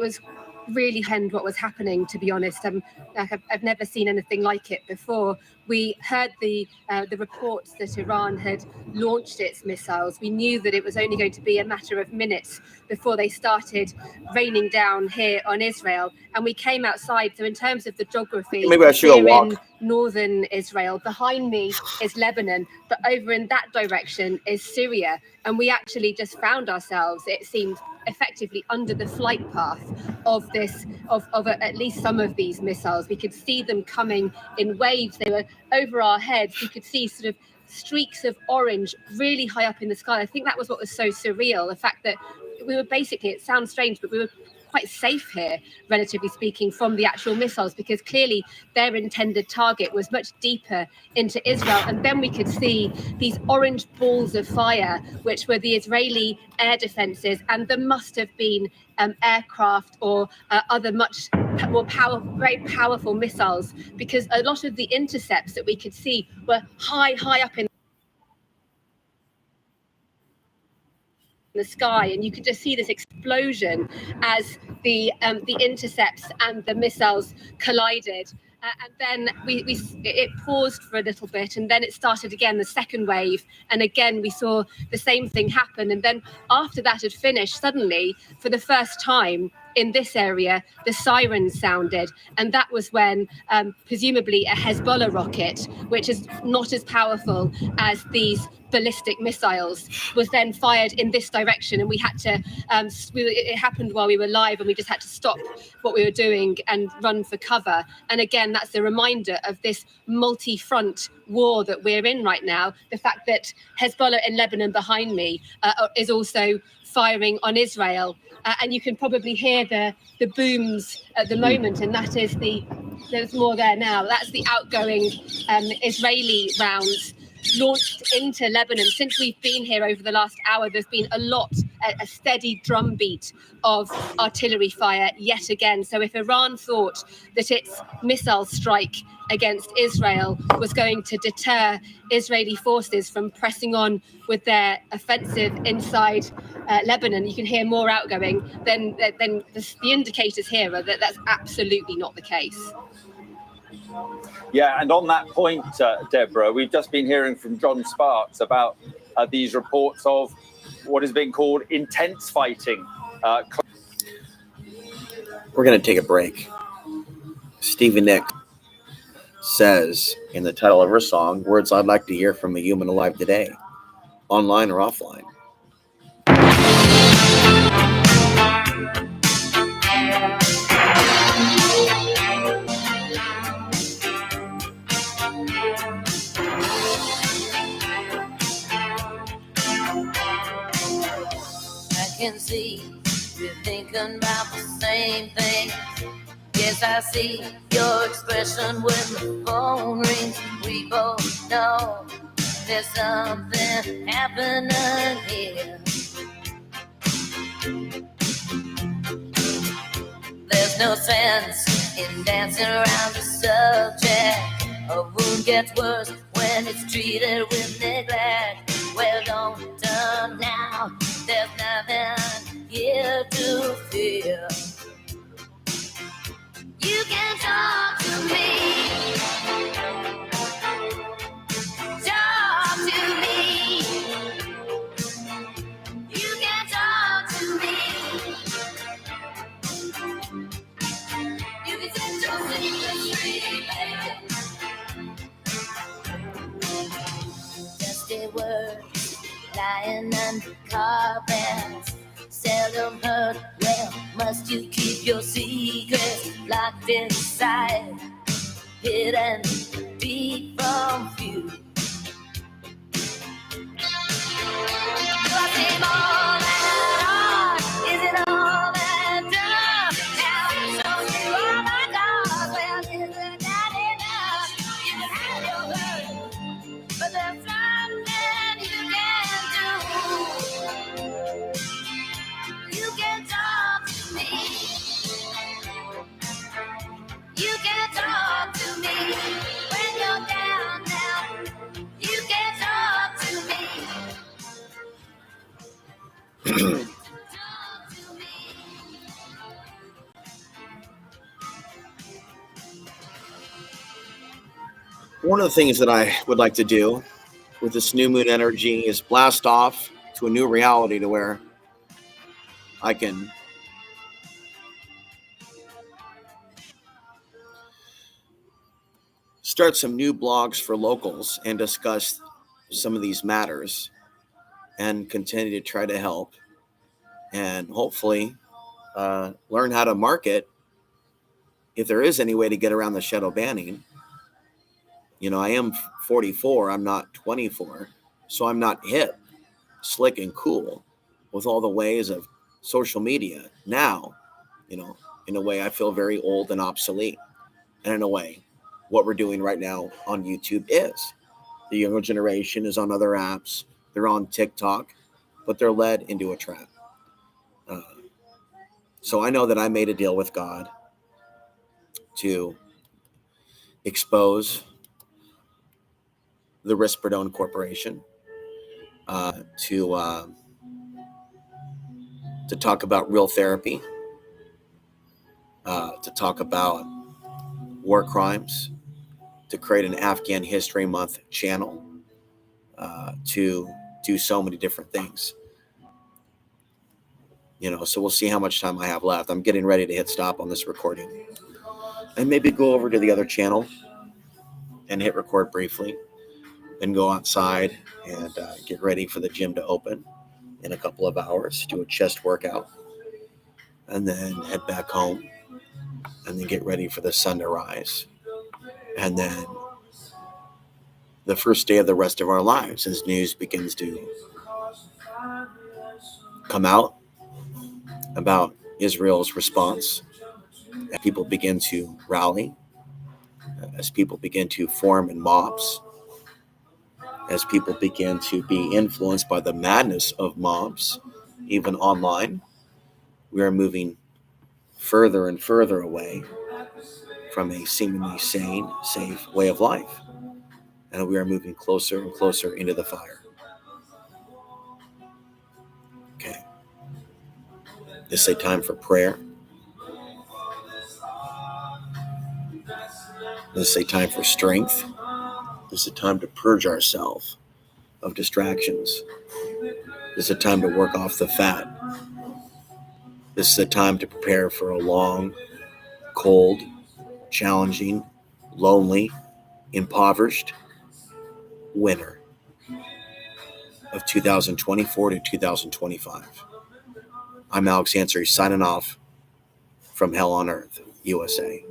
was really what was happening, to be honest. I've never seen anything like it before. We heard the reports that Iran had launched its missiles. We knew that it was only going to be a matter of minutes before they started raining down here on Israel. And we came outside. So in terms of the geography, Maybe I should go we're walk. in northern Israel. Behind me is Lebanon, but over in that direction is Syria. And we actually just found ourselves, it seemed, effectively under the flight path of at least some of these missiles. We could see them coming in waves. They were over our heads. We could see sort of streaks of orange really high up in the sky. I think that was what was so surreal, the fact that we were basically, it sounds strange, but we were quite safe here, relatively speaking, from the actual missiles, because clearly their intended target was much deeper into Israel. And then we could see these orange balls of fire, which were the Israeli air defenses, and there must have been aircraft or other much more very powerful missiles, because a lot of the intercepts that we could see were high up in the sky, and you could just see this explosion as the intercepts and the missiles collided. And then it paused for a little bit, and then it started again, the second wave, and again we saw the same thing happen. And then after that had finished, suddenly, for the first time in this area, the sirens sounded, and that was when presumably a Hezbollah rocket, which is not as powerful as these ballistic missiles, was then fired in this direction, and we had to it happened while we were live, and we just had to stop what we were doing and run for cover. And again, that's a reminder of this multi-front war that we're in right now. The fact that Hezbollah in Lebanon behind me is also firing on Israel, and you can probably hear the booms at the moment, and that is there's more there now. That's the outgoing Israeli rounds launched into Lebanon. Since we've been here over the last hour, there's been a steady drumbeat of artillery fire yet again. So if Iran thought that its missile strike against Israel was going to deter Israeli forces from pressing on with their offensive inside Lebanon, you can hear more outgoing, then the indicators here are that that's absolutely not the case. Yeah, and on that point, Deborah, we've just been hearing from John Sparks about these reports of what is being called intense fighting. We're going to take a break. Stevie Nicks says in the title of her song, words I'd like to hear from a human alive today, online or offline. I can see you're thinking about the same thing. Yes, I see your expression when the phone rings. We both know there's something happening here. There's no sense in dancing around the subject. A wound gets worse when it's treated with neglect. Well, don't turn now, there's nothing here to fear. You can talk to me. Talk to me. You can talk to me. You can set your secrets free, baby. Just a word lying under carpets. Seldom heard, well, must you keep your secrets locked inside, hidden deep from view? Do I seem all that hard? Is it all that tough? Now it shows you all my dogs. Well, isn't that enough? You can have your hurt, but there's something you can do. You can talk to me. You can talk to me when you're down now. One of the things that I would like to do with this new moon energy is blast off to a new reality to where I can start some new blogs for locals and discuss some of these matters and continue to try to help and hopefully learn how to market if there is any way to get around the shadow banning. You know, I am 44, I'm not 24, so I'm not hip, slick, and cool with all the ways of social media. Now, you know, in a way, I feel very old and obsolete. And in a way, what we're doing right now on YouTube is. The younger generation is on other apps, they're on TikTok, but they're led into a trap. So I know that I made a deal with God to expose the Risperdone Corporation, to talk about real therapy, to talk about war crimes, to create an Afghan History Month channel, to do so many different things. You know, so we'll see how much time I have left. I'm getting ready to hit stop on this recording and maybe go over to the other channel and hit record briefly and go outside and get ready for the gym to open in a couple of hours, do a chest workout, and then head back home and then get ready for the sun to rise. And then the first day of the rest of our lives as news begins to come out about Israel's response, as people begin to rally, as people begin to form in mobs, as people begin to be influenced by the madness of mobs, even online. We are moving further and further away from a seemingly sane, safe way of life. And we are moving closer and closer into the fire. Okay. This is a time for prayer. This is a time for strength. This is a time to purge ourselves of distractions. This is a time to work off the fat. This is a time to prepare for a long, cold, challenging, lonely, impoverished winter of 2024 to 2025. I'm Alex Ansary signing off from Hell on Earth, USA.